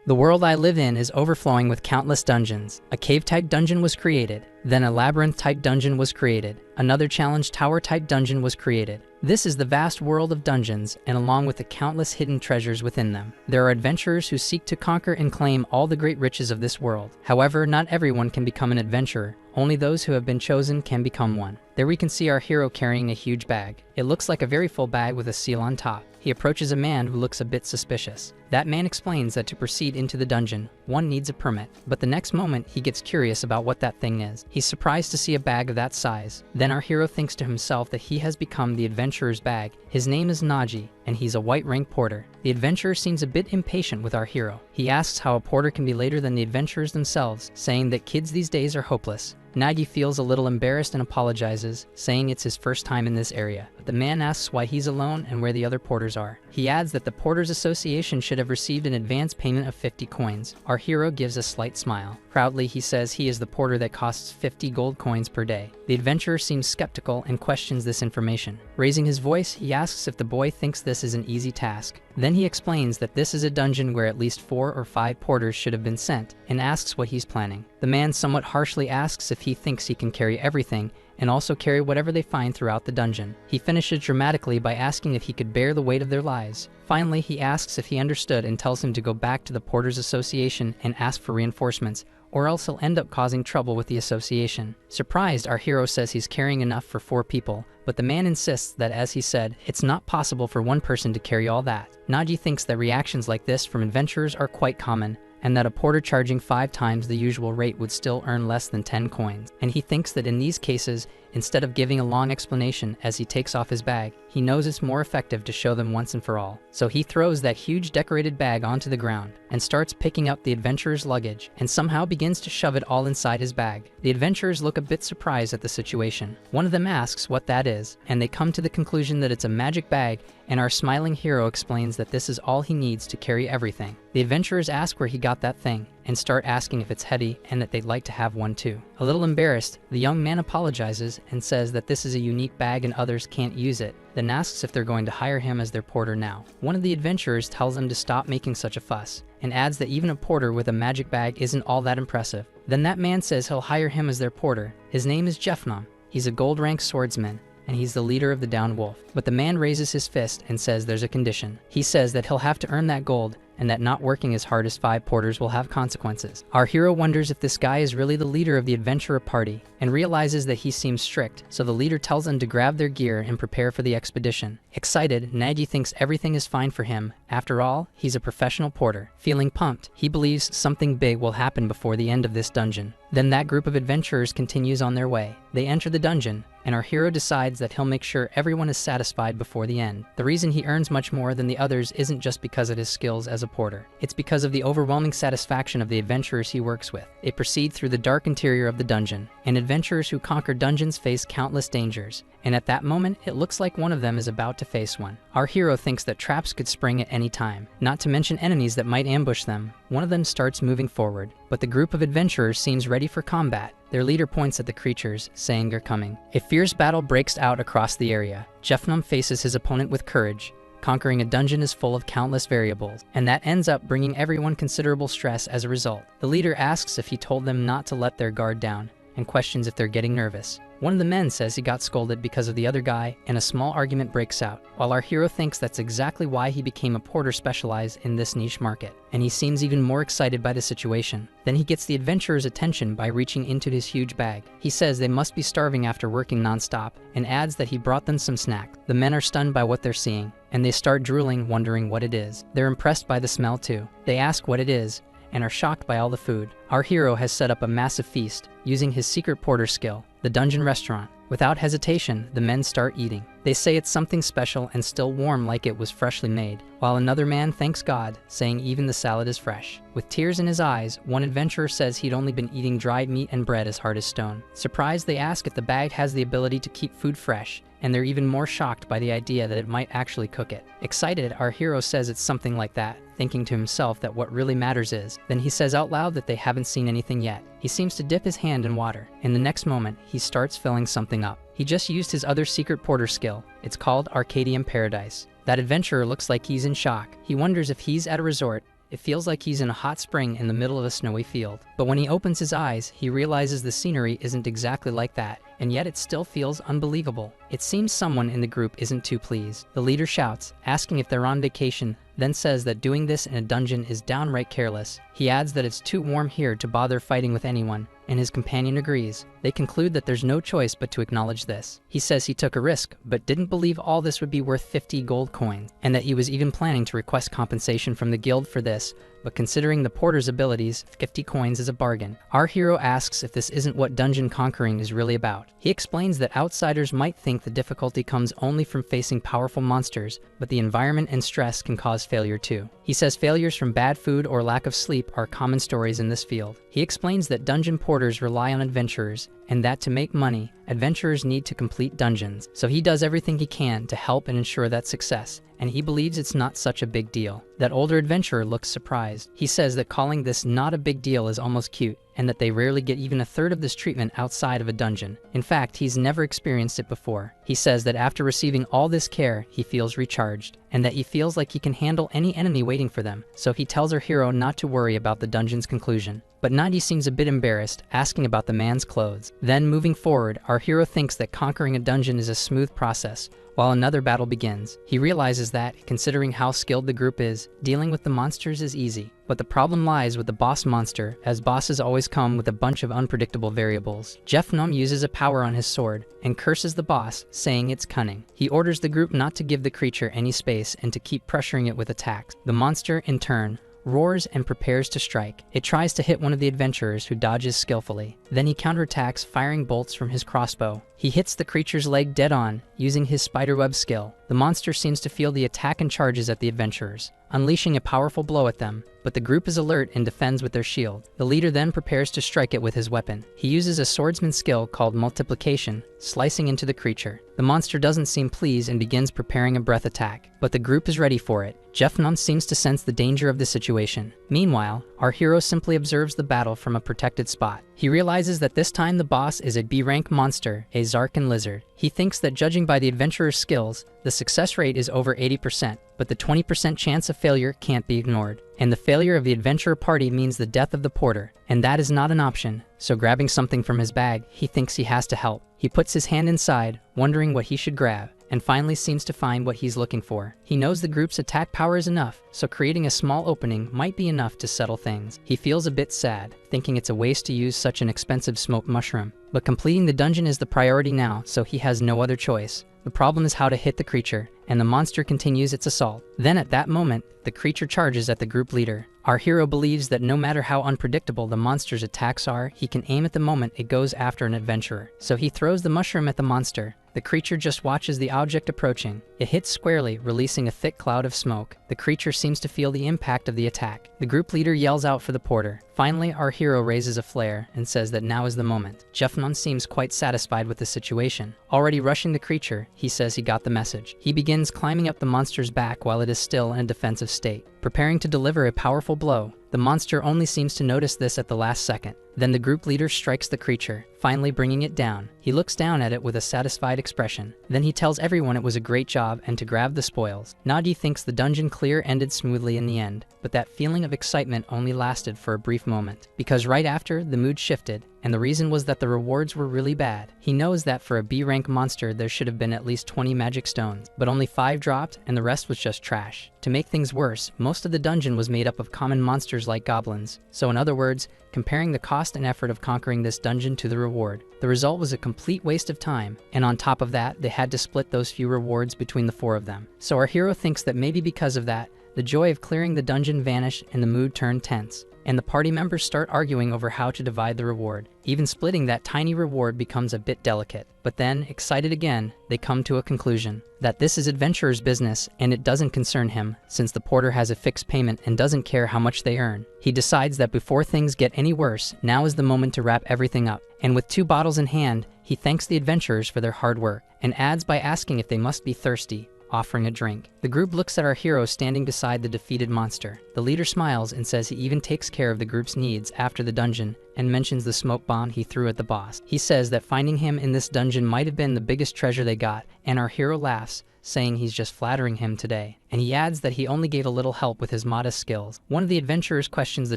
The world I live in is overflowing with countless dungeons. A cave-type dungeon was created. Then a labyrinth-type dungeon was created. Another challenge tower-type dungeon was created. This is the vast world of dungeons, and along with the countless hidden treasures within them, there are adventurers who seek to conquer and claim all the great riches of this world. However, not everyone can become an adventurer. Only those who have been chosen can become one. There we can see our hero carrying a huge bag. It looks like a very full bag with a seal on top. He approaches a man who looks a bit suspicious. That man explains that to proceed into the dungeon, one needs a permit. But the next moment, he gets curious about what that thing is. He's surprised to see a bag of that size. Then our hero thinks to himself that he has become the adventurer's bag. His name is Naji, and he's a white-rank porter. The adventurer seems a bit impatient with our hero. He asks how a porter can be later than the adventurers themselves, saying that kids these days are hopeless. Nagi feels a little embarrassed and apologizes, saying it's his first time in this area. But the man asks why he's alone and where the other porters are. He adds that the Porters Association should have received an advance payment of 50 coins. Our hero gives a slight smile. Proudly, he says he is the porter that costs 50 gold coins per day. The adventurer seems skeptical and questions this information. Raising his voice, he asks if the boy thinks this is an easy task. Then he explains that this is a dungeon where at least 4 or 5 porters should have been sent, and asks what he's planning. The man somewhat harshly asks if he thinks he can carry everything, and also carry whatever they find throughout the dungeon. He finishes dramatically by asking if he could bear the weight of their lives. Finally, he asks if he understood and tells him to go back to the Porters Association and ask for reinforcements, or else he'll end up causing trouble with the association. Surprised, our hero says he's carrying enough for 4 people, but the man insists that, as he said, it's not possible for one person to carry all that. Naji thinks that reactions like this from adventurers are quite common, and that a porter charging 5 times the usual rate would still earn less than 10 coins. And he thinks that in these cases, instead of giving a long explanation as he takes off his bag, he knows it's more effective to show them once and for all. So he throws that huge decorated bag onto the ground and starts picking up the adventurer's luggage and somehow begins to shove it all inside his bag. The adventurers look a bit surprised at the situation. One of them asks what that is, and they come to the conclusion that it's a magic bag, and our smiling hero explains that this is all he needs to carry everything. The adventurers ask where he got that thing, and start asking if it's heady and that they'd like to have one too. A little embarrassed, the young man apologizes and says that this is a unique bag and others can't use it, then asks if they're going to hire him as their porter now. One of the adventurers tells him to stop making such a fuss, and adds that even a porter with a magic bag isn't all that impressive. Then that man says he'll hire him as their porter. His name is Jeffnam. He's a gold-rank swordsman, and he's the leader of the Down Wolf. But the man raises his fist and says there's a condition. He says that he'll have to earn that gold, and that not working as hard as 5 porters will have consequences. Our hero wonders if this guy is really the leader of the adventurer party, and realizes that he seems strict, so the leader tells them to grab their gear and prepare for the expedition. Excited, Nagi thinks everything is fine for him. After all, he's a professional porter. Feeling pumped, he believes something big will happen before the end of this dungeon. Then that group of adventurers continues on their way. They enter the dungeon, and our hero decides that he'll make sure everyone is satisfied before the end. The reason he earns much more than the others isn't just because of his skills as a porter. It's because of the overwhelming satisfaction of the adventurers he works with. They proceed through the dark interior of the dungeon, and adventurers who conquer dungeons face countless dangers. And at that moment, it looks like one of them is about to face one. Our hero thinks that traps could spring at any time, not to mention enemies that might ambush them. One of them starts moving forward, but the group of adventurers seems ready for combat. Their leader points at the creatures, saying they're coming. A fierce battle breaks out across the area. Jeffnam faces his opponent with courage. Conquering a dungeon is full of countless variables, and that ends up bringing everyone considerable stress as a result. The leader asks if he told them not to let their guard down, and questions if they're getting nervous. One of the men says he got scolded because of the other guy, and a small argument breaks out, while our hero thinks that's exactly why he became a porter specialized in this niche market, and he seems even more excited by the situation. Then he gets the adventurer's attention by reaching into his huge bag. He says they must be starving after working non-stop, and adds that he brought them some snack. The men are stunned by what they're seeing, and they start drooling, wondering what it is. They're impressed by the smell too. They ask what it is, and are shocked by all the food. Our hero has set up a massive feast, using his secret porter skill, the dungeon restaurant. Without hesitation, the men start eating. They say it's something special and still warm like it was freshly made, while another man thanks God, saying even the salad is fresh. With tears in his eyes, one adventurer says he'd only been eating dried meat and bread as hard as stone. Surprised, they ask if the bag has the ability to keep food fresh, and they're even more shocked by the idea that it might actually cook it. Excited, our hero says it's something like that, thinking to himself that what really matters is. Then he says out loud that they haven't seen anything yet. He seems to dip his hand in water, and the next moment, he starts filling something up. He just used his other secret porter skill. It's called Arcadian Paradise. That adventurer looks like he's in shock. He wonders if he's at a resort, It feels like he's in a hot spring in the middle of a snowy field. But when he opens his eyes, he realizes the scenery isn't exactly like that, and yet it still feels unbelievable. It seems someone in the group isn't too pleased. The leader shouts, asking if they're on vacation, then says that doing this in a dungeon is downright careless. He adds that it's too warm here to bother fighting with anyone, and his companion agrees. They conclude that there's no choice but to acknowledge this. He says he took a risk, but didn't believe all this would be worth 50 gold coins, and that he was even planning to request compensation from the guild for this, but considering the porter's abilities, 50 coins is a bargain. Our hero asks if this isn't what dungeon conquering is really about. He explains that outsiders might think the difficulty comes only from facing powerful monsters, but the environment and stress can cause failure too. He says failures from bad food or lack of sleep are common stories in this field. He explains that dungeon porters rely on adventurers, and that to make money, adventurers need to complete dungeons. So he does everything he can to help and ensure that success, and he believes it's not such a big deal. That older adventurer looks surprised. He says that calling this not a big deal is almost cute, and that they rarely get even a third of this treatment outside of a dungeon. In fact, he's never experienced it before. He says that after receiving all this care, he feels recharged, and that he feels like he can handle any enemy waiting for them. So he tells our hero not to worry about the dungeon's conclusion. But Nadi seems a bit embarrassed, asking about the man's clothes. Then, moving forward, our hero thinks that conquering a dungeon is a smooth process, while another battle begins. He realizes that, considering how skilled the group is, dealing with the monsters is easy. But the problem lies with the boss monster, as bosses always come with a bunch of unpredictable variables. Jeffnum uses a power on his sword, and curses the boss, saying it's cunning. He orders the group not to give the creature any space and to keep pressuring it with attacks. The monster, in turn, roars and prepares to strike. It tries to hit one of the adventurers, who dodges skillfully. Then he counterattacks, firing bolts from his crossbow. He hits the creature's leg dead on, using his spiderweb skill. The monster seems to feel the attack and charges at the adventurers, unleashing a powerful blow at them, but the group is alert and defends with their shield. The leader then prepares to strike it with his weapon. He uses a swordsman skill called multiplication, slicing into the creature. The monster doesn't seem pleased and begins preparing a breath attack, but the group is ready for it. Jeffnum seems to sense the danger of the situation. Meanwhile, our hero simply observes the battle from a protected spot. He realizes that this time the boss is a B-rank monster, a Zarkan lizard. He thinks that judging by the adventurer's skills, the success rate is over 80%, but the 20% chance of failure can't be ignored. And the failure of the adventurer party means the death of the porter, and that is not an option. So grabbing something from his bag, he thinks he has to help. He puts his hand inside, wondering what he should grab, and finally seems to find what he's looking for. He knows the group's attack power is enough, so creating a small opening might be enough to settle things. He feels a bit sad, thinking it's a waste to use such an expensive smoked mushroom. But completing the dungeon is the priority now, so he has no other choice. The problem is how to hit the creature, and the monster continues its assault. Then at that moment, the creature charges at the group leader. Our hero believes that no matter how unpredictable the monster's attacks are, he can aim at the moment it goes after an adventurer. So he throws the mushroom at the monster. The creature just watches the object approaching. It hits squarely, releasing a thick cloud of smoke. The creature seems to feel the impact of the attack. The group leader yells out for the porter. Finally, our hero raises a flare and says that now is the moment. Jeffnon seems quite satisfied with the situation. Already rushing the creature, he says he got the message. He begins climbing up the monster's back while it is still in a defensive state, preparing to deliver a powerful blow. The monster only seems to notice this at the last second. Then the group leader strikes the creature, finally bringing it down. He looks down at it with a satisfied expression. Then he tells everyone it was a great job and to grab the spoils. Nagi thinks the dungeon clear ended smoothly in the end, but that feeling of excitement only lasted for a brief moment, because right after, the mood shifted, and the reason was that the rewards were really bad. He knows that for a B-rank monster there should have been at least 20 magic stones, but only 5 dropped and the rest was just trash. To make things worse, most of the dungeon was made up of common monsters like goblins. So in other words, comparing the cost and effort of conquering this dungeon to the reward, the result was a complete waste of time, and on top of that, they had to split those few rewards between the 4 of them. So our hero thinks that maybe because of that, the joy of clearing the dungeon vanished and the mood turned tense, and the party members start arguing over how to divide the reward. Even splitting that tiny reward becomes a bit delicate. But then, excited again, they come to a conclusion that this is adventurer's business and it doesn't concern him, since the porter has a fixed payment and doesn't care how much they earn. He decides that before things get any worse, now is the moment to wrap everything up. And with 2 bottles in hand, he thanks the adventurers for their hard work, and adds by asking if they must be thirsty, offering a drink. The group looks at our hero standing beside the defeated monster. The leader smiles and says he even takes care of the group's needs after the dungeon, and mentions the smoke bomb he threw at the boss. He says that finding him in this dungeon might have been the biggest treasure they got, and our hero laughs, saying he's just flattering him today, and he adds that he only gave a little help with his modest skills. One of the adventurers questions the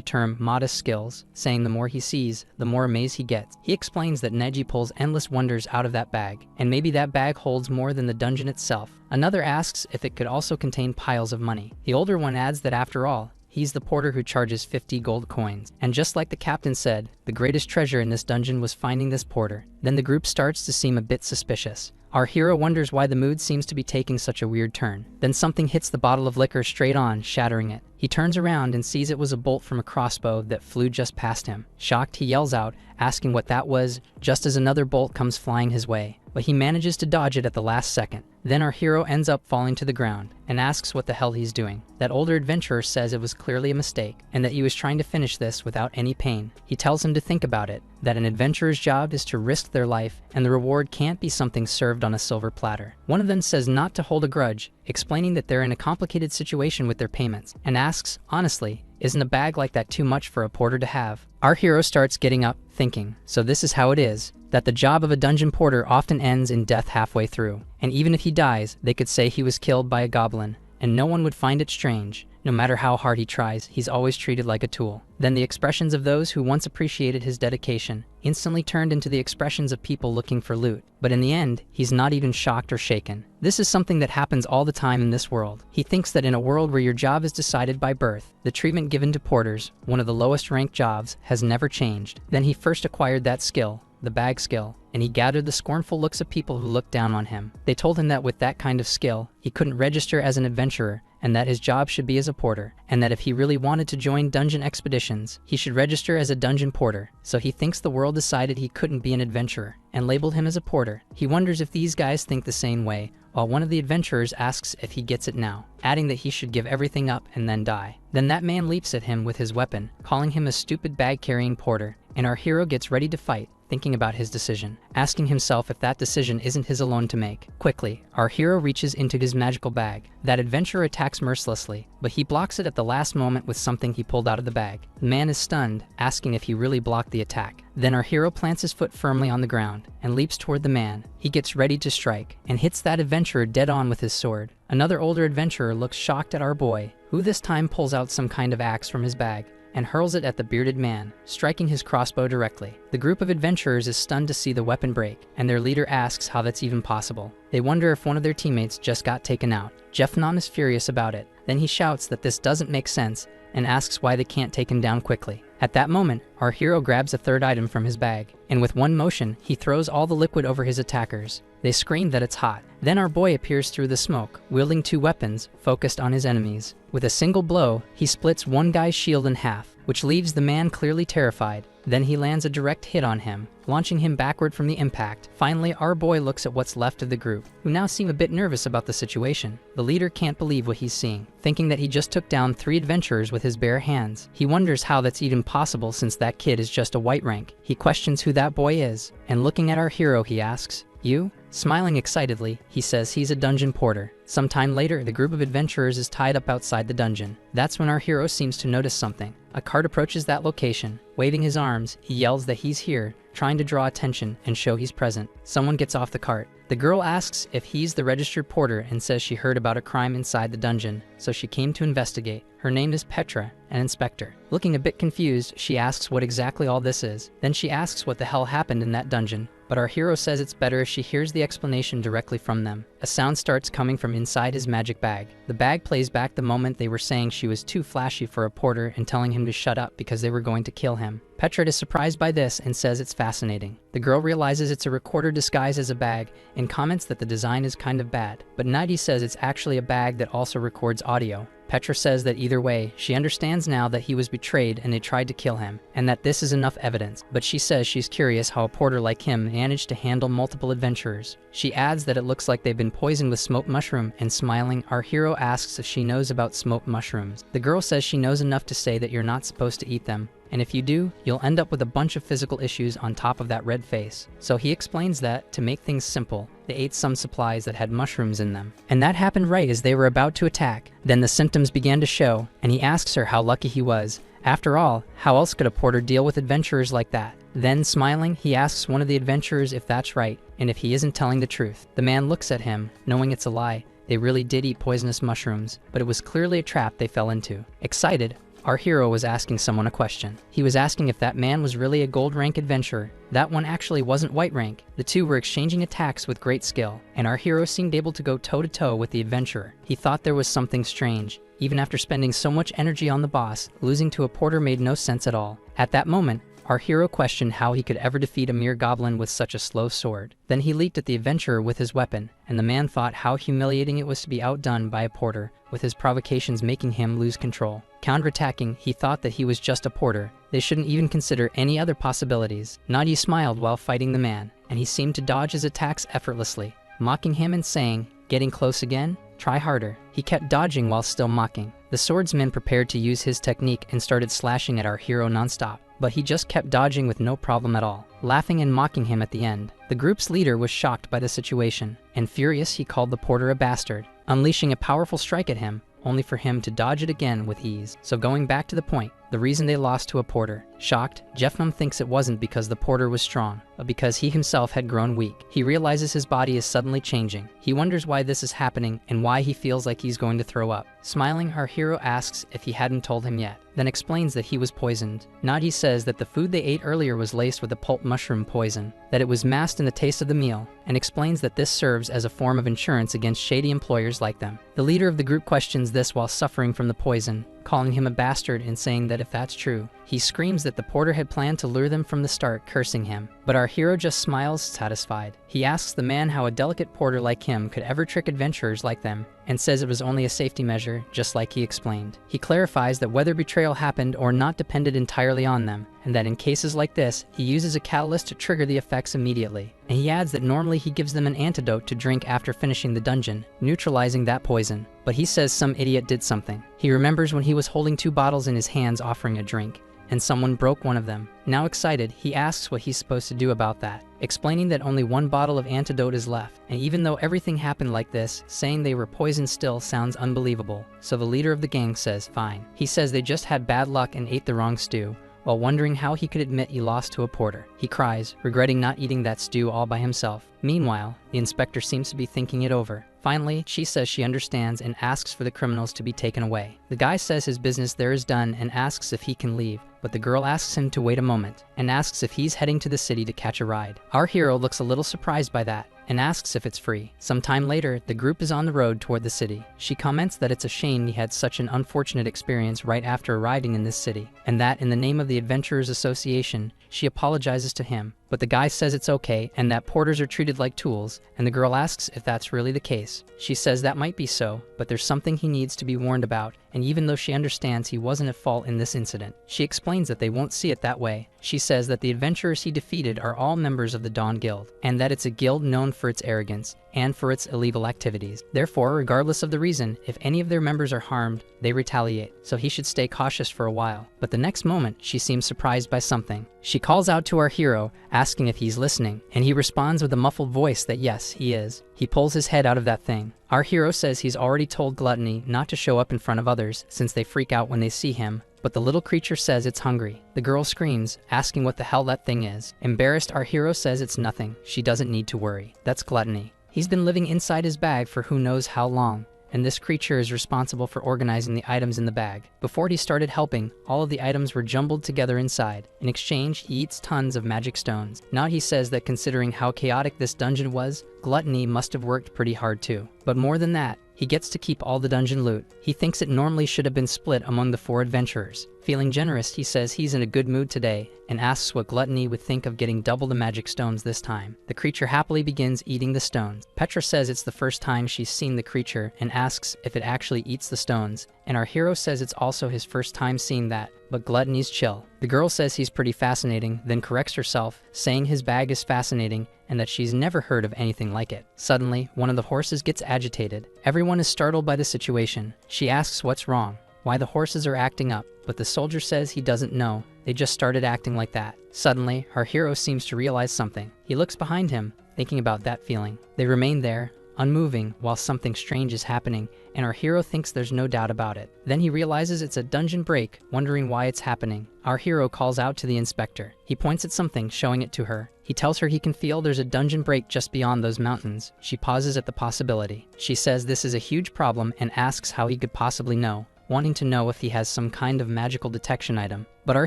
term modest skills, saying the more he sees, the more amazed he gets. He explains that Neji pulls endless wonders out of that bag, and maybe that bag holds more than the dungeon itself. Another asks if it could also contain piles of money. The older one adds that after all, he's the porter who charges 50 gold coins. And just like the captain said, the greatest treasure in this dungeon was finding this porter. Then the group starts to seem a bit suspicious. Our hero wonders why the mood seems to be taking such a weird turn. Then something hits the bottle of liquor straight on, shattering it. He turns around and sees it was a bolt from a crossbow that flew just past him. Shocked, he yells out, asking what that was, just as another bolt comes flying his way. But he manages to dodge it at the last second. Then our hero ends up falling to the ground and asks what the hell he's doing. That older adventurer says it was clearly a mistake and that he was trying to finish this without any pain. He tells him to think about it, that an adventurer's job is to risk their life and the reward can't be something served on a silver platter. One of them says not to hold a grudge, explaining that they're in a complicated situation with their payments, and asks, honestly, isn't a bag like that too much for a porter to have? Our hero starts getting up, thinking, so this is how it is, that the job of a dungeon porter often ends in death halfway through. And even if he dies, they could say he was killed by a goblin, and no one would find it strange. No matter how hard he tries, he's always treated like a tool. Then the expressions of those who once appreciated his dedication instantly turned into the expressions of people looking for loot. But in the end, he's not even shocked or shaken. This is something that happens all the time in this world. He thinks that in a world where your job is decided by birth, the treatment given to porters, one of the lowest ranked jobs, has never changed. Then he first acquired that skill, the bag skill, and he gathered the scornful looks of people who looked down on him. They told him that with that kind of skill, he couldn't register as an adventurer, and that his job should be as a porter, and that if he really wanted to join dungeon expeditions, he should register as a dungeon porter. So he thinks the world decided he couldn't be an adventurer, and labeled him as a porter. He wonders if these guys think the same way, while one of the adventurers asks if he gets it now, adding that he should give everything up and then die. Then that man leaps at him with his weapon, calling him a stupid bag-carrying porter, and our hero gets ready to fight, thinking about his decision, asking himself if that decision isn't his alone to make. Quickly, our hero reaches into his magical bag. That adventurer attacks mercilessly, but he blocks it at the last moment with something he pulled out of the bag. The man is stunned, asking if he really blocked the attack. Then our hero plants his foot firmly on the ground and leaps toward the man. He gets ready to strike and hits that adventurer dead on with his sword. Another older adventurer looks shocked at our boy, who this time pulls out some kind of axe from his bag and hurls it at the bearded man, striking his crossbow directly. The group of adventurers is stunned to see the weapon break, and their leader asks how that's even possible. They wonder if one of their teammates just got taken out. Jeffnom is furious about it. Then he shouts that this doesn't make sense and asks why they can't take him down quickly. At that moment, our hero grabs a third item from his bag, and with one motion, he throws all the liquid over his attackers. They scream that it's hot. Then our boy appears through the smoke, wielding two weapons, focused on his enemies. With a single blow, he splits one guy's shield in half, which leaves the man clearly terrified. Then he lands a direct hit on him, launching him backward from the impact. Finally, our boy looks at what's left of the group, who now seem a bit nervous about the situation. The leader can't believe what he's seeing, thinking that he just took down 3 adventurers with his bare hands. He wonders how that's even possible since that kid is just a white rank. He questions who that boy is, and looking at our hero, he asks, "You?" Smiling excitedly, he says he's a dungeon porter. Sometime later, the group of adventurers is tied up outside the dungeon. That's when our hero seems to notice something. A cart approaches that location. Waving his arms, he yells that he's here, trying to draw attention and show he's present. Someone gets off the cart. The girl asks if he's the registered porter and says she heard about a crime inside the dungeon, so she came to investigate. Her name is Petra, an inspector. Looking a bit confused, she asks what exactly all this is. Then she asks what the hell happened in that dungeon, but our hero says it's better if she hears the explanation directly from them. A sound starts coming from inside his magic bag. The bag plays back the moment they were saying she was too flashy for a porter and telling him to shut up because they were going to kill him. Petra is surprised by this and says it's fascinating. The girl realizes it's a recorder disguised as a bag and comments that the design is kind of bad, but Nighty says it's actually a bag that also records audio. Petra says that either way, she understands now that he was betrayed and they tried to kill him, and that this is enough evidence, but she says she's curious how a porter like him managed to handle multiple adventurers. She adds that it looks like they've been poisoned with smoked mushroom, and smiling, our hero asks if she knows about smoked mushrooms. The girl says she knows enough to say that you're not supposed to eat them, and if you do, you'll end up with a bunch of physical issues on top of that red face. So he explains that, to make things simple, they ate some supplies that had mushrooms in them. And that happened right as they were about to attack. Then the symptoms began to show, and he asks her how lucky he was. After all, how else could a porter deal with adventurers like that? Then, smiling, he asks one of the adventurers if that's right, and if he isn't telling the truth. The man looks at him, knowing it's a lie. they really did eat poisonous mushrooms, but it was clearly a trap they fell into. Excited, our hero was asking someone a question. He was asking if that man was really a gold rank adventurer. That one actually wasn't white rank. The two were exchanging attacks with great skill, and our hero seemed able to go toe to toe with the adventurer. He thought there was something strange. Even after spending so much energy on the boss, losing to a porter made no sense at all. At that moment, our hero questioned how he could ever defeat a mere goblin with such a slow sword. Then he leaped at the adventurer with his weapon, and the man thought how humiliating it was to be outdone by a porter, with his provocations making him lose control. Counterattacking, he thought that he was just a porter. They shouldn't even consider any other possibilities. Nagi smiled while fighting the man, and he seemed to dodge his attacks effortlessly, mocking him and saying, "Getting close again? Try harder." He kept dodging while still mocking. The swordsman prepared to use his technique and started slashing at our hero nonstop, but he just kept dodging with no problem at all, laughing and mocking him at the end. The group's leader was shocked by the situation, and furious he called the porter a bastard, unleashing a powerful strike at him, only for him to dodge it again with ease. So going back to the point, the reason they lost to a porter. Shocked, Jeffnum thinks it wasn't because the porter was strong, but because he himself had grown weak. He realizes his body is suddenly changing. He wonders why this is happening and why he feels like he's going to throw up. Smiling, our hero asks if he hadn't told him yet, then explains that he was poisoned. Nagi says that the food they ate earlier was laced with a pulp mushroom poison, that it was masked in the taste of the meal, and explains that this serves as a form of insurance against shady employers like them. The leader of the group questions this while suffering from the poison, calling him a bastard and saying that if that's true, he screams that the porter had planned to lure them from the start, cursing him. But our hero just smiles, satisfied. He asks the man how a delicate porter like him could ever trick adventurers like them, and says it was only a safety measure, just like he explained. He clarifies that whether betrayal happened or not depended entirely on them, and that in cases like this, he uses a catalyst to trigger the effects immediately. And he adds that normally he gives them an antidote to drink after finishing the dungeon, neutralizing that poison. But he says some idiot did something. He remembers when he was holding 2 bottles in his hands offering a drink, and someone broke one of them. Now excited, he asks what he's supposed to do about that, explaining that only 1 bottle of antidote is left. And even though everything happened like this, saying they were poisoned still sounds unbelievable. So the leader of the gang says fine. He says they just had bad luck and ate the wrong stew, while wondering how he could admit he lost to a porter. He cries, regretting not eating that stew all by himself. Meanwhile, the inspector seems to be thinking it over. Finally, she says she understands and asks for the criminals to be taken away. The guy says his business there is done and asks if he can leave, but the girl asks him to wait a moment and asks if he's heading to the city to catch a ride. Our hero looks a little surprised by that and asks if it's free. Sometime later, the group is on the road toward the city. She comments that it's a shame he had such an unfortunate experience right after arriving in this city, and that in the name of the Adventurers Association, she apologizes to him. But the guy says it's okay and that porters are treated like tools, and the girl asks if that's really the case. She says that might be so, but there's something he needs to be warned about, and even though she understands he wasn't at fault in this incident, she explains that they won't see it that way. She says that the adventurers he defeated are all members of the Dawn Guild, and that it's a guild known for its arrogance and for its illegal activities. Therefore, regardless of the reason, if any of their members are harmed, they retaliate, so he should stay cautious for a while. But the next moment, she seems surprised by something. She calls out to our hero, asking if he's listening, and he responds with a muffled voice that yes, he is. He pulls his head out of that thing. Our hero says he's already told Gluttony not to show up in front of others since they freak out when they see him, but the little creature says it's hungry. The girl screams, asking what the hell that thing is. Embarrassed, our hero says it's nothing. She doesn't need to worry. That's Gluttony. He's been living inside his bag for who knows how long, and this creature is responsible for organizing the items in the bag. Before he started helping, all of the items were jumbled together inside. In exchange, he eats tons of magic stones. Now he says that considering how chaotic this dungeon was, Gluttony must have worked pretty hard too. But more than that, he gets to keep all the dungeon loot. He thinks it normally should have been split among the 4 adventurers. Feeling generous, he says he's in a good mood today and asks what Gluttony would think of getting double the magic stones this time. The creature happily begins eating the stones. Petra says it's the first time she's seen the creature and asks if it actually eats the stones, and our hero says it's also his first time seeing that, but Gluttony's chill. The girl says he's pretty fascinating, then corrects herself, saying his bag is fascinating and that she's never heard of anything like it. Suddenly, one of the horses gets agitated. Everyone is startled by the situation. She asks what's wrong, why the horses are acting up, but the soldier says he doesn't know. They just started acting like that. Suddenly, our hero seems to realize something. He looks behind him, thinking about that feeling. They remain there, unmoving, while something strange is happening, and our hero thinks there's no doubt about it. Then he realizes it's a dungeon break, wondering why it's happening. Our hero calls out to the inspector. He points at something, showing it to her. He tells her he can feel there's a dungeon break just beyond those mountains. She pauses at the possibility. She says this is a huge problem and asks how he could possibly know, wanting to know if he has some kind of magical detection item. But our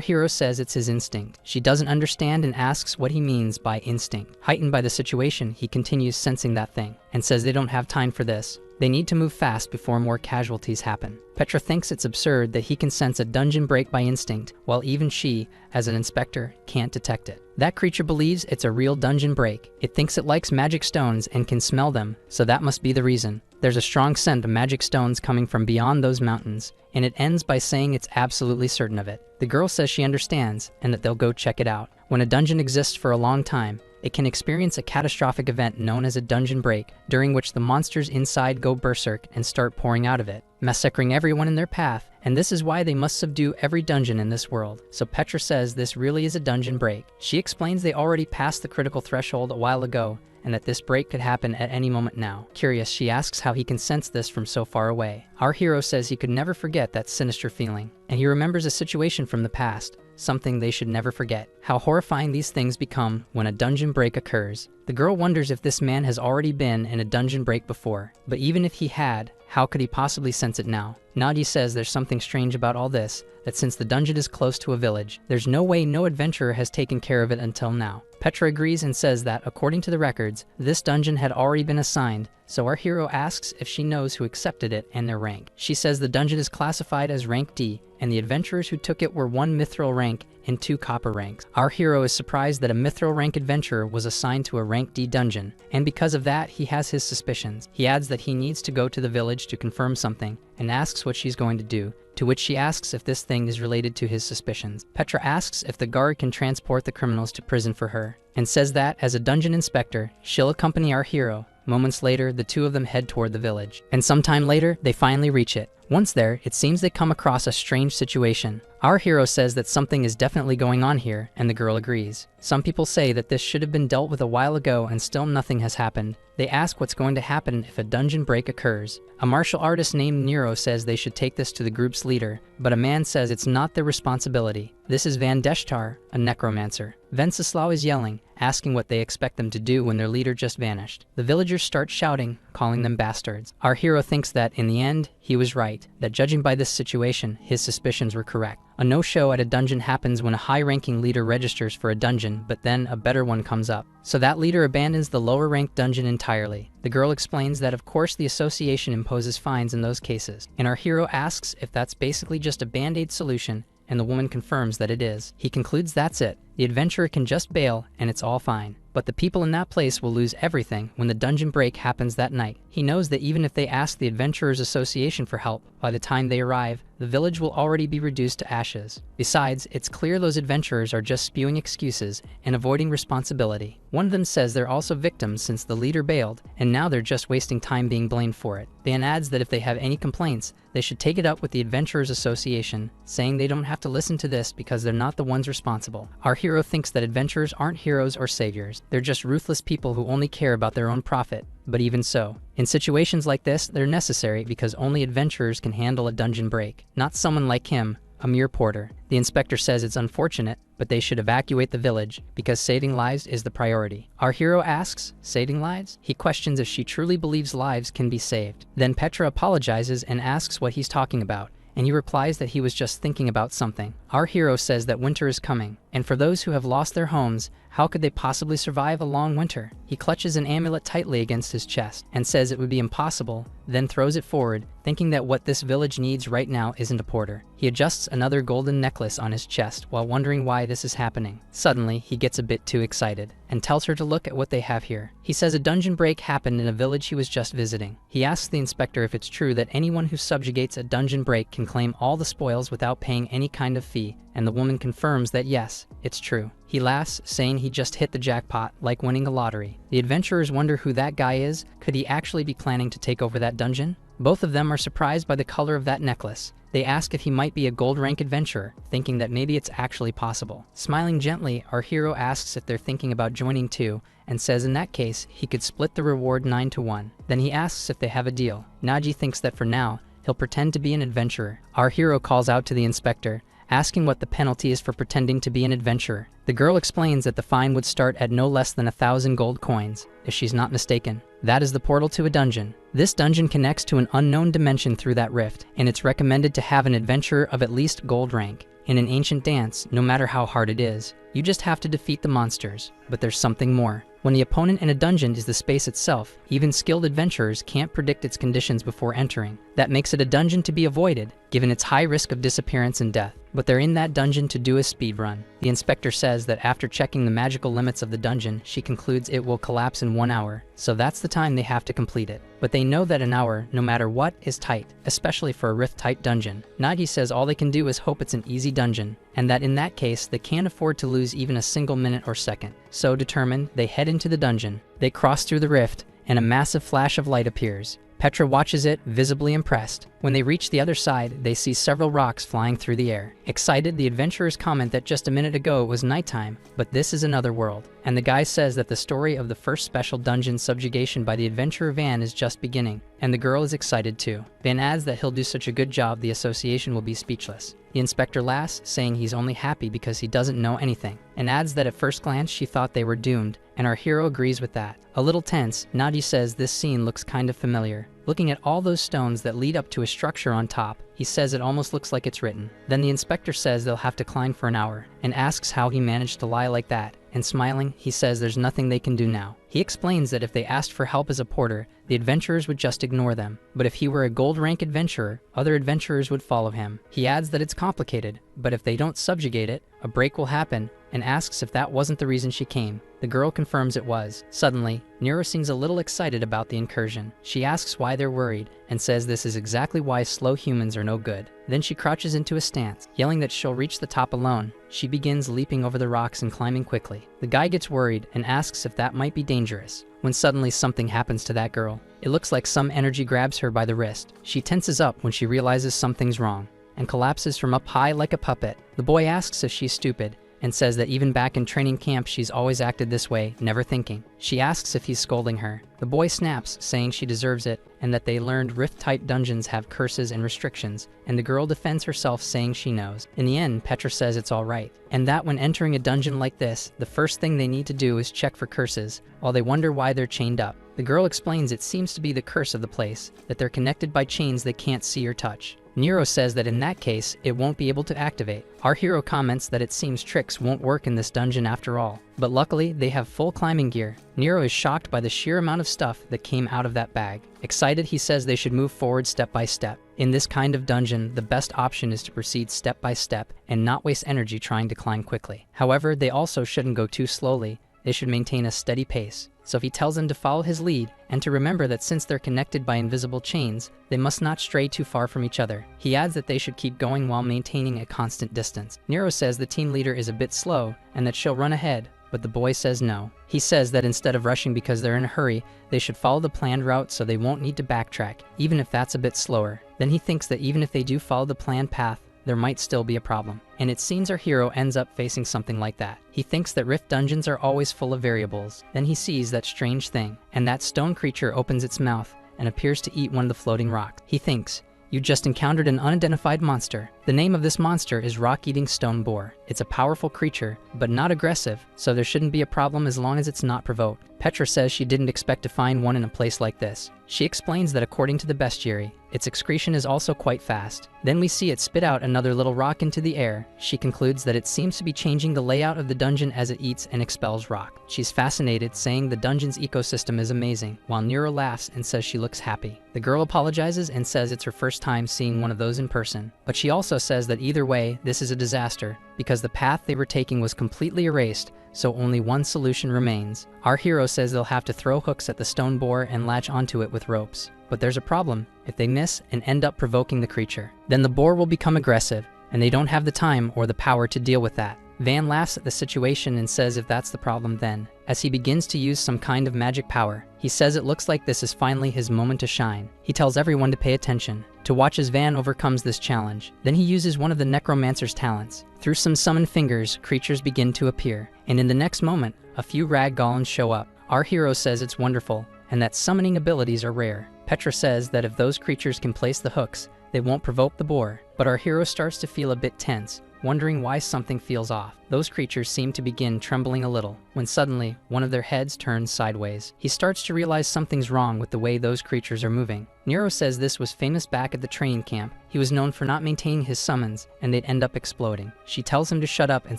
hero says it's his instinct. She doesn't understand and asks what he means by instinct. Heightened by the situation, he continues sensing that thing and says they don't have time for this. They need to move fast before more casualties happen. Petra thinks it's absurd that he can sense a dungeon break by instinct, while even she, as an inspector, can't detect it. That creature believes it's a real dungeon break. It thinks it likes magic stones and can smell them, so that must be the reason. There's a strong scent of magic stones coming from beyond those mountains, and it ends by saying it's absolutely certain of it. The girl says she understands, and that they'll go check it out. When a dungeon exists for a long time, it can experience a catastrophic event known as a dungeon break, during which the monsters inside go berserk and start pouring out of it, massacring everyone in their path, and this is why they must subdue every dungeon in this world. So Petra says this really is a dungeon break. She explains they already passed the critical threshold a while ago, and that this break could happen at any moment now. Curious, she asks how he can sense this from so far away. Our hero says he could never forget that sinister feeling, and he remembers a situation from the past, something they should never forget. How horrifying these things become when a dungeon break occurs. The girl wonders if this man has already been in a dungeon break before, but even if he had, how could he possibly sense it now? Nadia says there's something strange about all this, that since the dungeon is close to a village, there's no way no adventurer has taken care of it until now. Petra agrees and says that, according to the records, this dungeon had already been assigned, so our hero asks if she knows who accepted it and their rank. She says the dungeon is classified as rank D, and the adventurers who took it were 1 mithril rank and 2 copper ranks. Our hero is surprised that a mithril rank adventurer was assigned to a rank D dungeon, and because of that, he has his suspicions. He adds that he needs to go to the village to confirm something, and asks what she's going to do, to which she asks if this thing is related to his suspicions. Petra asks if the guard can transport the criminals to prison for her, and says that, as a dungeon inspector, she'll accompany our hero. Moments later, the two of them head toward the village, and sometime later, they finally reach it. Once there, it seems they come across a strange situation. Our hero says that something is definitely going on here, and the girl agrees. Some people say that this should have been dealt with a while ago and still nothing has happened. They ask what's going to happen if a dungeon break occurs. A martial artist named Nero says they should take this to the group's leader, but a man says it's not their responsibility. This is Van Deshtar, a necromancer. Venceslau is yelling, asking what they expect them to do when their leader just vanished. The villagers start shouting, calling them bastards. Our hero thinks that, in the end, he was right, that judging by this situation, his suspicions were correct. A no-show at a dungeon happens when a high-ranking leader registers for a dungeon, but then a better one comes up. So that leader abandons the lower-ranked dungeon entirely. The girl explains that of course the association imposes fines in those cases, and our hero asks if that's basically just a band-aid solution, and the woman confirms that it is. He concludes that's it. The adventurer can just bail, and it's all fine. But the people in that place will lose everything when the dungeon break happens that night. He knows that even if they ask the Adventurers Association for help, by the time they arrive, the village will already be reduced to ashes. Besides, it's clear those adventurers are just spewing excuses and avoiding responsibility. One of them says they're also victims since the leader bailed, and now they're just wasting time being blamed for it. Van adds that if they have any complaints, they should take it up with the Adventurers Association, saying they don't have to listen to this because they're not the ones responsible. Our hero thinks that adventurers aren't heroes or saviors. They're just ruthless people who only care about their own profit. But even so, in situations like this, they're necessary because only adventurers can handle a dungeon break, not someone like him, a mere porter. The inspector says it's unfortunate, but they should evacuate the village because saving lives is the priority. Our hero asks, saving lives? He questions if she truly believes lives can be saved. Then Petra apologizes and asks what he's talking about, and he replies that he was just thinking about something. Our hero says that winter is coming, and for those who have lost their homes, how could they possibly survive a long winter? He clutches an amulet tightly against his chest and says it would be impossible, then throws it forward, thinking that what this village needs right now isn't a porter. He adjusts another golden necklace on his chest while wondering why this is happening. Suddenly, he gets a bit too excited and tells her to look at what they have here. He says a dungeon break happened in a village he was just visiting. He asks the inspector if it's true that anyone who subjugates a dungeon break can claim all the spoils without paying any kind of fee, and the woman confirms that yes, it's true. He laughs, saying he just hit the jackpot, like winning a lottery. The adventurers wonder who that guy is. Could he actually be planning to take over that dungeon? Both of them are surprised by the color of that necklace. They ask if he might be a gold rank adventurer, thinking that maybe it's actually possible. Smiling gently, our hero asks if they're thinking about joining too, and says in that case, he could split the reward 9-1. Then he asks if they have a deal. Naji thinks that for now, he'll pretend to be an adventurer. Our hero calls out to the inspector, asking what the penalty is for pretending to be an adventurer. The girl explains that the fine would start at no less than 1,000 gold coins, if she's not mistaken. That is the portal to a dungeon. This dungeon connects to an unknown dimension through that rift, and it's recommended to have an adventurer of at least gold rank. In an ancient dance, no matter how hard it is, you just have to defeat the monsters. But there's something more. When the opponent in a dungeon is the space itself, even skilled adventurers can't predict its conditions before entering. That makes it a dungeon to be avoided, given its high risk of disappearance and death. But they're in that dungeon to do a speed run. The inspector says that after checking the magical limits of the dungeon, she concludes it will collapse in 1 hour, so that's the time they have to complete it. But they know that an hour, no matter what, is tight, especially for a rift-type dungeon. Nagi says all they can do is hope it's an easy dungeon, and that in that case, they can't afford to lose even a single minute or second. So determined, they head into the dungeon. They cross through the rift, and a massive flash of light appears. Petra watches it, visibly impressed. When they reach the other side, they see several rocks flying through the air. Excited, the adventurers comment that just a minute ago it was nighttime, but this is another world. And the guy says that the story of the first special dungeon subjugation by the adventurer Van is just beginning, and the girl is excited too. Van adds that he'll do such a good job the association will be speechless. The inspector laughs, saying he's only happy because he doesn't know anything, and adds that at first glance she thought they were doomed, and our hero agrees with that. A little tense, Nadi says this scene looks kind of familiar. Looking at all those stones that lead up to a structure on top, he says it almost looks like it's written. Then the inspector says they'll have to climb for an hour, and asks how he managed to lie like that. And smiling, he says there's nothing they can do now. He explains that if they asked for help as a porter, the adventurers would just ignore them. But if he were a gold rank adventurer, other adventurers would follow him. He adds that it's complicated, but if they don't subjugate it, a break will happen, and asks if that wasn't the reason she came. The girl confirms it was. Suddenly, Nero seems a little excited about the incursion. She asks why they're worried, and says this is exactly why slow humans are no good. Then she crouches into a stance, yelling that she'll reach the top alone. She begins leaping over the rocks and climbing quickly. The guy gets worried and asks if that might be dangerous, when suddenly something happens to that girl. It looks like some energy grabs her by the wrist. She tenses up when she realizes something's wrong, and collapses from up high like a puppet. The boy asks if she's stupid, and says that even back in training camp she's always acted this way, never thinking. She asks if he's scolding her. The boy snaps, saying she deserves it, and that they learned rift-type dungeons have curses and restrictions, and the girl defends herself saying she knows. In the end, Petra says it's alright, and that when entering a dungeon like this, the first thing they need to do is check for curses, while they wonder why they're chained up. The girl explains it seems to be the curse of the place, that they're connected by chains they can't see or touch. Nero says that in that case, it won't be able to activate. Our hero comments that it seems tricks won't work in this dungeon after all. But luckily, they have full climbing gear. Nero is shocked by the sheer amount of stuff that came out of that bag. Excited, he says they should move forward step by step. In this kind of dungeon, the best option is to proceed step by step and not waste energy trying to climb quickly. However, they also shouldn't go too slowly. They should maintain a steady pace. So he tells them to follow his lead and to remember that since they're connected by invisible chains, they must not stray too far from each other. He adds that they should keep going while maintaining a constant distance. Nero says the team leader is a bit slow and that she'll run ahead, but the boy says no. He says that instead of rushing because they're in a hurry, they should follow the planned route so they won't need to backtrack, even if that's a bit slower. Then he thinks that even if they do follow the planned path, there might still be a problem. And it seems our hero ends up facing something like that. He thinks that rift dungeons are always full of variables. Then he sees that strange thing, and that stone creature opens its mouth and appears to eat one of the floating rocks. He thinks, you just encountered an unidentified monster. The name of this monster is rock-eating stone boar. It's a powerful creature, but not aggressive, so there shouldn't be a problem as long as it's not provoked. Petra says she didn't expect to find one in a place like this. She explains that according to the bestiary, its excretion is also quite fast. Then we see it spit out another little rock into the air. She concludes that it seems to be changing the layout of the dungeon as it eats and expels rock. She's fascinated, saying the dungeon's ecosystem is amazing, while Nero laughs and says she looks happy. The girl apologizes and says it's her first time seeing one of those in person. But she also says that either way, this is a disaster, because the path they were taking was completely erased, so only one solution remains. Our hero says they'll have to throw hooks at the stone boar and latch onto it with ropes. But there's a problem. If they miss and end up provoking the creature, then the boar will become aggressive, and they don't have the time or the power to deal with that. Van laughs at the situation and says if that's the problem then, as he begins to use some kind of magic power, he says it looks like this is finally his moment to shine. He tells everyone to pay attention, to watch as Van overcomes this challenge. Then he uses one of the necromancer's talents. Through some summoned fingers, creatures begin to appear, and in the next moment, a few rag golems show up. Our hero says it's wonderful, and that summoning abilities are rare. Petra says that if those creatures can place the hooks, they won't provoke the boar, but our hero starts to feel a bit tense, wondering why something feels off. Those creatures seem to begin trembling a little, when suddenly, one of their heads turns sideways. He starts to realize something's wrong with the way those creatures are moving. Nero says this was famous back at the training camp. He was known for not maintaining his summons, and they'd end up exploding. She tells him to shut up and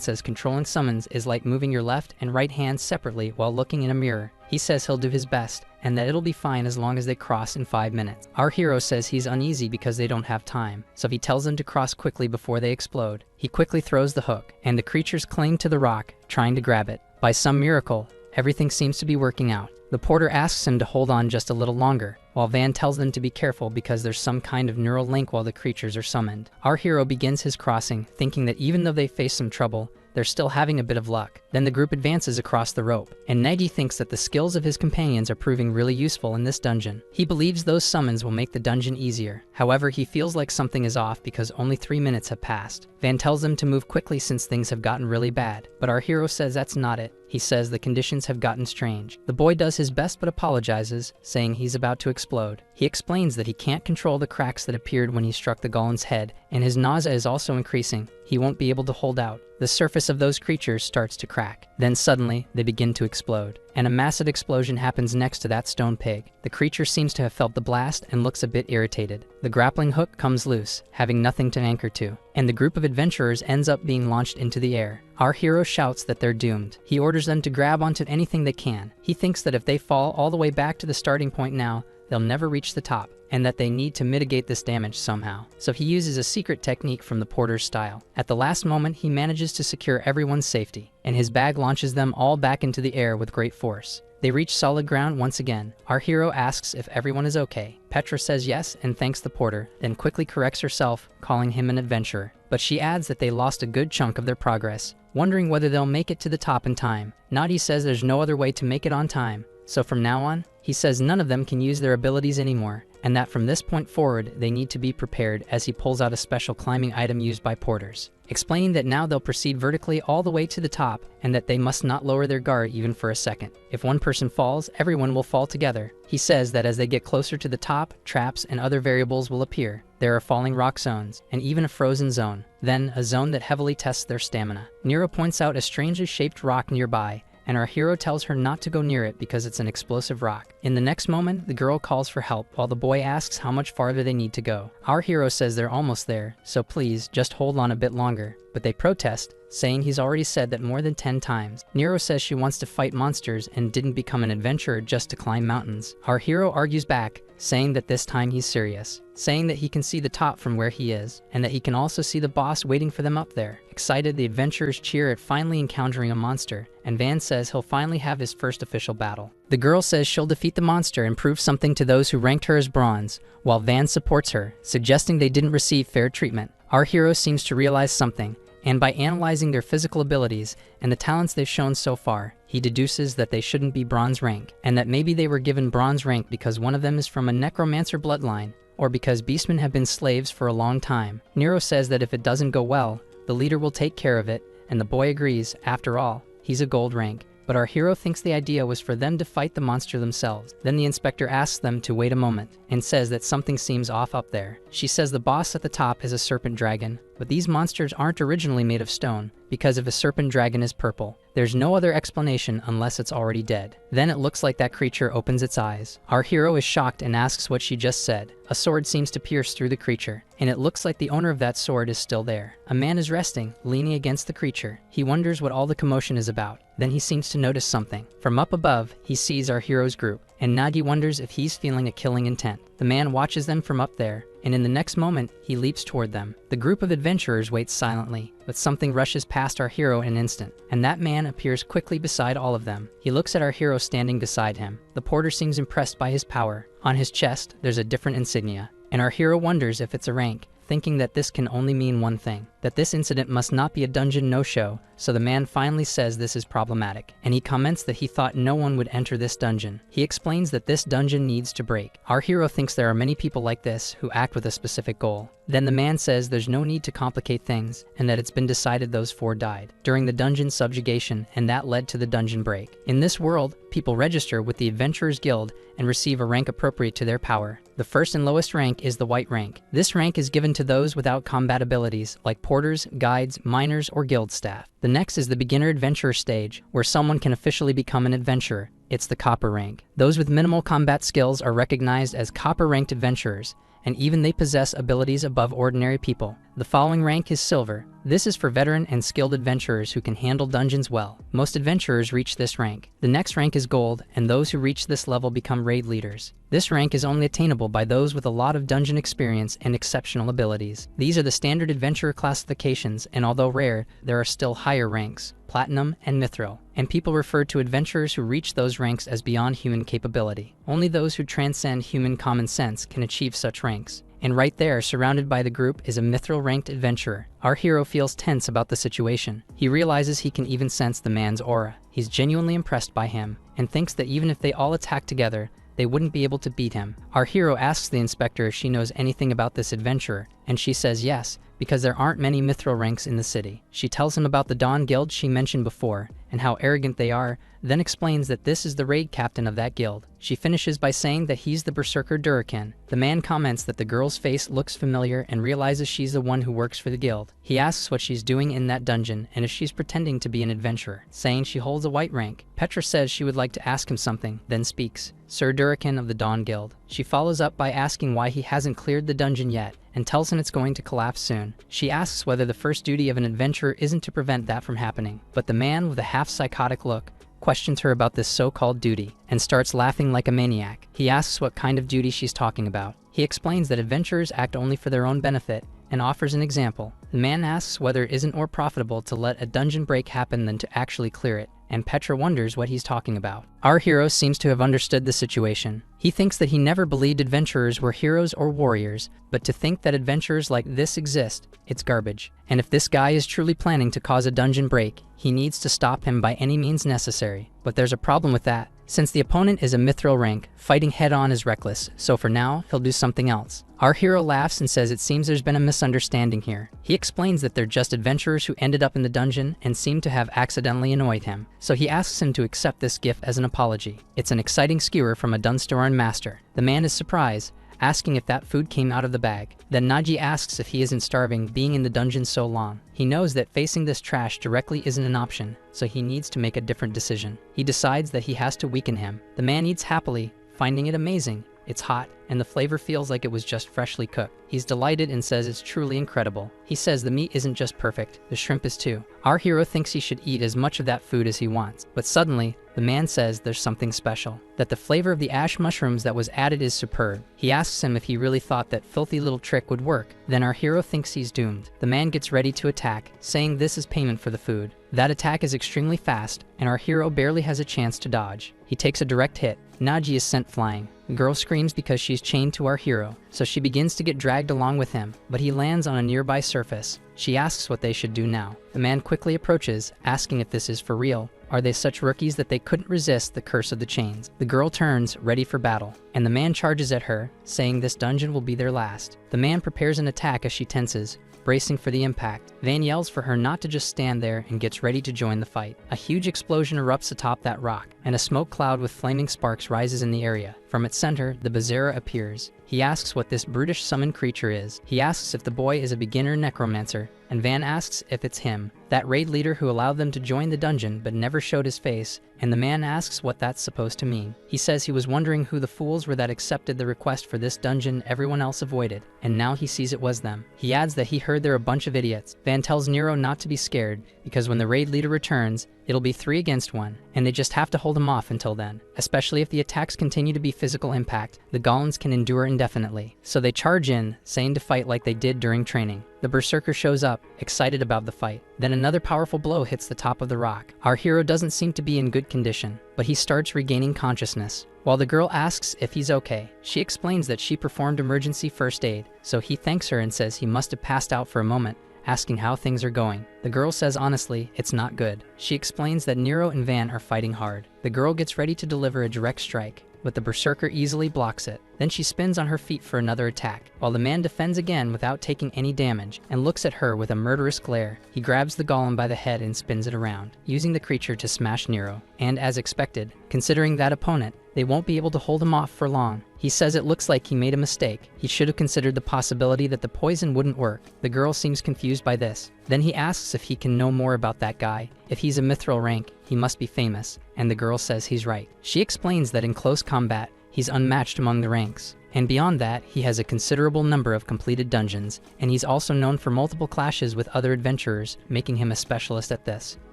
says controlling summons is like moving your left and right hands separately while looking in a mirror. He says he'll do his best, and that it'll be fine as long as they cross in 5 minutes. Our hero says he's uneasy because they don't have time, so he tells them to cross quickly before they explode. He quickly throws the hook, and the creatures cling to the rock, trying to grab it. By some miracle, everything seems to be working out. The porter asks him to hold on just a little longer, while Van tells them to be careful because there's some kind of neural link while the creatures are summoned. Our hero begins his crossing, thinking that even though they face some trouble, they're still having a bit of luck. Then the group advances across the rope, and Nagy thinks that the skills of his companions are proving really useful in this dungeon. He believes those summons will make the dungeon easier. However, he feels like something is off because only 3 minutes have passed. Van tells them to move quickly since things have gotten really bad, but our hero says that's not it. He says the conditions have gotten strange. The boy does his best but apologizes, saying he's about to explode. He explains that he can't control the cracks that appeared when he struck the golem's head, and his nausea is also increasing. He won't be able to hold out. The surface of those creatures starts to crack. Then suddenly, they begin to explode, and a massive explosion happens next to that stone pig. The creature seems to have felt the blast and looks a bit irritated. The grappling hook comes loose, having nothing to anchor to, and the group of adventurers ends up being launched into the air. Our hero shouts that they're doomed. He orders them to grab onto anything they can. He thinks that if they fall all the way back to the starting point now, they'll never reach the top, and that they need to mitigate this damage somehow. So he uses a secret technique from the porter's style. At the last moment, he manages to secure everyone's safety, and his bag launches them all back into the air with great force. They reach solid ground once again. Our hero asks if everyone is okay. Petra says yes and thanks the porter, then quickly corrects herself, calling him an adventurer. But she adds that they lost a good chunk of their progress, wondering whether they'll make it to the top in time. Nadi says there's no other way to make it on time, so from now on, he says none of them can use their abilities anymore, and that from this point forward, they need to be prepared as he pulls out a special climbing item used by porters, explaining that now they'll proceed vertically all the way to the top and that they must not lower their guard even for a second. If one person falls, everyone will fall together. He says that as they get closer to the top, traps and other variables will appear. There are falling rock zones, and even a frozen zone, then a zone that heavily tests their stamina. Nero points out a strangely shaped rock nearby, and our hero tells her not to go near it because it's an explosive rock. In the next moment, the girl calls for help while the boy asks how much farther they need to go. Our hero says they're almost there, so please, just hold on a bit longer. But they protest, saying he's already said that more than 10 times. Nero says she wants to fight monsters and didn't become an adventurer just to climb mountains. Our hero argues back, saying that this time he's serious, saying that he can see the top from where he is, and that he can also see the boss waiting for them up there. Excited, the adventurers cheer at finally encountering a monster, and Van says he'll finally have his first official battle. The girl says she'll defeat the monster and prove something to those who ranked her as bronze, while Van supports her, suggesting they didn't receive fair treatment. Our hero seems to realize something, and by analyzing their physical abilities and the talents they've shown so far, he deduces that they shouldn't be bronze rank, and that maybe they were given bronze rank because one of them is from a necromancer bloodline, or because beastmen have been slaves for a long time. Nero says that if it doesn't go well, the leader will take care of it, and the boy agrees. After all, he's a gold rank. But our hero thinks the idea was for them to fight the monster themselves. Then the inspector asks them to wait a moment, and says that something seems off up there. She says the boss at the top is a serpent dragon, but these monsters aren't originally made of stone, because if a serpent dragon is purple, there's no other explanation unless it's already dead. Then it looks like that creature opens its eyes. Our hero is shocked and asks what she just said. A sword seems to pierce through the creature, and it looks like the owner of that sword is still there. A man is resting, leaning against the creature. He wonders what all the commotion is about. Then he seems to notice something. From up above, he sees our hero's group, and Nagi wonders if he's feeling a killing intent. The man watches them from up there, and in the next moment, he leaps toward them. The group of adventurers waits silently, but something rushes past our hero in an instant, and that man appears quickly beside all of them. He looks at our hero standing beside him. The porter seems impressed by his power. On his chest, there's a different insignia, and our hero wonders if it's a rank, thinking that this can only mean one thing, that this incident must not be a dungeon no-show, so the man finally says this is problematic, and he comments that he thought no one would enter this dungeon. He explains that this dungeon needs to break. Our hero thinks there are many people like this who act with a specific goal. Then the man says there's no need to complicate things, and that it's been decided those 4 died during the dungeon subjugation, and that led to the dungeon break. In this world, people register with the Adventurers Guild and receive a rank appropriate to their power. The first and lowest rank is the white rank. This rank is given to those without combat abilities, like porters, guides, miners, or guild staff. The next is the beginner adventurer stage, where someone can officially become an adventurer. It's the copper rank. Those with minimal combat skills are recognized as copper-ranked adventurers, and even they possess abilities above ordinary people. The following rank is silver. This is for veteran and skilled adventurers who can handle dungeons well. Most adventurers reach this rank. The next rank is gold, and those who reach this level become raid leaders. This rank is only attainable by those with a lot of dungeon experience and exceptional abilities. These are the standard adventurer classifications, and although rare, there are still higher ranks, platinum and mithril, and people refer to adventurers who reach those ranks as beyond human capability. Only those who transcend human common sense can achieve such ranks. And right there, surrounded by the group, is a mithril-ranked adventurer. Our hero feels tense about the situation. He realizes he can even sense the man's aura. He's genuinely impressed by him, and thinks that even if they all attack together, they wouldn't be able to beat him. Our hero asks the inspector if she knows anything about this adventurer, and she says yes, because there aren't many mithril ranks in the city. She tells him about the Dawn Guild she mentioned before, and how arrogant they are, then explains that this is the raid captain of that guild. She finishes by saying that he's the berserker Durakan. The man comments that the girl's face looks familiar and realizes she's the one who works for the guild. He asks what she's doing in that dungeon and if she's pretending to be an adventurer, saying she holds a white rank. Petra says she would like to ask him something, then speaks. Sir Durakan of the Dawn Guild. She follows up by asking why he hasn't cleared the dungeon yet, and tells him it's going to collapse soon. She asks whether the first duty of an adventurer isn't to prevent that from happening, but the man with a half-psychotic look questions her about this so-called duty, and starts laughing like a maniac. He asks what kind of duty she's talking about. He explains that adventurers act only for their own benefit, and offers an example. The man asks whether it isn't more profitable to let a dungeon break happen than to actually clear it, and Petra wonders what he's talking about. Our hero seems to have understood the situation. He thinks that he never believed adventurers were heroes or warriors, but to think that adventurers like this exist, it's garbage. And if this guy is truly planning to cause a dungeon break, he needs to stop him by any means necessary. But there's a problem with that. Since the opponent is a mithril rank, fighting head-on is reckless, so for now, he'll do something else. Our hero laughs and says it seems there's been a misunderstanding here. He explains that they're just adventurers who ended up in the dungeon and seem to have accidentally annoyed him, so he asks him to accept this gift as an apology. It's an exciting skewer from a Dunstoran master. The man is surprised, asking if that food came out of the bag. Then Naji asks if he isn't starving being in the dungeon so long. He knows that facing this trash directly isn't an option, so he needs to make a different decision. He decides that he has to weaken him. The man eats happily, finding it amazing. It's hot, and the flavor feels like it was just freshly cooked. He's delighted and says it's truly incredible. He says the meat isn't just perfect, the shrimp is too. Our hero thinks he should eat as much of that food as he wants, but suddenly, the man says there's something special, that the flavor of the ash mushrooms that was added is superb. He asks him if he really thought that filthy little trick would work. Then our hero thinks he's doomed. The man gets ready to attack, saying this is payment for the food. That attack is extremely fast, and our hero barely has a chance to dodge. He takes a direct hit. Naji is sent flying. The girl screams because she's chained to our hero, so she begins to get dragged along with him, but he lands on a nearby surface. She asks what they should do now. The man quickly approaches, asking if this is for real. Are they such rookies that they couldn't resist the curse of the chains? The girl turns, ready for battle, and the man charges at her, saying this dungeon will be their last. The man prepares an attack as she tenses, bracing for the impact. Van yells for her not to just stand there and gets ready to join the fight. A huge explosion erupts atop that rock, and a smoke cloud with flaming sparks rises in the area. From its center, the Berserker appears. He asks what this brutish summoned creature is. He asks if the boy is a beginner necromancer, and Van asks if it's him, that raid leader who allowed them to join the dungeon but never showed his face, and the man asks what that's supposed to mean. He says he was wondering who the fools were that accepted the request for this dungeon everyone else avoided, and now he sees it was them. He adds that he heard they're a bunch of idiots. Van tells Nero not to be scared, because when the raid leader returns, it'll be 3 against 1, and they just have to hold him off until then. Especially if the attacks continue to be physical impact, the golems can endure indefinitely. So they charge in, saying to fight like they did during training. The berserker shows up, excited about the fight. Then another powerful blow hits the top of the rock. Our hero doesn't seem to be in good condition, but he starts regaining consciousness. While the girl asks if he's okay, she explains that she performed emergency first aid, so he thanks her and says he must have passed out for a moment, asking how things are going. The girl says honestly, it's not good. She explains that Nero and Van are fighting hard. The girl gets ready to deliver a direct strike, but the berserker easily blocks it. Then she spins on her feet for another attack, while the man defends again without taking any damage and looks at her with a murderous glare. He grabs the golem by the head and spins it around, using the creature to smash Nero. And as expected, considering that opponent, they won't be able to hold him off for long. He says it looks like he made a mistake. He should have considered the possibility that the poison wouldn't work. The girl seems confused by this. Then he asks if he can know more about that guy. If he's a mithril rank, he must be famous, and the girl says he's right. She explains that in close combat, he's unmatched among the ranks. And beyond that, he has a considerable number of completed dungeons, and he's also known for multiple clashes with other adventurers, making him a specialist at this,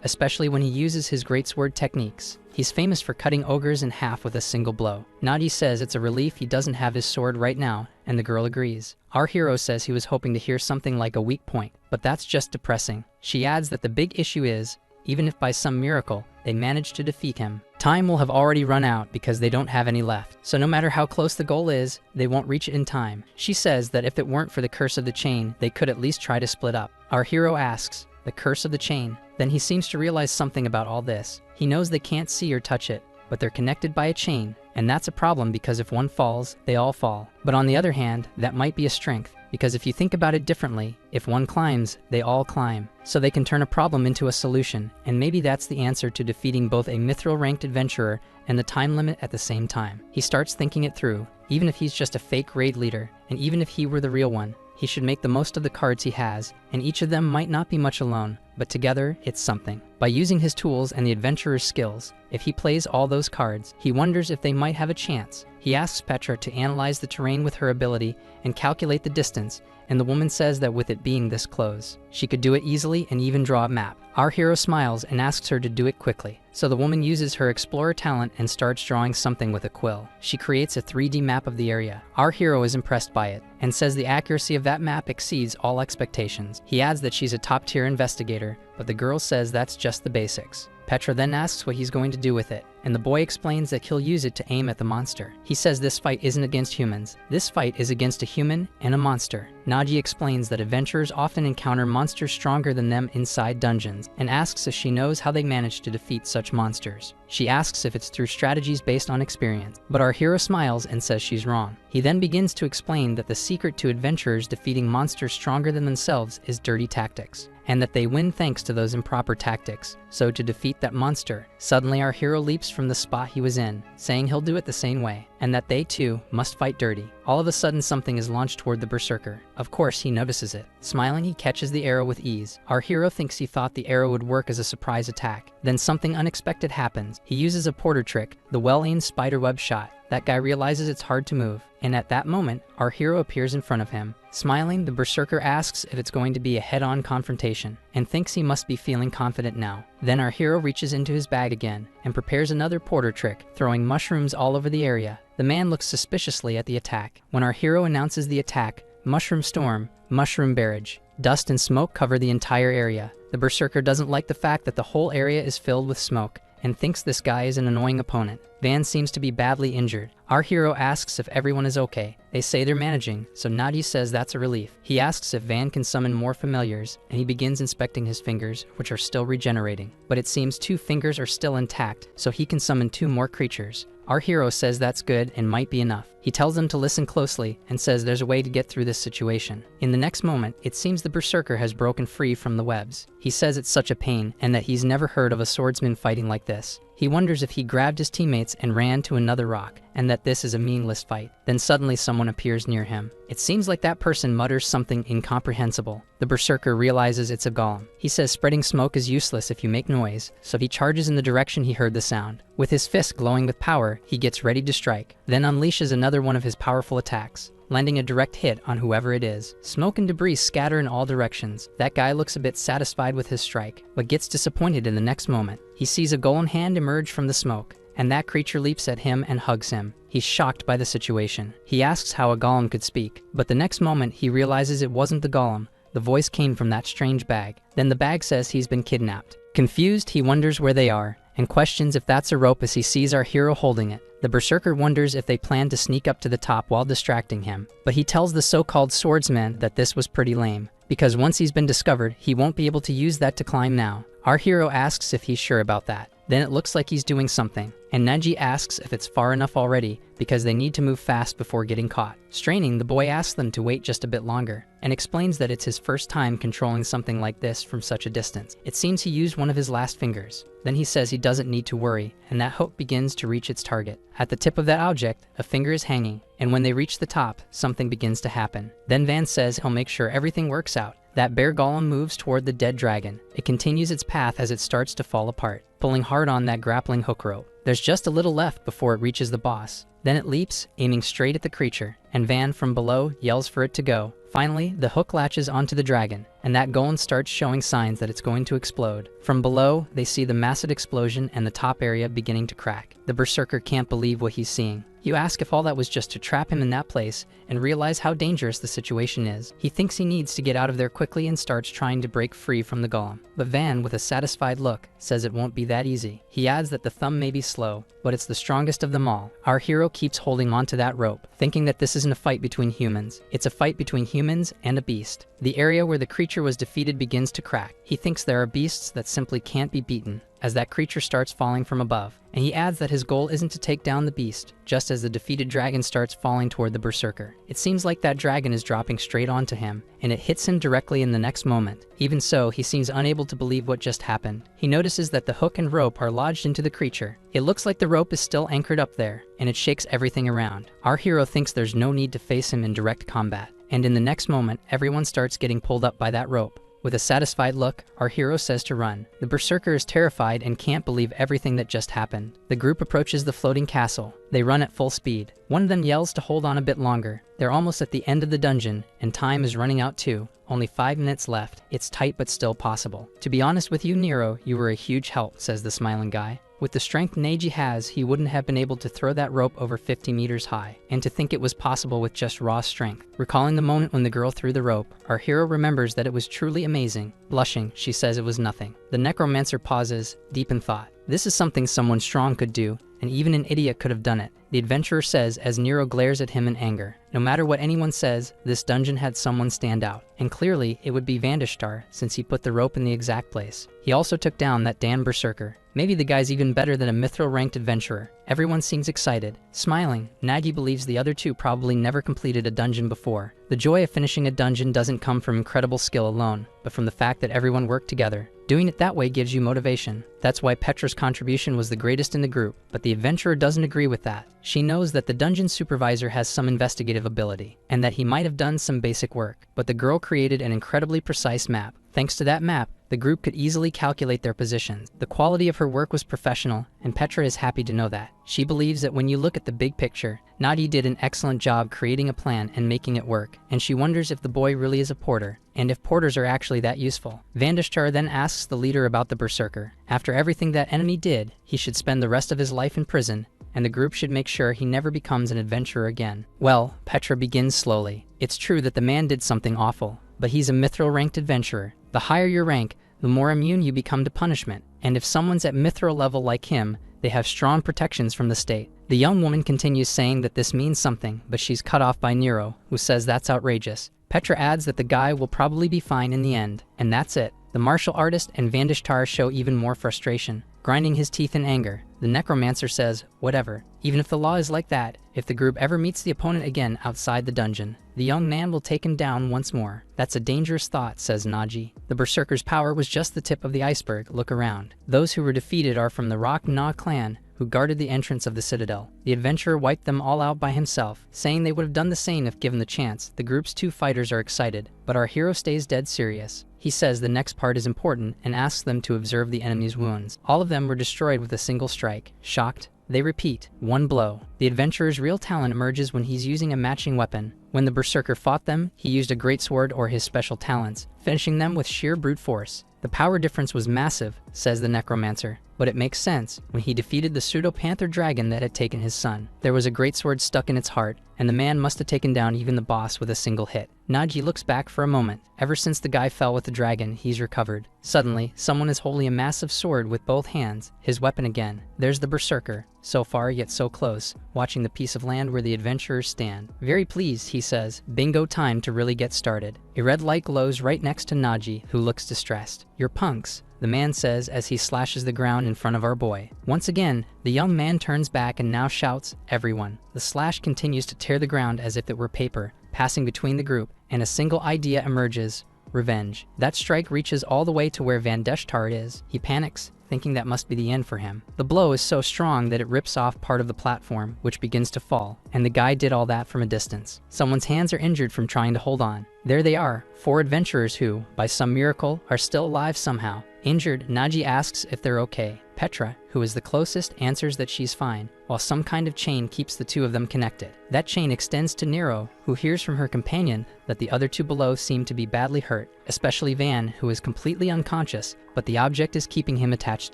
especially when he uses his greatsword techniques. He's famous for cutting ogres in half with a single blow. Nadi says it's a relief he doesn't have his sword right now, and the girl agrees. Our hero says he was hoping to hear something like a weak point, but that's just depressing. She adds that the big issue is, even if by some miracle, they manage to defeat him, time will have already run out because they don't have any left. So no matter how close the goal is, they won't reach it in time. She says that if it weren't for the curse of the chain, they could at least try to split up. Our hero asks, the curse of the chain? Then he seems to realize something about all this. He knows they can't see or touch it, but they're connected by a chain, and that's a problem because if one falls, they all fall. But on the other hand, that might be a strength, because if you think about it differently, if one climbs, they all climb. So they can turn a problem into a solution, and maybe that's the answer to defeating both a mithril-ranked adventurer and the time limit at the same time. He starts thinking it through. Even if he's just a fake raid leader, and even if he were the real one, he should make the most of the cards he has, and each of them might not be much alone, but together, it's something. By using his tools and the adventurer's skills, if he plays all those cards, he wonders if they might have a chance. He asks Petra to analyze the terrain with her ability and calculate the distance, and the woman says that with it being this close, she could do it easily and even draw a map. Our hero smiles and asks her to do it quickly. So the woman uses her explorer talent and starts drawing something with a quill. She creates a 3D map of the area. Our hero is impressed by it and says the accuracy of that map exceeds all expectations. He adds that she's a top-tier investigator, but the girl says that's just the basics. Petra then asks what he's going to do with it, and the boy explains that he'll use it to aim at the monster. He says this fight isn't against humans. This fight is against a human and a monster. Naji explains that adventurers often encounter monsters stronger than them inside dungeons, and asks if she knows how they manage to defeat such monsters. She asks if it's through strategies based on experience, but our hero smiles and says she's wrong. He then begins to explain that the secret to adventurers defeating monsters stronger than themselves is dirty tactics, and that they win thanks to those improper tactics. So to defeat that monster, suddenly our hero leaps from the spot he was in, saying he'll do it the same way, and that they too must fight dirty. All of a sudden something is launched toward the berserker. Of course he notices it. Smiling, he catches the arrow with ease. Our hero thinks he thought the arrow would work as a surprise attack. Then something unexpected happens. He uses a porter trick, the well-aimed spiderweb shot. That guy realizes it's hard to move, and at that moment, our hero appears in front of him. Smiling, the berserker asks if it's going to be a head-on confrontation, and thinks he must be feeling confident now. Then our hero reaches into his bag again, and prepares another porter trick, throwing mushrooms all over the area. The man looks suspiciously at the attack. When our hero announces the attack, mushroom storm, mushroom barrage. Dust and smoke cover the entire area. The berserker doesn't like the fact that the whole area is filled with smoke, and thinks this guy is an annoying opponent. Van seems to be badly injured. Our hero asks if everyone is okay. They say they're managing, so Nadi says that's a relief. He asks if Van can summon more familiars, and he begins inspecting his fingers, which are still regenerating. But it seems 2 fingers are still intact, so he can summon 2 more creatures. Our hero says that's good and might be enough. He tells them to listen closely and says there's a way to get through this situation. In the next moment, it seems the berserker has broken free from the webs. He says it's such a pain and that he's never heard of a swordsman fighting like this. He wonders if he grabbed his teammates and ran to another rock, and that this is a meaningless fight. Then suddenly someone appears near him. It seems like that person mutters something incomprehensible. The berserker realizes it's a golem. He says spreading smoke is useless if you make noise, so he charges in the direction he heard the sound. With his fist glowing with power, he gets ready to strike, then unleashes another one of his powerful attacks, landing a direct hit on whoever it is. Smoke and debris scatter in all directions. That guy looks a bit satisfied with his strike, but gets disappointed in the next moment. He sees a golem hand emerge from the smoke, and that creature leaps at him and hugs him. He's shocked by the situation. He asks how a golem could speak, but the next moment he realizes it wasn't the golem. The voice came from that strange bag. Then the bag says he's been kidnapped. Confused, he wonders where they are, and questions if that's a rope as he sees our hero holding it. The berserker wonders if they plan to sneak up to the top while distracting him, but he tells the so-called swordsman that this was pretty lame, because once he's been discovered, he won't be able to use that to climb now. Our hero asks if he's sure about that. Then it looks like he's doing something, and Neji asks if it's far enough already because they need to move fast before getting caught. Straining, the boy asks them to wait just a bit longer and explains that it's his first time controlling something like this from such a distance. It seems he used one of his last fingers. Then he says he doesn't need to worry, and that hook begins to reach its target. At the tip of that object, a finger is hanging, and when they reach the top, something begins to happen. Then Van says he'll make sure everything works out. That bear golem moves toward the dead dragon. It continues its path as it starts to fall apart, pulling hard on that grappling hook rope. There's just a little left before it reaches the boss. Then it leaps, aiming straight at the creature, and Van from below yells for it to go. Finally, the hook latches onto the dragon, and that golem starts showing signs that it's going to explode. From below, they see the massive explosion and the top area beginning to crack. The berserker can't believe what he's seeing. You ask if all that was just to trap him in that place and realize how dangerous the situation is. He thinks he needs to get out of there quickly and starts trying to break free from the golem. But Van, with a satisfied look, says it won't be that easy. He adds that the thumb may be slow, but it's the strongest of them all. Our hero keeps holding onto that rope, thinking that this isn't a fight between humans. It's a fight between humans and a beast. The area where the creature was defeated begins to crack. He thinks there are beasts that simply can't be beaten, as that creature starts falling from above. And he adds that his goal isn't to take down the beast, just as the defeated dragon starts falling toward the berserker. It seems like that dragon is dropping straight onto him, and it hits him directly in the next moment. Even so, he seems unable to believe what just happened. He notices that the hook and rope are lodged into the creature. It looks like the rope is still anchored up there, and it shakes everything around. Our hero thinks there's no need to face him in direct combat, and in the next moment, everyone starts getting pulled up by that rope. With a satisfied look, our hero says to run. The berserker is terrified and can't believe everything that just happened. The group approaches the floating castle. They run at full speed. One of them yells to hold on a bit longer. They're almost at the end of the dungeon, and time is running out too. Only 5 minutes left. It's tight but still possible. To be honest with you, Nero, you were a huge help, says the smiling guy. With the strength Neji has, he wouldn't have been able to throw that rope over 50 meters high, and to think it was possible with just raw strength. Recalling the moment when the girl threw the rope, our hero remembers that it was truly amazing. Blushing, she says it was nothing. The necromancer pauses, deep in thought. This is something someone strong could do, and even an idiot could have done it. The adventurer says as Nero glares at him in anger. No matter what anyone says, this dungeon had someone stand out, and clearly it would be Vandishtar since he put the rope in the exact place. He also took down that damn berserker. Maybe the guy's even better than a mithril-ranked adventurer. Everyone seems excited. Smiling, Nagi believes the other two probably never completed a dungeon before. The joy of finishing a dungeon doesn't come from incredible skill alone, but from the fact that everyone worked together. Doing it that way gives you motivation. That's why Petra's contribution was the greatest in the group, but the adventurer doesn't agree with that. She knows that the dungeon supervisor has some investigative ability, and that he might have done some basic work, but the girl created an incredibly precise map. Thanks to that map, the group could easily calculate their positions. The quality of her work was professional, and Petra is happy to know that. She believes that when you look at the big picture, Nadi did an excellent job creating a plan and making it work, and she wonders if the boy really is a porter, and if porters are actually that useful. Vandishtar then asks the leader about the berserker. After everything that enemy did, he should spend the rest of his life in prison, and the group should make sure he never becomes an adventurer again. Well, Petra begins slowly. It's true that the man did something awful, but he's a mithril-ranked adventurer. The higher your rank, the more immune you become to punishment, and if someone's at mithril level like him, they have strong protections from the state. The young woman continues saying that this means something, but she's cut off by Nero, who says that's outrageous. Petra adds that the guy will probably be fine in the end, and that's it. The martial artist and Vandishtar show even more frustration, grinding his teeth in anger. The necromancer says, whatever, even if the law is like that, if the group ever meets the opponent again outside the dungeon, the young man will take him down once more. That's a dangerous thought, says Naji. The berserker's power was just the tip of the iceberg. Look around. Those who were defeated are from the Rock Na clan, who guarded the entrance of the citadel. The adventurer wiped them all out by himself, saying they would have done the same if given the chance. The group's two fighters are excited, but our hero stays dead serious. He says the next part is important and asks them to observe the enemy's wounds. All of them were destroyed with a single strike. Shocked, they repeat, one blow. The adventurer's real talent emerges when he's using a matching weapon. When the berserker fought them, he used a greatsword or his special talents, finishing them with sheer brute force. The power difference was massive, says the necromancer, but it makes sense when he defeated the pseudo-panther dragon that had taken his son. There was a great sword stuck in its heart, and the man must have taken down even the boss with a single hit. Naji looks back for a moment. Ever since the guy fell with the dragon, he's recovered. Suddenly, someone is holding a massive sword with both hands, his weapon again. There's the berserker, so far yet so close, watching the piece of land where the adventurers stand. Very pleased, he says, bingo time to really get started. A red light glows right next to Naji, who looks distressed. You're punks, the man says as he slashes the ground in front of our boy. Once again, the young man turns back and now shouts, everyone. The slash continues to tear the ground as if it were paper, passing between the group, and a single idea emerges: revenge. That strike reaches all the way to where Van Deschtard is. He panics, thinking that must be the end for him. The blow is so strong that it rips off part of the platform, which begins to fall, and the guy did all that from a distance. Someone's hands are injured from trying to hold on. There they are, 4 adventurers who, by some miracle, are still alive somehow. Injured, Naji asks if they're okay. Petra, who is the closest, answers that she's fine, while some kind of chain keeps the 2 of them connected. That chain extends to Nero, who hears from her companion that the other 2 below seem to be badly hurt, especially Van, who is completely unconscious, but the object is keeping him attached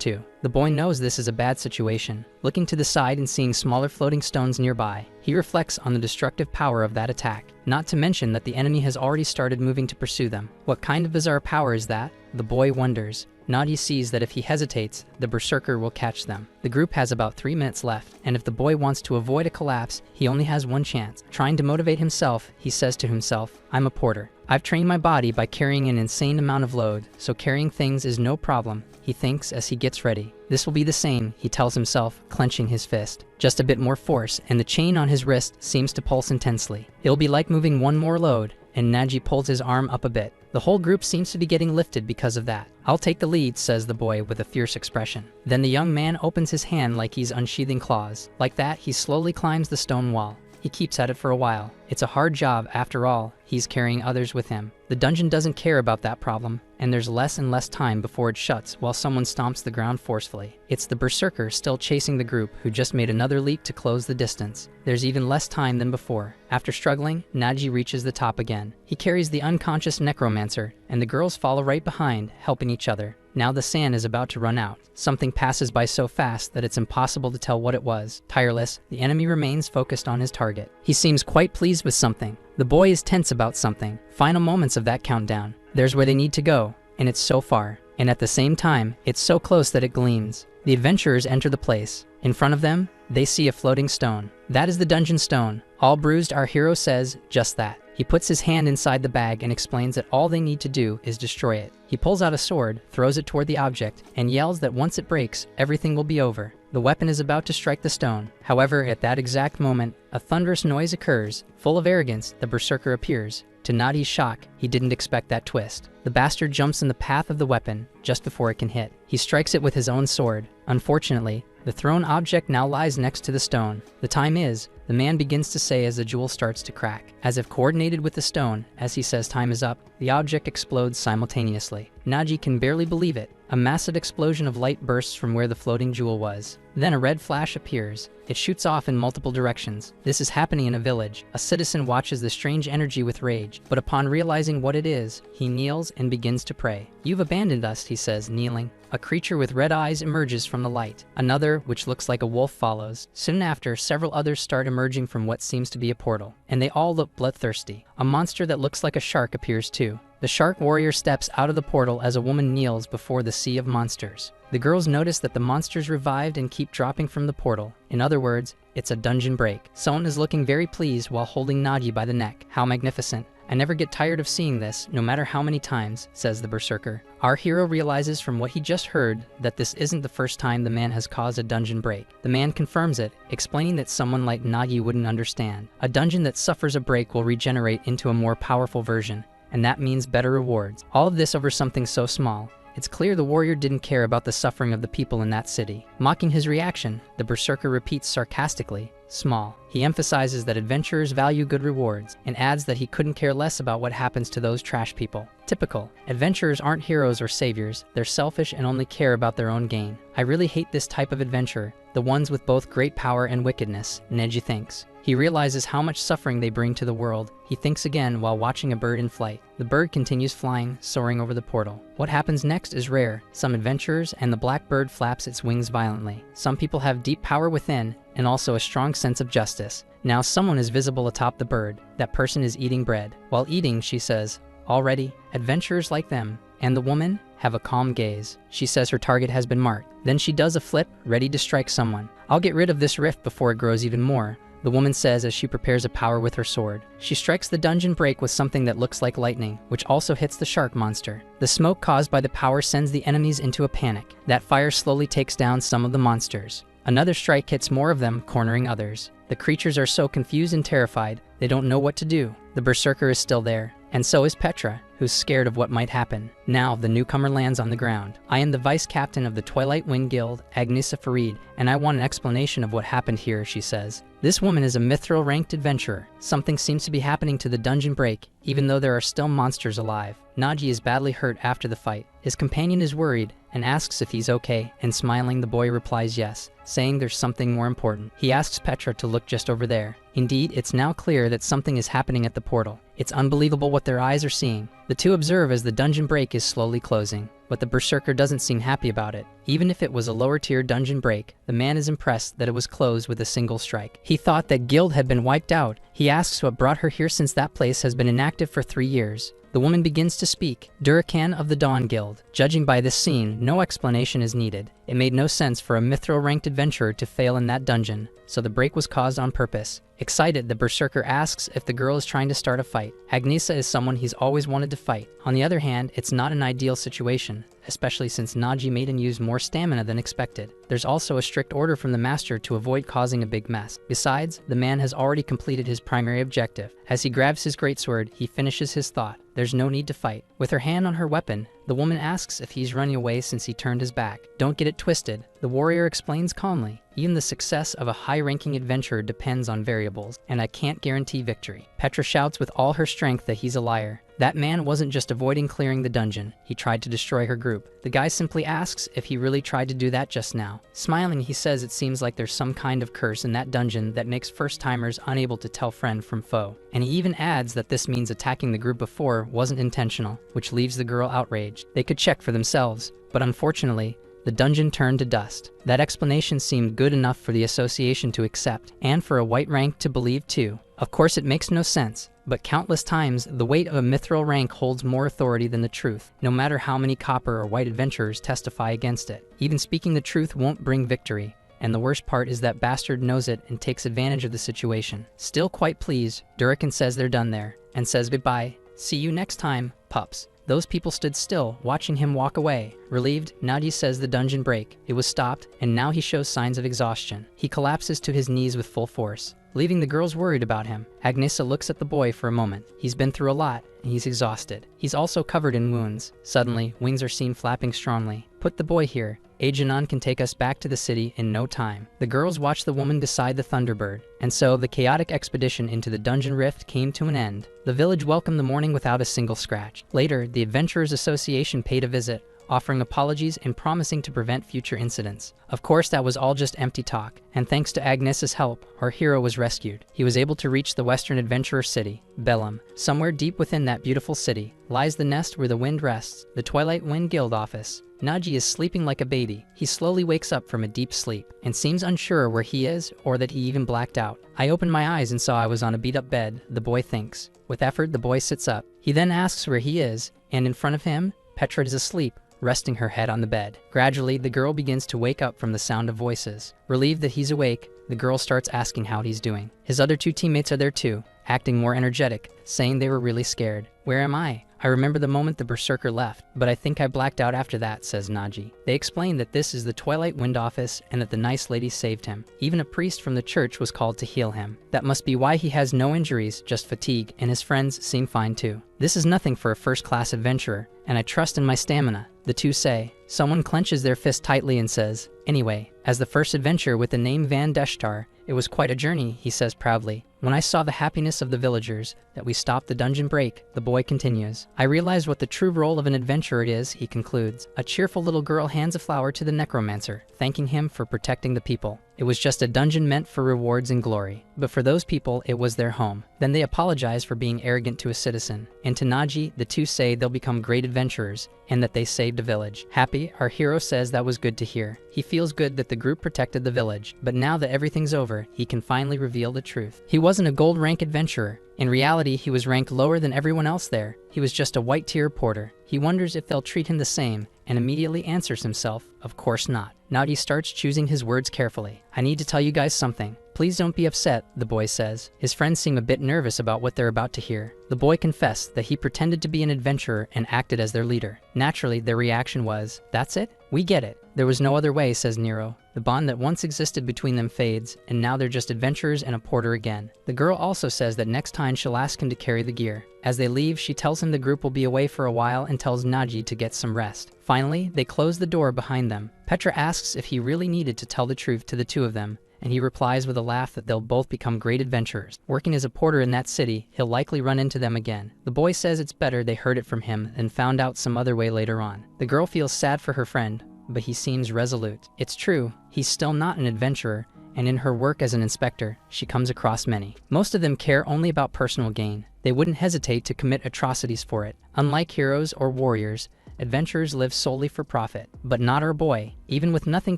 too. The boy knows this is a bad situation. Looking to the side and seeing smaller floating stones nearby, he reflects on the destructive power of that attack, not to mention that the enemy has already started moving to pursue them. What kind of bizarre power is that? The boy wonders. Nadi sees that if he hesitates, the berserker will catch them. The group has about 3 minutes left, and if the boy wants to avoid a collapse, he only has one chance. Trying to motivate himself, he says to himself, I'm a porter. I've trained my body by carrying an insane amount of load, so carrying things is no problem, he thinks as he gets ready. This will be the same, he tells himself, clenching his fist. Just a bit more force, and the chain on his wrist seems to pulse intensely. It'll be like moving one more load, and Naji pulls his arm up a bit. The whole group seems to be getting lifted because of that. I'll take the lead, says the boy with a fierce expression. Then the young man opens his hand like he's unsheathing claws. Like that, he slowly climbs the stone wall. He keeps at it for a while. It's a hard job, after all, he's carrying others with him. The dungeon doesn't care about that problem, and there's less and less time before it shuts while someone stomps the ground forcefully. It's the berserker still chasing the group who just made another leap to close the distance. There's even less time than before. After struggling, Naji reaches the top again. He carries the unconscious necromancer, and the girls follow right behind, helping each other. Now the sand is about to run out. Something passes by so fast that it's impossible to tell what it was. Tireless, the enemy remains focused on his target. He seems quite pleased with something. The boy is tense about something. Final moments of that countdown. There's where they need to go, and it's so far. And at the same time, it's so close that it gleams. The adventurers enter the place. In front of them, they see a floating stone. That is the dungeon stone. All bruised, our hero says just that. He puts his hand inside the bag and explains that all they need to do is destroy it. He pulls out a sword, throws it toward the object, and yells that once it breaks, everything will be over. The weapon is about to strike the stone. However, at that exact moment, a thunderous noise occurs. Full of arrogance, the berserker appears. To Nadi's shock, he didn't expect that twist. The bastard jumps in the path of the weapon just before it can hit. He strikes it with his own sword. Unfortunately, the thrown object now lies next to the stone. The time is, the man begins to say as the jewel starts to crack. As if coordinated with the stone, as he says time is up, the object explodes simultaneously. Naji can barely believe it. A massive explosion of light bursts from where the floating jewel was. Then a red flash appears. It shoots off in multiple directions. This is happening in a village. A citizen watches the strange energy with rage, but upon realizing what it is, he kneels and begins to pray. You've abandoned us, he says, kneeling. A creature with red eyes emerges from the light. Another, which looks like a wolf, follows. Soon after, several others start emerging from what seems to be a portal, and they all look bloodthirsty. A monster that looks like a shark appears too. The shark warrior steps out of the portal as a woman kneels before the sea of monsters. The girls notice that the monsters revived and keep dropping from the portal. In other words, it's a dungeon break. Someone is looking very pleased while holding Naji by the neck. How magnificent. I never get tired of seeing this, no matter how many times, says the berserker. Our hero realizes from what he just heard that this isn't the first time the man has caused a dungeon break. The man confirms it, explaining that someone like Nagi wouldn't understand. A dungeon that suffers a break will regenerate into a more powerful version, and that means better rewards. All of this over something so small. It's clear the warrior didn't care about the suffering of the people in that city. Mocking his reaction, the berserker repeats sarcastically, small. He emphasizes that adventurers value good rewards and adds that he couldn't care less about what happens to those trash people. Typical. Adventurers aren't heroes or saviors, they're selfish and only care about their own gain. I really hate this type of adventure, the ones with both great power and wickedness, Neji thinks. He realizes how much suffering they bring to the world. He thinks again while watching a bird in flight. The bird continues flying, soaring over the portal. What happens next is rare. Some adventurers and the black bird flaps its wings violently. Some people have deep power within and also a strong sense of justice. Now someone is visible atop the bird. That person is eating bread. While eating, she says, "Already, adventurers like them." And the woman have a calm gaze. She says her target has been marked. Then she does a flip, ready to strike someone. "I'll get rid of this rift before it grows even more," the woman says as she prepares a power with her sword. She strikes the dungeon break with something that looks like lightning, which also hits the shark monster. The smoke caused by the power sends the enemies into a panic. That fire slowly takes down some of the monsters. Another strike hits more of them, cornering others. The creatures are so confused and terrified, they don't know what to do. The berserker is still there, and so is Petra, who's scared of what might happen. Now the newcomer lands on the ground. "I am the vice captain of the Twilight Wind Guild, Agnesa Farid, and I want an explanation of what happened here," she says. This woman is a mithril-ranked adventurer. Something seems to be happening to the dungeon break, even though there are still monsters alive. Naji is badly hurt after the fight. His companion is worried and asks if he's okay, and smiling the boy replies yes, saying there's something more important. He asks Petra to look just over there. Indeed, it's now clear that something is happening at the portal. It's unbelievable what their eyes are seeing. The two observe as the dungeon break is slowly closing, but the berserker doesn't seem happy about it. Even if it was a lower tier dungeon break, the man is impressed that it was closed with a single strike. He thought that guild had been wiped out. He asks what brought her here since that place has been inactive for 3 years. The woman begins to speak. Durakan of the Dawn Guild. Judging by this scene, no explanation is needed. It made no sense for a mithril-ranked adventurer to fail in that dungeon, so the break was caused on purpose. Excited, the berserker asks if the girl is trying to start a fight. Agnesa is someone he's always wanted to fight. On the other hand, it's not an ideal situation, especially since Naji made him use more stamina than expected. There's also a strict order from the master to avoid causing a big mess. Besides, the man has already completed his primary objective. As he grabs his greatsword, he finishes his thought. There's no need to fight. With her hand on her weapon, the woman asks if he's running away since he turned his back. Don't get it twisted, the warrior explains calmly. Even the success of a high-ranking adventurer depends on variables, and I can't guarantee victory. Petra shouts with all her strength that he's a liar. That man wasn't just avoiding clearing the dungeon, he tried to destroy her group. The guy simply asks if he really tried to do that just now. Smiling, he says it seems like there's some kind of curse in that dungeon that makes first-timers unable to tell friend from foe. And he even adds that this means attacking the group before wasn't intentional, which leaves the girl outraged. They could check for themselves, but unfortunately, the dungeon turned to dust. That explanation seemed good enough for the association to accept, and for a white rank to believe too. Of course it makes no sense, but countless times the weight of a mithril rank holds more authority than the truth, no matter how many copper or white adventurers testify against it. Even speaking the truth won't bring victory, and the worst part is that bastard knows it and takes advantage of the situation. Still quite pleased, Durakan says they're done there, and says goodbye. "See you next time, pups." Those people stood still, watching him walk away. Relieved, Naji says the dungeon break. It was stopped, and now he shows signs of exhaustion. He collapses to his knees with full force, leaving the girls worried about him. Agnesa looks at the boy for a moment. He's been through a lot, and he's exhausted. He's also covered in wounds. Suddenly, wings are seen flapping strongly. "Put the boy here. Ajanon can take us back to the city in no time." The girls watch the woman beside the Thunderbird, and so the chaotic expedition into the dungeon rift came to an end. The village welcomed the morning without a single scratch. Later, the Adventurers Association paid a visit, offering apologies and promising to prevent future incidents. Of course, that was all just empty talk, and thanks to Agnes's help, our hero was rescued. He was able to reach the western adventurer city, Bellum. Somewhere deep within that beautiful city lies the nest where the wind rests, the Twilight Wind Guild office. Naji is sleeping like a baby. He slowly wakes up from a deep sleep and seems unsure where he is or that he even blacked out. "I opened my eyes and saw I was on a beat-up bed," the boy thinks. With effort, the boy sits up. He then asks where he is, and in front of him, Petra is asleep, resting her head on the bed. Gradually, the girl begins to wake up from the sound of voices. Relieved that he's awake, the girl starts asking how he's doing. His other two teammates are there too, acting more energetic, saying they were really scared. "Where am I? I remember the moment the berserker left, but I think I blacked out after that," says Naji. They explain that this is the Twilight Wind office and that the nice lady saved him. Even a priest from the church was called to heal him. That must be why he has no injuries, just fatigue, and his friends seem fine too. "This is nothing for a first-class adventurer, and I trust in my stamina," the two say. Someone clenches their fist tightly and says, "Anyway, as the first adventure with the name Van Deshtar, it was quite a journey," he says proudly. "When I saw the happiness of the villagers, that we stopped the dungeon break," the boy continues, "I realized what the true role of an adventurer is," he concludes. A cheerful little girl hands a flower to the necromancer, thanking him for protecting the people. It was just a dungeon meant for rewards and glory, but for those people, it was their home. Then they apologize for being arrogant to a citizen. And to Naji, the two say they'll become great adventurers, and that they saved a village. Happy, our hero says that was good to hear. He feels good that the group protected the village, but now that everything's over, he can finally reveal the truth. He wasn't a gold rank adventurer. In reality, he was ranked lower than everyone else there. He was just a white tier porter. He wonders if they'll treat him the same, and immediately answers himself, of course not. Naji starts choosing his words carefully. "I need to tell you guys something. Please don't be upset," the boy says. His friends seem a bit nervous about what they're about to hear. The boy confessed that he pretended to be an adventurer and acted as their leader. Naturally, their reaction was, "That's it? We get it. There was no other way," says Nero. The bond that once existed between them fades, and now they're just adventurers and a porter again. The girl also says that next time she'll ask him to carry the gear. As they leave, she tells him the group will be away for a while and tells Naji to get some rest. Finally, they close the door behind them. Petra asks if he really needed to tell the truth to the two of them, and he replies with a laugh that they'll both become great adventurers. Working as a porter in that city, he'll likely run into them again. The boy says it's better they heard it from him and found out some other way later on. The girl feels sad for her friend, but he seems resolute. It's true, he's still not an adventurer, and in her work as an inspector, she comes across many. Most of them care only about personal gain. They wouldn't hesitate to commit atrocities for it. Unlike heroes or warriors, adventurers live solely for profit. But not our boy. Even with nothing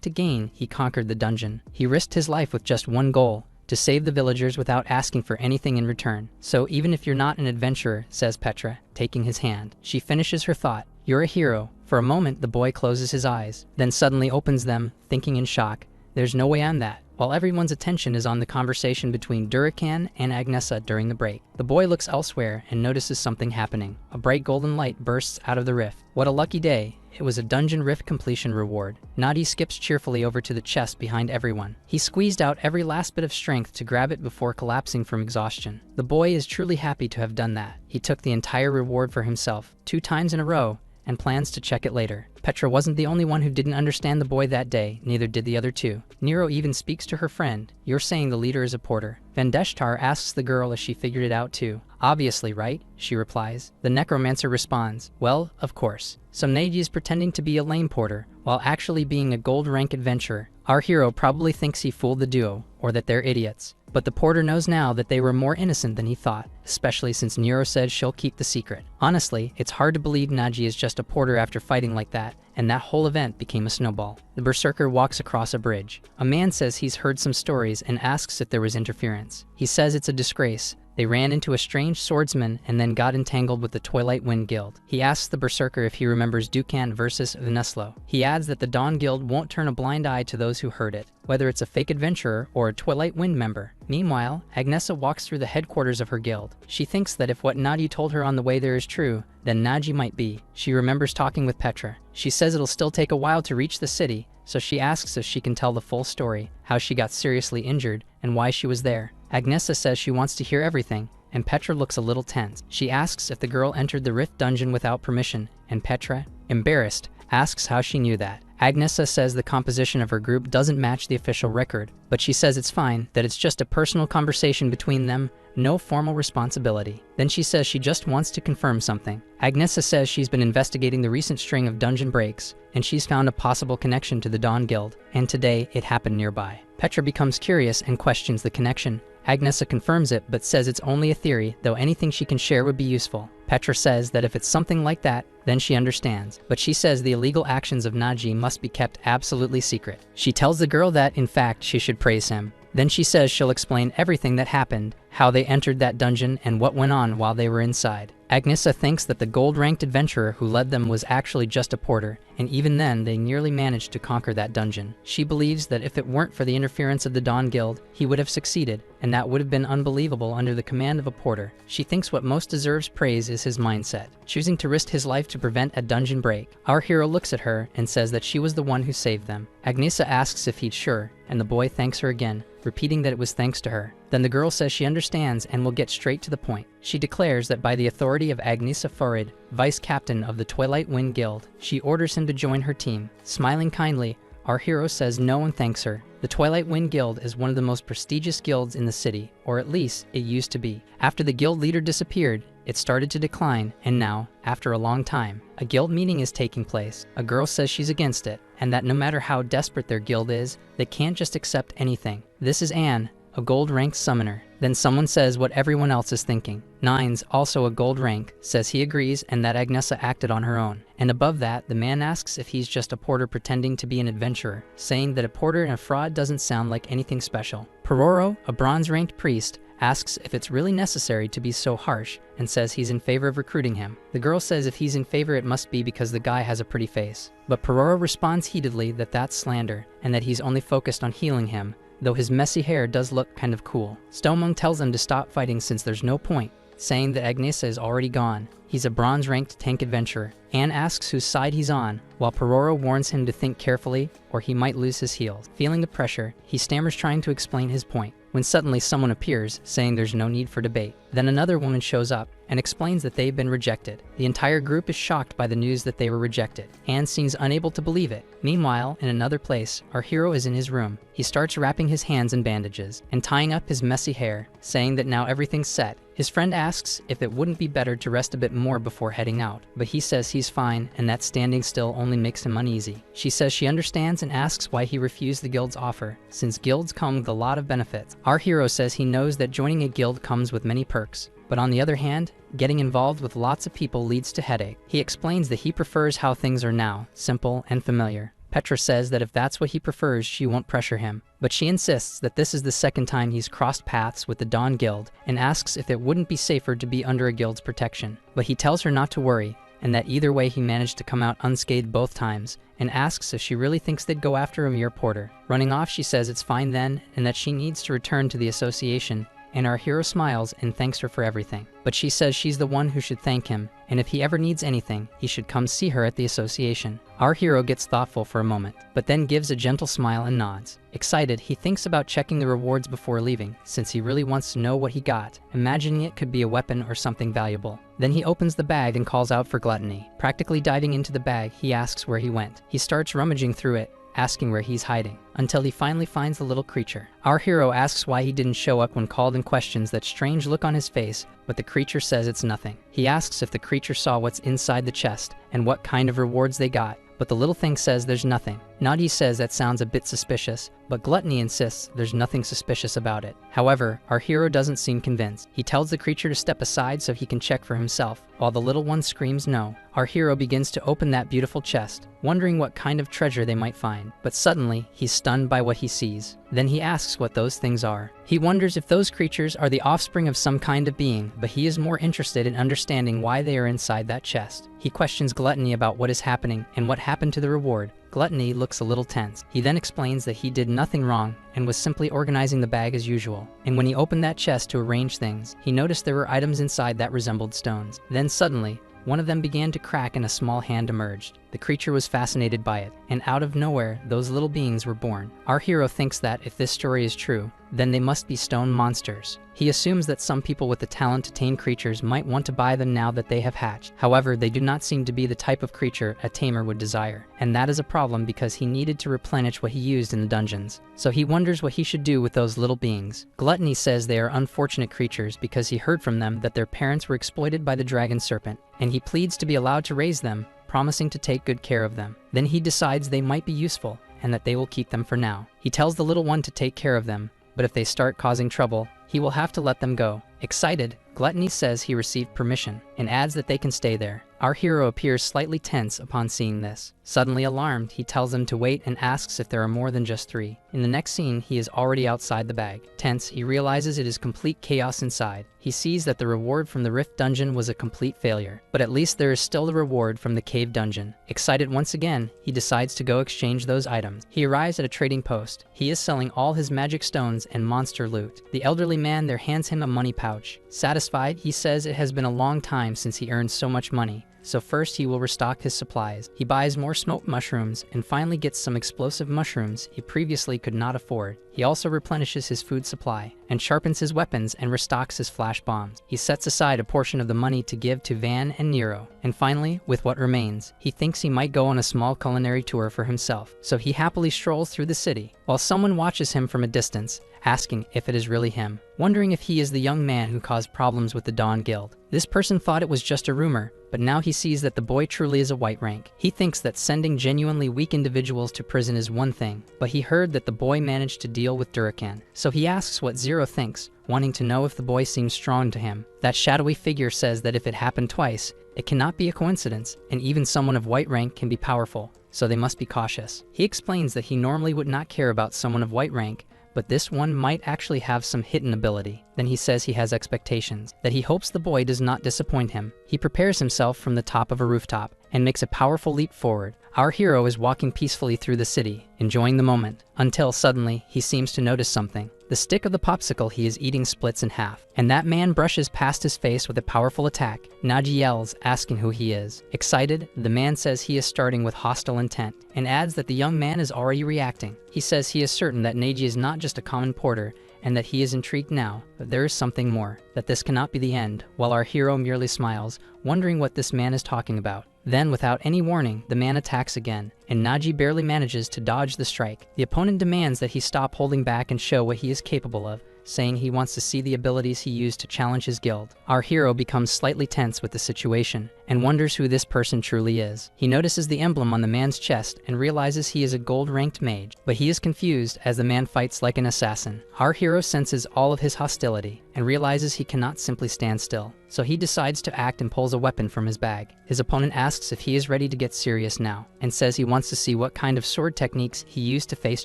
to gain, he conquered the dungeon. He risked his life with just one goal: to save the villagers without asking for anything in return. So even if you're not an adventurer, says Petra, taking his hand. She finishes her thought. You're a hero. For a moment, the boy closes his eyes, then suddenly opens them, thinking in shock, there's no way I'm that. While everyone's attention is on the conversation between Durakan and Agnesa during the break, the boy looks elsewhere and notices something happening. A bright golden light bursts out of the rift. What a lucky day. It was a dungeon rift completion reward. Nadi skips cheerfully over to the chest behind everyone. He squeezed out every last bit of strength to grab it before collapsing from exhaustion. The boy is truly happy to have done that. He took the entire reward for himself, 2 times in a row, and plans to check it later. Petra wasn't the only one who didn't understand the boy that day, neither did the other two. Nero even speaks to her friend. You're saying the leader is a porter. Vendeshtar asks the girl if she figured it out too. Obviously, right? She replies. The necromancer responds, well, of course. So Neji is pretending to be a lame porter, while actually being a gold rank adventurer. Our hero probably thinks he fooled the duo, or that they're idiots. But the porter knows now that they were more innocent than he thought, especially since Nero said she'll keep the secret. Honestly, it's hard to believe Naji is just a porter after fighting like that, and that whole event became a snowball. The berserker walks across a bridge. A man says he's heard some stories and asks if there was interference. He says it's a disgrace. They ran into a strange swordsman and then got entangled with the Twilight Wind Guild. He asks the berserker if he remembers Dukan versus Veneslo. He adds that the Dawn Guild won't turn a blind eye to those who heard it, whether it's a fake adventurer or a Twilight Wind member. Meanwhile, Agnesa walks through the headquarters of her guild. She thinks that if what Nadi told her on the way there is true, then Naji might be. She remembers talking with Petra. She says it'll still take a while to reach the city, so she asks if she can tell the full story, how she got seriously injured, and why she was there. Agnesa says she wants to hear everything, and Petra looks a little tense. She asks if the girl entered the Rift dungeon without permission, and Petra, embarrassed, asks how she knew that. Agnesa says the composition of her group doesn't match the official record, but she says it's fine, that it's just a personal conversation between them, no formal responsibility. Then she says she just wants to confirm something. Agnesa says she's been investigating the recent string of dungeon breaks, and she's found a possible connection to the Dawn Guild, and today it happened nearby. Petra becomes curious and questions the connection. Agnesa confirms it but says it's only a theory, though anything she can share would be useful. Petra says that if it's something like that, then she understands, but she says the illegal actions of Naji must be kept absolutely secret. She tells the girl that, in fact, she should praise him. Then she says she'll explain everything that happened, how they entered that dungeon, and what went on while they were inside. Agnesa thinks that the gold-ranked adventurer who led them was actually just a porter, and even then they nearly managed to conquer that dungeon. She believes that if it weren't for the interference of the Dawn Guild, he would have succeeded, and that would have been unbelievable under the command of a porter. She thinks what most deserves praise is his mindset, choosing to risk his life to prevent a dungeon break. Our hero looks at her and says that she was the one who saved them. Agnesa asks if he's sure, and the boy thanks her again, repeating that it was thanks to her. Then the girl says she understands and will get straight to the point. She declares that by the authority of Agnesa Farid, vice captain of the Twilight Wind Guild, she orders him to join her team. Smiling kindly, our hero says no and thanks her. The Twilight Wind Guild is one of the most prestigious guilds in the city, or at least it used to be. After the guild leader disappeared, it started to decline, and now, after a long time, a guild meeting is taking place. A girl says she's against it, and that no matter how desperate their guild is, they can't just accept anything. This is Anne, a gold-ranked summoner. Then someone says what everyone else is thinking. Nines, also a gold rank, says he agrees and that Agnesa acted on her own. And above that, the man asks if he's just a porter pretending to be an adventurer, saying that a porter and a fraud doesn't sound like anything special. Pororo, a bronze-ranked priest, asks if it's really necessary to be so harsh and says he's in favor of recruiting him. The girl says if he's in favor it must be because the guy has a pretty face. But Pororo responds heatedly that that's slander and that he's only focused on healing him, though his messy hair does look kind of cool. Stomung tells him to stop fighting since there's no point, saying that Agnesa is already gone. He's a bronze-ranked tank adventurer. Anne asks whose side he's on, while Pororo warns him to think carefully or he might lose his heels. Feeling the pressure, he stammers trying to explain his point, when suddenly someone appears, saying there's no need for debate. Then another woman shows up and explains that they've been rejected. The entire group is shocked by the news that they were rejected. Anne seems unable to believe it. Meanwhile, in another place, our hero is in his room. He starts wrapping his hands in bandages and tying up his messy hair, saying that now everything's set. His friend asks if it wouldn't be better to rest a bit more before heading out, but he says he's fine and that standing still only makes him uneasy. She says she understands and asks why he refused the guild's offer, since guilds come with a lot of benefits. Our hero says he knows that joining a guild comes with many perks, but on the other hand, getting involved with lots of people leads to headache. He explains that he prefers how things are now, simple and familiar. Petra says that if that's what he prefers, she won't pressure him, but she insists that this is the second time he's crossed paths with the Dawn Guild and asks if it wouldn't be safer to be under a guild's protection. But he tells her not to worry, and that either way he managed to come out unscathed both times, and asks if she really thinks they'd go after a mere porter. Running off, she says it's fine then, and that she needs to return to the association, and our hero smiles and thanks her for everything. But she says she's the one who should thank him, and if he ever needs anything, he should come see her at the association. Our hero gets thoughtful for a moment, but then gives a gentle smile and nods. Excited, he thinks about checking the rewards before leaving, since he really wants to know what he got, imagining it could be a weapon or something valuable. Then he opens the bag and calls out for Gluttony. Practically diving into the bag, he asks where he went. He starts rummaging through it, asking where he's hiding, until he finally finds the little creature. Our hero asks why he didn't show up when called and questions that strange look on his face, but the creature says it's nothing. He asks if the creature saw what's inside the chest and what kind of rewards they got, but the little thing says there's nothing. Nadi says that sounds a bit suspicious, but Gluttony insists there's nothing suspicious about it. However, our hero doesn't seem convinced. He tells the creature to step aside so he can check for himself, while the little one screams no. Our hero begins to open that beautiful chest, wondering what kind of treasure they might find, but suddenly he's stunned by what he sees. Then he asks what those things are. He wonders if those creatures are the offspring of some kind of being, but he is more interested in understanding why they are inside that chest. He questions Gluttony about what is happening and what happened to the reward. Gluttony looks a little tense. He then explains that he did nothing wrong and was simply organizing the bag as usual. And when he opened that chest to arrange things, he noticed there were items inside that resembled stones. Then suddenly, one of them began to crack and a small hand emerged. The creature was fascinated by it, and out of nowhere, those little beings were born. Our hero thinks that if this story is true, then they must be stone monsters. He assumes that some people with the talent to tame creatures might want to buy them now that they have hatched. However, they do not seem to be the type of creature a tamer would desire, and that is a problem because he needed to replenish what he used in the dungeons. So he wonders what he should do with those little beings. Gluttony says they are unfortunate creatures because he heard from them that their parents were exploited by the dragon serpent, and he pleads to be allowed to raise them, promising to take good care of them. Then he decides they might be useful, and that they will keep them for now. He tells the little one to take care of them, but if they start causing trouble, he will have to let them go. Excited, Gluttony says he received permission, and adds that they can stay there. Our hero appears slightly tense upon seeing this. Suddenly alarmed, he tells them to wait and asks if there are more than just 3. In the next scene, he is already outside the bag. Tense, he realizes it is complete chaos inside. He sees that the reward from the Rift dungeon was a complete failure, but at least there is still the reward from the cave dungeon. Excited once again, he decides to go exchange those items. He arrives at a trading post. He is selling all his magic stones and monster loot. The elderly man there hands him a money pouch. Satisfied, he says it has been a long time since he earned so much money, so first he will restock his supplies. He buys more smoked mushrooms and finally gets some explosive mushrooms he previously could not afford. He also replenishes his food supply and sharpens his weapons and restocks his flash bombs. He sets aside a portion of the money to give to Van and Nero. And finally, with what remains, he thinks he might go on a small culinary tour for himself. So he happily strolls through the city while someone watches him from a distance, asking if it is really him, wondering if he is the young man who caused problems with the Dawn Guild. This person thought it was just a rumor, but now he sees that the boy truly is a white rank. He thinks that sending genuinely weak individuals to prison is one thing, but he heard that the boy managed to deal with Durakan. So he asks what Zero thinks, wanting to know if the boy seems strong to him. That shadowy figure says that if it happened twice, it cannot be a coincidence, and even someone of white rank can be powerful, so they must be cautious. He explains that he normally would not care about someone of white rank, but this one might actually have some hidden ability. Then he says he has expectations, that he hopes the boy does not disappoint him. He prepares himself from the top of a rooftop and makes a powerful leap forward. Our hero is walking peacefully through the city, enjoying the moment, until suddenly he seems to notice something. The stick of the popsicle he is eating splits in half, and that man brushes past his face with a powerful attack. Naji yells, asking who he is. Excited, the man says he is starting with hostile intent, and adds that the young man is already reacting. He says he is certain that Neji is not just a common porter, and that he is intrigued now, but there is something more, that this cannot be the end, while our hero merely smiles, wondering what this man is talking about. Then, without any warning, the man attacks again, and Naji barely manages to dodge the strike. The opponent demands that he stop holding back and show what he is capable of, saying he wants to see the abilities he used to challenge his guild. Our hero becomes slightly tense with the situation and wonders who this person truly is. He notices the emblem on the man's chest and realizes he is a gold-ranked mage, but he is confused as the man fights like an assassin. Our hero senses all of his hostility and realizes he cannot simply stand still, so he decides to act and pulls a weapon from his bag. His opponent asks if he is ready to get serious now, and says he wants to see what kind of sword techniques he used to face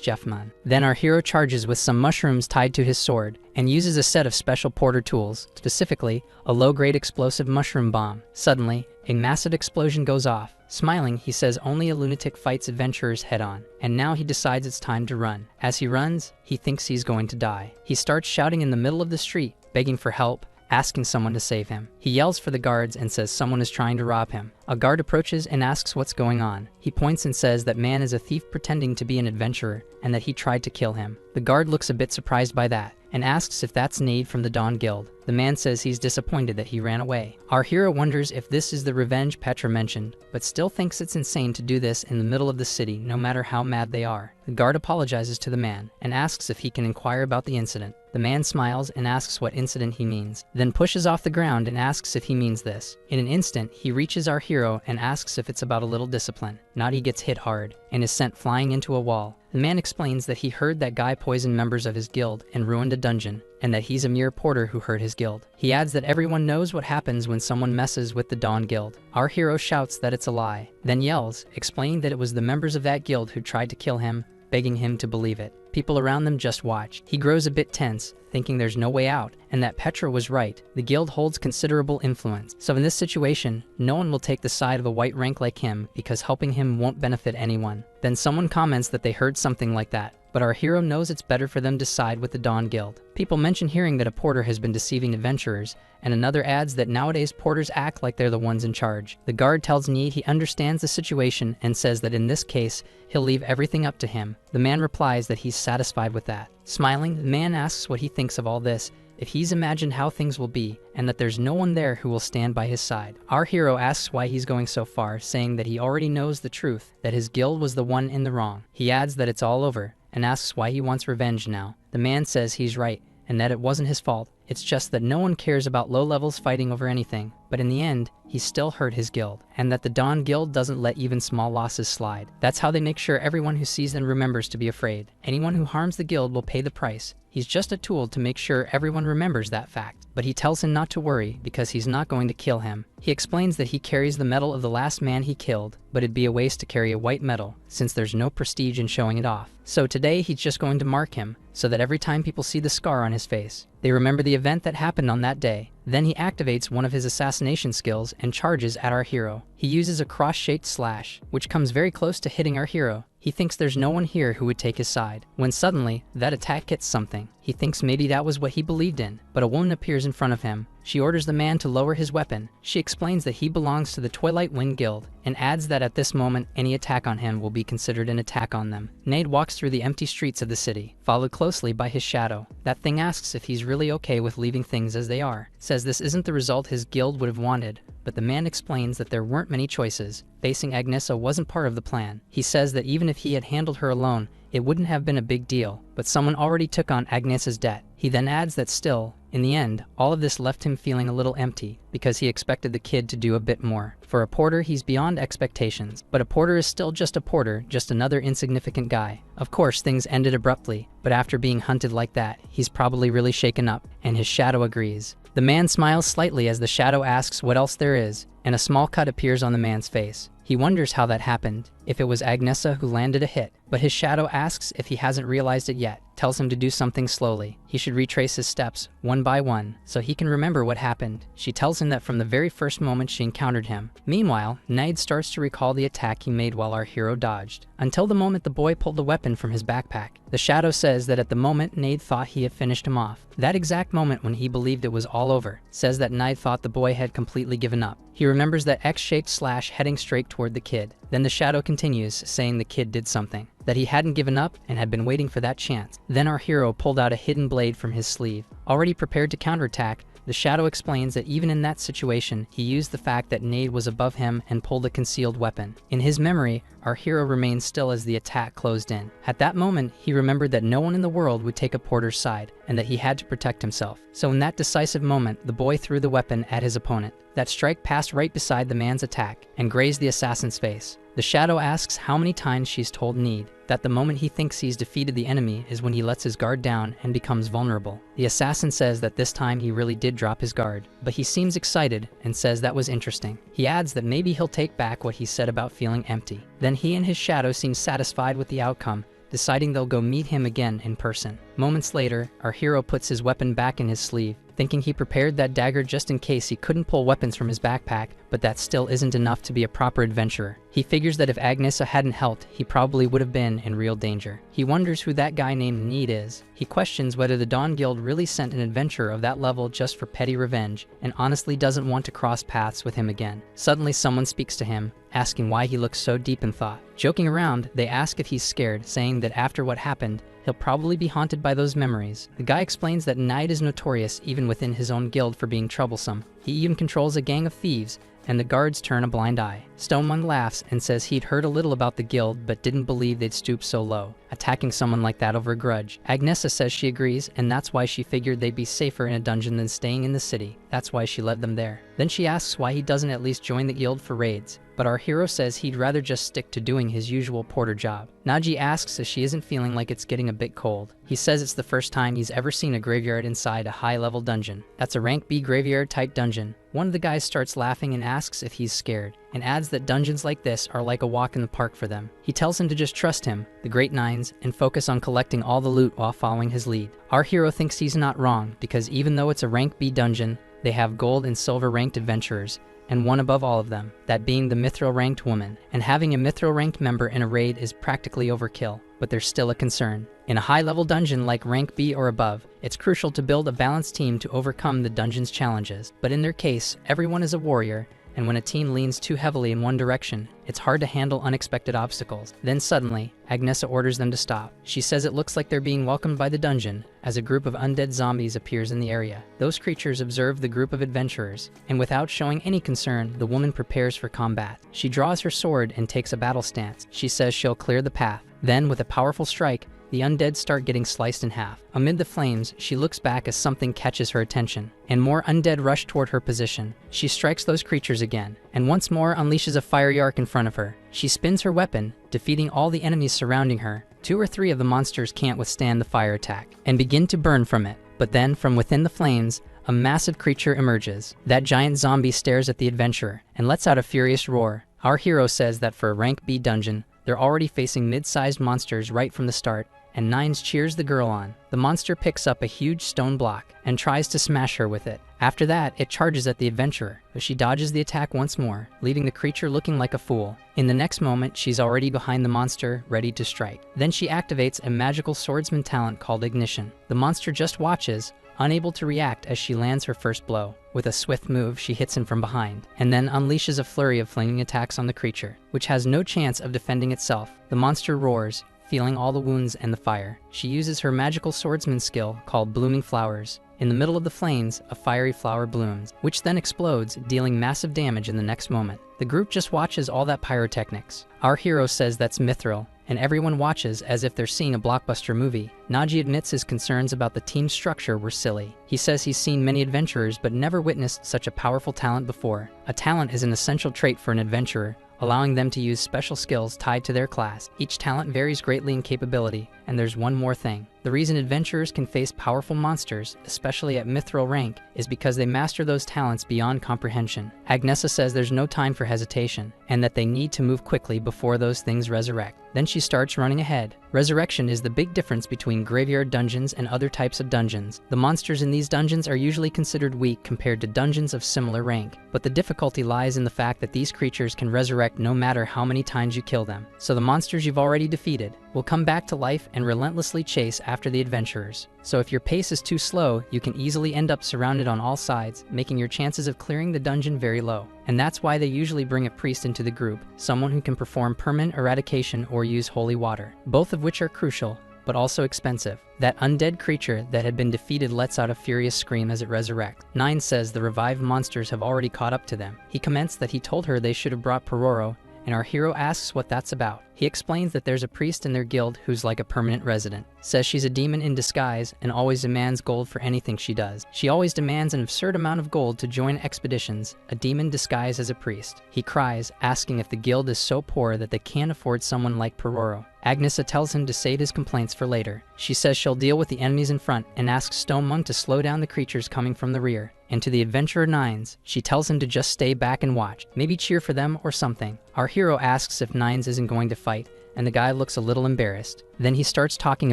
Jeffman. Then our hero charges with some mushrooms tied to his sword, and uses a set of special porter tools, specifically a low-grade explosive mushroom bomb. Suddenly, a massive explosion goes off. Smiling, he says only a lunatic fights adventurers head-on, and now he decides it's time to run. As he runs, he thinks he's going to die. He starts shouting in the middle of the street, begging for help, asking someone to save him. He yells for the guards and says someone is trying to rob him. A guard approaches and asks what's going on. He points and says that man is a thief pretending to be an adventurer and that he tried to kill him. The guard looks a bit surprised by that and asks if that's Nade from the Dawn Guild. The man says he's disappointed that he ran away. Our hero wonders if this is the revenge Petra mentioned, but still thinks it's insane to do this in the middle of the city no matter how mad they are. The guard apologizes to the man and asks if he can inquire about the incident. The man smiles and asks what incident he means, then pushes off the ground and asks if he means this. In an instant, he reaches our hero and asks if it's about a little discipline. Nadi gets hit hard and is sent flying into a wall. The man explains that he heard that guy poisoned members of his guild and ruined a dungeon, and that he's a mere porter who hurt his guild. He adds that everyone knows what happens when someone messes with the Dawn Guild. Our hero shouts that it's a lie, then yells, explaining that it was the members of that guild who tried to kill him, begging him to believe it. People around them just watch. He grows a bit tense, thinking there's no way out, and that Petra was right. The guild holds considerable influence. So in this situation, no one will take the side of a white rank like him because helping him won't benefit anyone. Then someone comments that they heard something like that, but our hero knows it's better for them to side with the Dawn Guild. People mention hearing that a porter has been deceiving adventurers, and another adds that nowadays porters act like they're the ones in charge. The guard tells Need he understands the situation and says that in this case, he'll leave everything up to him. The man replies that he's satisfied with that. Smiling, the man asks what he thinks of all this, if he's imagined how things will be, and that there's no one there who will stand by his side. Our hero asks why he's going so far, saying that he already knows the truth, that his guild was the one in the wrong. He adds that it's all over, and asks why he wants revenge now. The man says he's right, and that it wasn't his fault. It's just that no one cares about low levels fighting over anything, but in the end, he still hurt his guild, and that the Dawn Guild doesn't let even small losses slide. That's how they make sure everyone who sees them remembers to be afraid. Anyone who harms the guild will pay the price. He's just a tool to make sure everyone remembers that fact. But he tells him not to worry because he's not going to kill him. He explains that he carries the medal of the last man he killed, but it'd be a waste to carry a white medal since there's no prestige in showing it off. So today he's just going to mark him so that every time people see the scar on his face, they remember the event that happened on that day. Then he activates one of his assassination skills and charges at our hero. He uses a cross-shaped slash, which comes very close to hitting our hero. He He thinks there's no one here who would take his side, when suddenly, that attack hits something. He thinks maybe that was what he believed in, but a woman appears in front of him. She orders the man to lower his weapon. She explains that he belongs to the Twilight Wind Guild, and adds that at this moment, any attack on him will be considered an attack on them. Nade walks through the empty streets of the city, followed closely by his shadow. That thing asks if he's really okay with leaving things as they are, says this isn't the result his guild would have wanted, but the man explains that there weren't many choices. Facing Agnesa wasn't part of the plan. He says that even if he had handled her alone, it wouldn't have been a big deal, but someone already took on Agnesa's debt. He then adds that still, in the end, all of this left him feeling a little empty, because he expected the kid to do a bit more. For a porter, he's beyond expectations, but a porter is still just a porter, just another insignificant guy. Of course, things ended abruptly, but after being hunted like that, he's probably really shaken up, and his shadow agrees. The man smiles slightly as the shadow asks what else there is, and a small cut appears on the man's face. He wonders how that happened, if it was Agnesa who landed a hit, but his shadow asks if he hasn't realized it yet, tells him to do something slowly. He should retrace his steps, one by one, so he can remember what happened. She tells him that from the very first moment she encountered him. Meanwhile, Nade starts to recall the attack he made while our hero dodged, until the moment the boy pulled the weapon from his backpack. The shadow says that at the moment Nade thought he had finished him off. That exact moment when he believed it was all over, says that Nade thought the boy had completely given up. He remembers that X-shaped slash heading straight toward the kid. Then the shadow continues, saying the kid did something, that he hadn't given up and had been waiting for that chance. Then our hero pulled out a hidden blade from his sleeve. Already prepared to counterattack, the shadow explains that even in that situation, he used the fact that Nade was above him and pulled a concealed weapon. In his memory, our hero remained still as the attack closed in. At that moment, he remembered that no one in the world would take a porter's side, and that he had to protect himself. So in that decisive moment, the boy threw the weapon at his opponent. That strike passed right beside the man's attack, and grazed the assassin's face. The shadow asks how many times she's told Nade that the moment he thinks he's defeated the enemy is when he lets his guard down and becomes vulnerable. The assassin says that this time he really did drop his guard, but he seems excited and says that was interesting. He adds that maybe he'll take back what he said about feeling empty. Then he and his shadow seem satisfied with the outcome, deciding they'll go meet him again in person. Moments later, our hero puts his weapon back in his sleeve, thinking he prepared that dagger just in case he couldn't pull weapons from his backpack, but that still isn't enough to be a proper adventurer. He figures that if Agnesa hadn't helped, he probably would have been in real danger. He wonders who that guy named Nade is. He questions whether the Dawn Guild really sent an adventurer of that level just for petty revenge, and honestly doesn't want to cross paths with him again. Suddenly someone speaks to him, asking why he looks so deep in thought. Joking around, they ask if he's scared, saying that after what happened, he'll probably be haunted by those memories. The guy explains that Nade is notorious even within his own guild for being troublesome. He even controls a gang of thieves, and the guards turn a blind eye. Stoneman laughs and says he'd heard a little about the guild but didn't believe they'd stoop so low, attacking someone like that over a grudge. Agnesa says she agrees, and that's why she figured they'd be safer in a dungeon than staying in the city. That's why she led them there. Then she asks why he doesn't at least join the guild for raids, but our hero says he'd rather just stick to doing his usual porter job. Naji asks if she isn't feeling like it's getting a bit cold. He says it's the first time he's ever seen a graveyard inside a high-level dungeon. That's a rank B graveyard-type dungeon. One of the guys starts laughing and asks if he's scared, and adds that dungeons like this are like a walk in the park for them. He tells him to just trust him, the Great Nines, and focus on collecting all the loot while following his lead. Our hero thinks he's not wrong, because even though it's a rank B dungeon, they have gold and silver ranked adventurers, and one above all of them, that being the mithril ranked woman. And having a mithril ranked member in a raid is practically overkill, but there's still a concern. In a high-level dungeon like rank B or above, it's crucial to build a balanced team to overcome the dungeon's challenges. But in their case, everyone is a warrior, and when a team leans too heavily in one direction, it's hard to handle unexpected obstacles. Then suddenly, Agnesa orders them to stop. She says it looks like they're being welcomed by the dungeon, as a group of undead zombies appears in the area. Those creatures observe the group of adventurers, and without showing any concern, the woman prepares for combat. She draws her sword and takes a battle stance. She says she'll clear the path. Then, with a powerful strike, the undead start getting sliced in half. Amid the flames, she looks back as something catches her attention, and more undead rush toward her position. She strikes those creatures again, and once more unleashes a fiery arc in front of her. She spins her weapon, defeating all the enemies surrounding her. 2 or 3 of the monsters can't withstand the fire attack, and begin to burn from it. But then, from within the flames, a massive creature emerges. That giant zombie stares at the adventurer, and lets out a furious roar. Our hero says that for a rank B dungeon, they're already facing mid-sized monsters right from the start, and Nines cheers the girl on. The monster picks up a huge stone block and tries to smash her with it. After that, it charges at the adventurer, but she dodges the attack once more, leaving the creature looking like a fool. In the next moment, she's already behind the monster, ready to strike. Then she activates a magical swordsman talent called Ignition. The monster just watches, unable to react as she lands her first blow. With a swift move, she hits him from behind, and then unleashes a flurry of flaming attacks on the creature, which has no chance of defending itself. The monster roars, feeling all the wounds and the fire. She uses her magical swordsman skill called Blooming Flowers. In the middle of the flames, a fiery flower blooms, which then explodes, dealing massive damage in the next moment. The group just watches all that pyrotechnics. Our hero says that's mithril, and everyone watches as if they're seeing a blockbuster movie. Naji admits his concerns about the team structure were silly. He says he's seen many adventurers but never witnessed such a powerful talent before. A talent is an essential trait for an adventurer, allowing them to use special skills tied to their class. Each talent varies greatly in capability, and there's one more thing. The reason adventurers can face powerful monsters, especially at mithril rank, is because they master those talents beyond comprehension. Agnesa says there's no time for hesitation, and that they need to move quickly before those things resurrect. Then she starts running ahead. Resurrection is the big difference between graveyard dungeons and other types of dungeons. The monsters in these dungeons are usually considered weak compared to dungeons of similar rank, but the difficulty lies in the fact that these creatures can resurrect no matter how many times you kill them. So the monsters you've already defeated will come back to life and relentlessly chase after the adventurers. So if your pace is too slow, you can easily end up surrounded on all sides, making your chances of clearing the dungeon very low. And that's why they usually bring a priest into the group, someone who can perform permanent eradication or use holy water, both of which are crucial, but also expensive. That undead creature that had been defeated lets out a furious scream as it resurrects. Nine says the revived monsters have already caught up to them. He comments that he told her they should have brought Pororo, and our hero asks what that's about. He explains that there's a priest in their guild who's like a permanent resident. Says she's a demon in disguise and always demands gold for anything she does. She always demands an absurd amount of gold to join expeditions, a demon disguised as a priest. He cries, asking if the guild is so poor that they can't afford someone like Pororo. Agnesa tells him to save his complaints for later. She says she'll deal with the enemies in front and asks Stone Monk to slow down the creatures coming from the rear. And to the adventurer Nines, she tells him to just stay back and watch, maybe cheer for them or something. Our hero asks if Nines isn't going to fight, and the guy looks a little embarrassed. Then he starts talking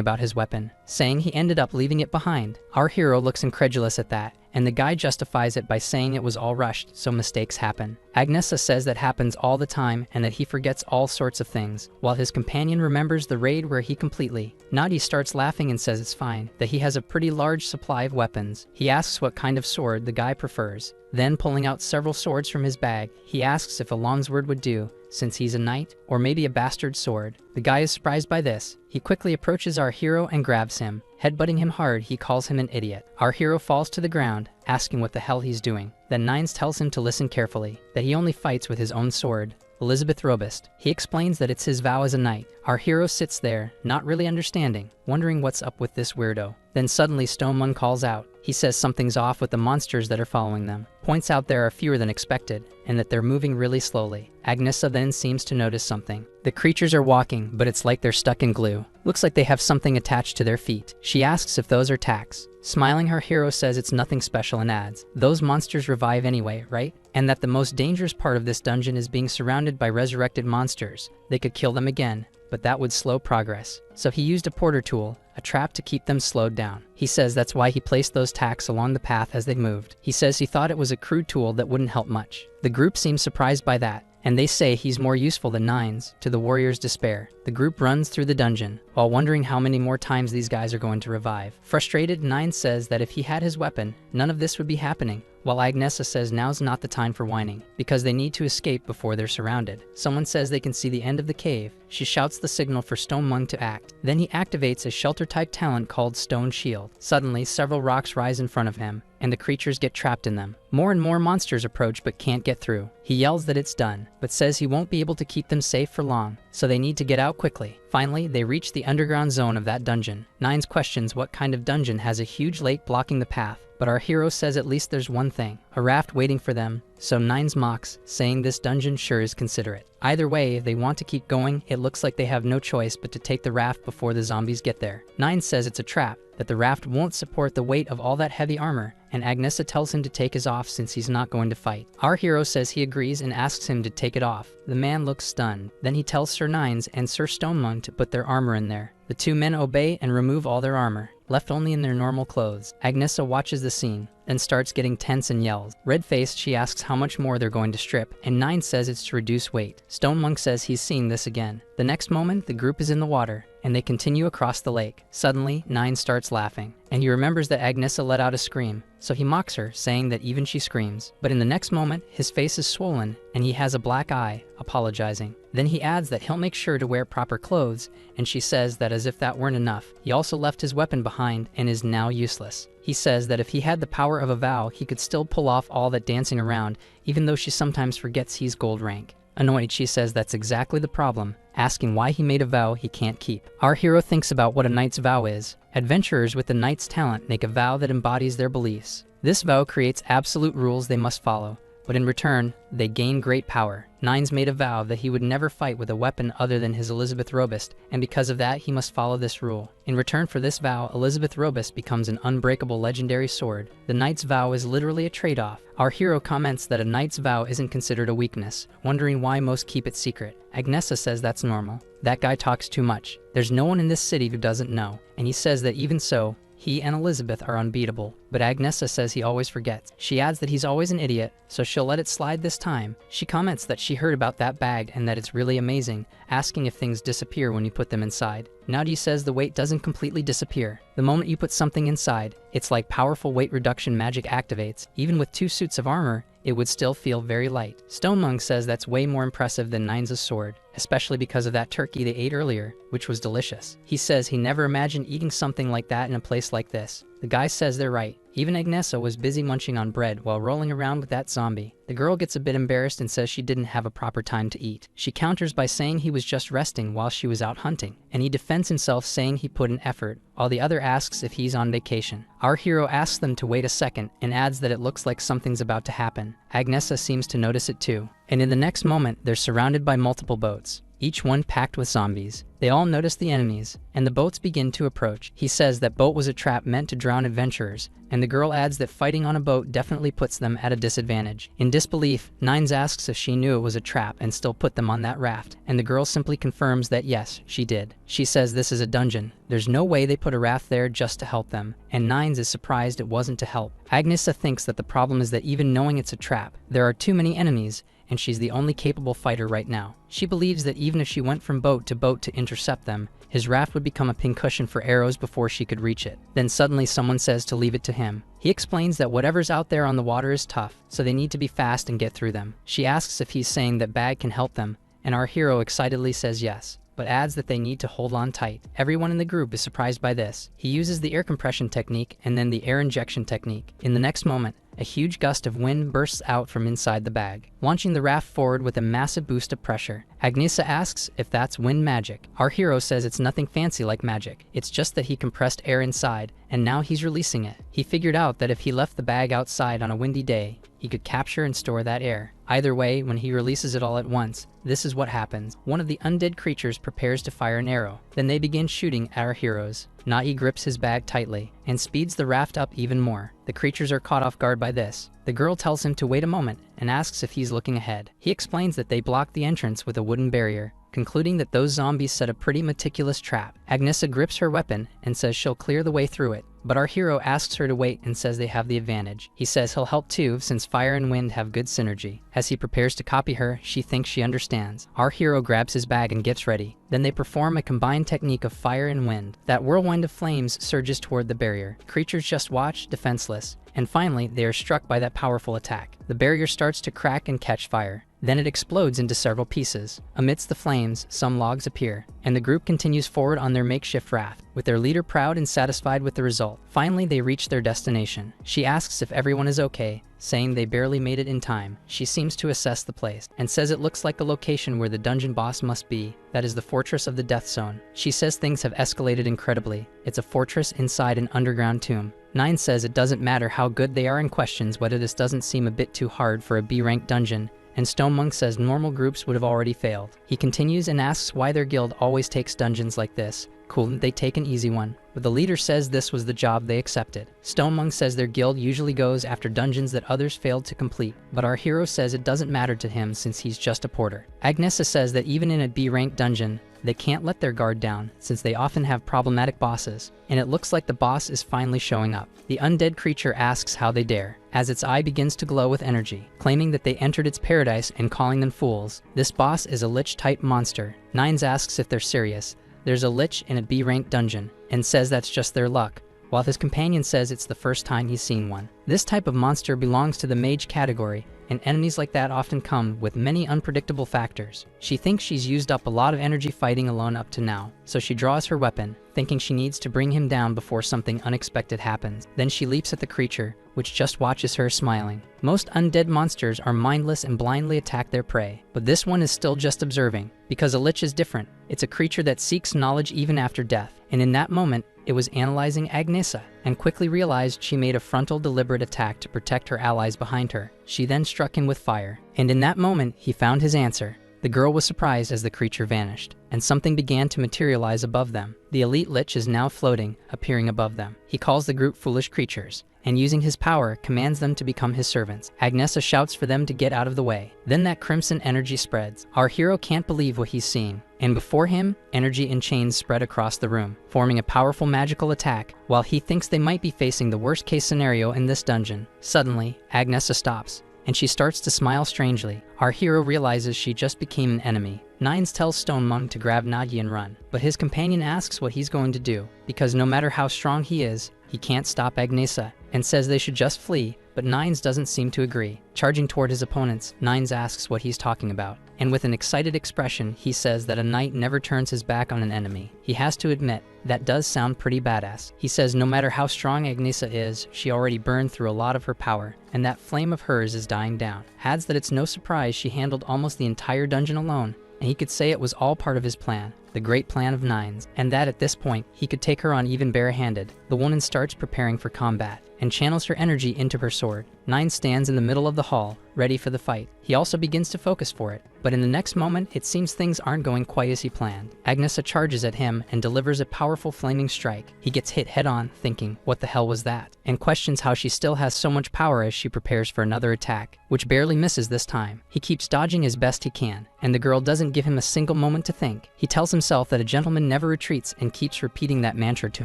about his weapon, saying he ended up leaving it behind. Our hero looks incredulous at that, and the guy justifies it by saying it was all rushed, so mistakes happen. Agnesa says that happens all the time and that he forgets all sorts of things, while his companion remembers the raid where he completely. Nadi starts laughing and says it's fine, that he has a pretty large supply of weapons. He asks what kind of sword the guy prefers. Then, pulling out several swords from his bag, he asks if a longsword would do, since he's a knight, or maybe a bastard sword. The guy is surprised by this. He quickly approaches our hero and grabs him. Headbutting him hard, he calls him an idiot. Our hero falls to the ground, asking what the hell he's doing. Then Nines tells him to listen carefully, that he only fights with his own sword. Elizabeth Robust. He explains that it's his vow as a knight. Our hero sits there, not really understanding, wondering what's up with this weirdo. Then suddenly Stone Mun calls out. He says something's off with the monsters that are following them, points out there are fewer than expected, and that they're moving really slowly. Agnesa then seems to notice something. The creatures are walking, but it's like they're stuck in glue. Looks like they have something attached to their feet. She asks if those are tacks. Smiling, her hero says it's nothing special and adds, those monsters revive anyway, right? And that the most dangerous part of this dungeon is being surrounded by resurrected monsters. They could kill them again, but that would slow progress. So he used a porter tool, a trap to keep them slowed down. He says that's why he placed those tacks along the path as they moved. He says he thought it was a crude tool that wouldn't help much. The group seems surprised by that, and they say he's more useful than Nines, to the warrior's despair. The group runs through the dungeon, while wondering how many more times these guys are going to revive. Frustrated, Nines says that if he had his weapon, none of this would be happening, while Agnesa says now's not the time for whining, because they need to escape before they're surrounded. Someone says they can see the end of the cave. She shouts the signal for Stone Mung to act. Then he activates a shelter-type talent called Stone Shield. Suddenly, several rocks rise in front of him, and the creatures get trapped in them. More and more monsters approach but can't get through. He yells that it's done, but says he won't be able to keep them safe for long, so they need to get out quickly. Finally, they reach the underground zone of that dungeon. Nines questions what kind of dungeon has a huge lake blocking the path, but our hero says at least there's one thing, a raft waiting for them, so Nines mocks, saying this dungeon sure is considerate. Either way, if they want to keep going, it looks like they have no choice but to take the raft before the zombies get there. Nines says it's a trap, that the raft won't support the weight of all that heavy armor, and Agnesa tells him to take his off since he's not going to fight. Our hero says he agrees and asks him to take it off. The man looks stunned. Then he tells Sir Nines and Sir Stonemung to put their armor in there. The two men obey and remove all their armor. left only in their normal clothes. Agnesa watches the scene, then starts getting tense and yells. Red-faced, she asks how much more they're going to strip, and Nine says it's to reduce weight. Stone Monk says he's seen this again. The next moment, the group is in the water, and they continue across the lake. Suddenly, Nine starts laughing, and he remembers that Agnesa let out a scream, so he mocks her, saying that even she screams. But in the next moment, his face is swollen, and he has a black eye, apologizing. Then he adds that he'll make sure to wear proper clothes, and she says that as if that weren't enough, he also left his weapon behind and is now useless. He says that if he had the power of a vow, he could still pull off all that dancing around, even though she sometimes forgets he's gold rank. Annoyed, she says that's exactly the problem, asking why he made a vow he can't keep. Our hero thinks about what a knight's vow is. Adventurers with the knight's talent make a vow that embodies their beliefs. This vow creates absolute rules they must follow, but in return, they gain great power. Nines made a vow that he would never fight with a weapon other than his Elizabeth Robust, and because of that, he must follow this rule. In return for this vow, Elizabeth Robust becomes an unbreakable legendary sword. The knight's vow is literally a trade-off. Our hero comments that a knight's vow isn't considered a weakness, wondering why most keep it secret. Agnesa says that's normal. That guy talks too much. There's no one in this city who doesn't know, and he says that even so, he and Elizabeth are unbeatable, but Agnesa says he always forgets. She adds that he's always an idiot, so she'll let it slide this time. She comments that she heard about that bag and that it's really amazing, asking if things disappear when you put them inside. Naudi says the weight doesn't completely disappear. The moment you put something inside, it's like powerful weight reduction magic activates. Even with 2 suits of armor, it would still feel very light. Stone Monk says that's way more impressive than Nines' sword, especially because of that turkey they ate earlier, which was delicious. He says he never imagined eating something like that in a place like this. The guy says they're right. Even Agnesa was busy munching on bread while rolling around with that zombie. The girl gets a bit embarrassed and says she didn't have a proper time to eat. She counters by saying he was just resting while she was out hunting, and he defends himself saying he put in effort, while the other asks if he's on vacation. Our hero asks them to wait a second and adds that it looks like something's about to happen. Agnesa seems to notice it too, and in the next moment they're surrounded by multiple boats, each one packed with zombies. They all notice the enemies, and the boats begin to approach. He says that boat was a trap meant to drown adventurers, and the girl adds that fighting on a boat definitely puts them at a disadvantage. In disbelief, Nines asks if she knew it was a trap and still put them on that raft, and the girl simply confirms that yes, she did. She says this is a dungeon. There's no way they put a raft there just to help them, and Nines is surprised it wasn't to help. Agnesa thinks that the problem is that even knowing it's a trap, there are too many enemies, and she's the only capable fighter right now. She believes that even if she went from boat to intercept them, his raft would become a pincushion for arrows before she could reach it. Then suddenly someone says to leave it to him. He explains that whatever's out there on the water is tough, so they need to be fast and get through them. She asks if he's saying that Bag can help them, and our hero excitedly says yes, but adds that they need to hold on tight. Everyone in the group is surprised by this. He uses the air compression technique and then the air injection technique. In the next moment, a huge gust of wind bursts out from inside the bag, launching the raft forward with a massive boost of pressure. Agnesa asks if that's wind magic. Our hero says it's nothing fancy like magic. It's just that he compressed air inside, and now he's releasing it. He figured out that if he left the bag outside on a windy day, he could capture and store that air. Either way, when he releases it all at once, this is what happens. One of the undead creatures prepares to fire an arrow. Then they begin shooting at our heroes. Nai grips his bag tightly and speeds the raft up even more. The creatures are caught off guard by this. The girl tells him to wait a moment and asks if he's looking ahead. He explains that they blocked the entrance with a wooden barrier, concluding that those zombies set a pretty meticulous trap. Agnesa grips her weapon and says she'll clear the way through it, but our hero asks her to wait and says they have the advantage. He says he'll help too since fire and wind have good synergy. As he prepares to copy her, she thinks she understands. Our hero grabs his bag and gets ready. Then they perform a combined technique of fire and wind. That whirlwind of flames surges toward the barrier. Creatures just watch, defenseless, and finally they are struck by that powerful attack. The barrier starts to crack and catch fire. Then it explodes into several pieces. Amidst the flames, some logs appear, and the group continues forward on their makeshift raft, with their leader proud and satisfied with the result. Finally, they reach their destination. She asks if everyone is okay, saying they barely made it in time. She seems to assess the place, and says it looks like the location where the dungeon boss must be. That is the fortress of the Death Zone. She says things have escalated incredibly. It's a fortress inside an underground tomb. Nine says it doesn't matter how good they are and questions whether this doesn't seem a bit too hard for a B-rank dungeon, and Stone Monk says normal groups would have already failed. He continues and asks why their guild always takes dungeons like this, Couldn't they take an easy one? But the leader says this was the job they accepted. Stonemung says their guild usually goes after dungeons that others failed to complete, but our hero says it doesn't matter to him since he's just a porter. Agnesa says that even in a B-rank dungeon, they can't let their guard down since they often have problematic bosses, and it looks like the boss is finally showing up. The undead creature asks how they dare, as its eye begins to glow with energy, claiming that they entered its paradise and calling them fools. This boss is a Lich-type monster. Nines asks if they're serious. There's a Lich in a B-rank dungeon, and says that's just their luck, while his companion says it's the first time he's seen one. This type of monster belongs to the mage category, and enemies like that often come with many unpredictable factors. She thinks she's used up a lot of energy fighting alone up to now, so she draws her weapon, thinking she needs to bring him down before something unexpected happens. Then she leaps at the creature, which just watches her smiling. Most undead monsters are mindless and blindly attack their prey, but this one is still just observing, because a Lich is different. It's a creature that seeks knowledge even after death, and in that moment, it was analyzing Agnesa, and quickly realized she made a frontal deliberate attack to protect her allies behind her. She then struck him with fire, and in that moment, he found his answer. The girl was surprised as the creature vanished, and something began to materialize above them. The elite Lich is now floating, appearing above them. He calls the group foolish creatures, and using his power, commands them to become his servants. Agnesa shouts for them to get out of the way. Then that crimson energy spreads. Our hero can't believe what he's seeing, and before him, energy in chains spread across the room, forming a powerful magical attack, while he thinks they might be facing the worst-case scenario in this dungeon. Suddenly, Agnesa stops, and she starts to smile strangely. Our hero realizes she just became an enemy. Nines tells Stonemung to grab Nagi and run, but his companion asks what he's going to do, because no matter how strong he is, he can't stop Agnesa, and says they should just flee, but Nines doesn't seem to agree. Charging toward his opponents, Nines asks what he's talking about, and with an excited expression, he says that a knight never turns his back on an enemy. He has to admit, that does sound pretty badass. He says no matter how strong Agnesa is, she already burned through a lot of her power, and that flame of hers is dying down. Adds that it's no surprise she handled almost the entire dungeon alone, and he could say it was all part of his plan, the great plan of Nines, and that at this point, he could take her on even barehanded. The woman starts preparing for combat, and channels her energy into her sword. Nines stands in the middle of the hall, ready for the fight. He also begins to focus for it, but in the next moment, it seems things aren't going quite as he planned. Agnesa charges at him and delivers a powerful flaming strike. He gets hit head-on, thinking, what the hell was that? And questions how she still has so much power as she prepares for another attack, which barely misses this time. He keeps dodging as best he can, and the girl doesn't give him a single moment to think. He tells himself that a gentleman never retreats and keeps repeating that mantra to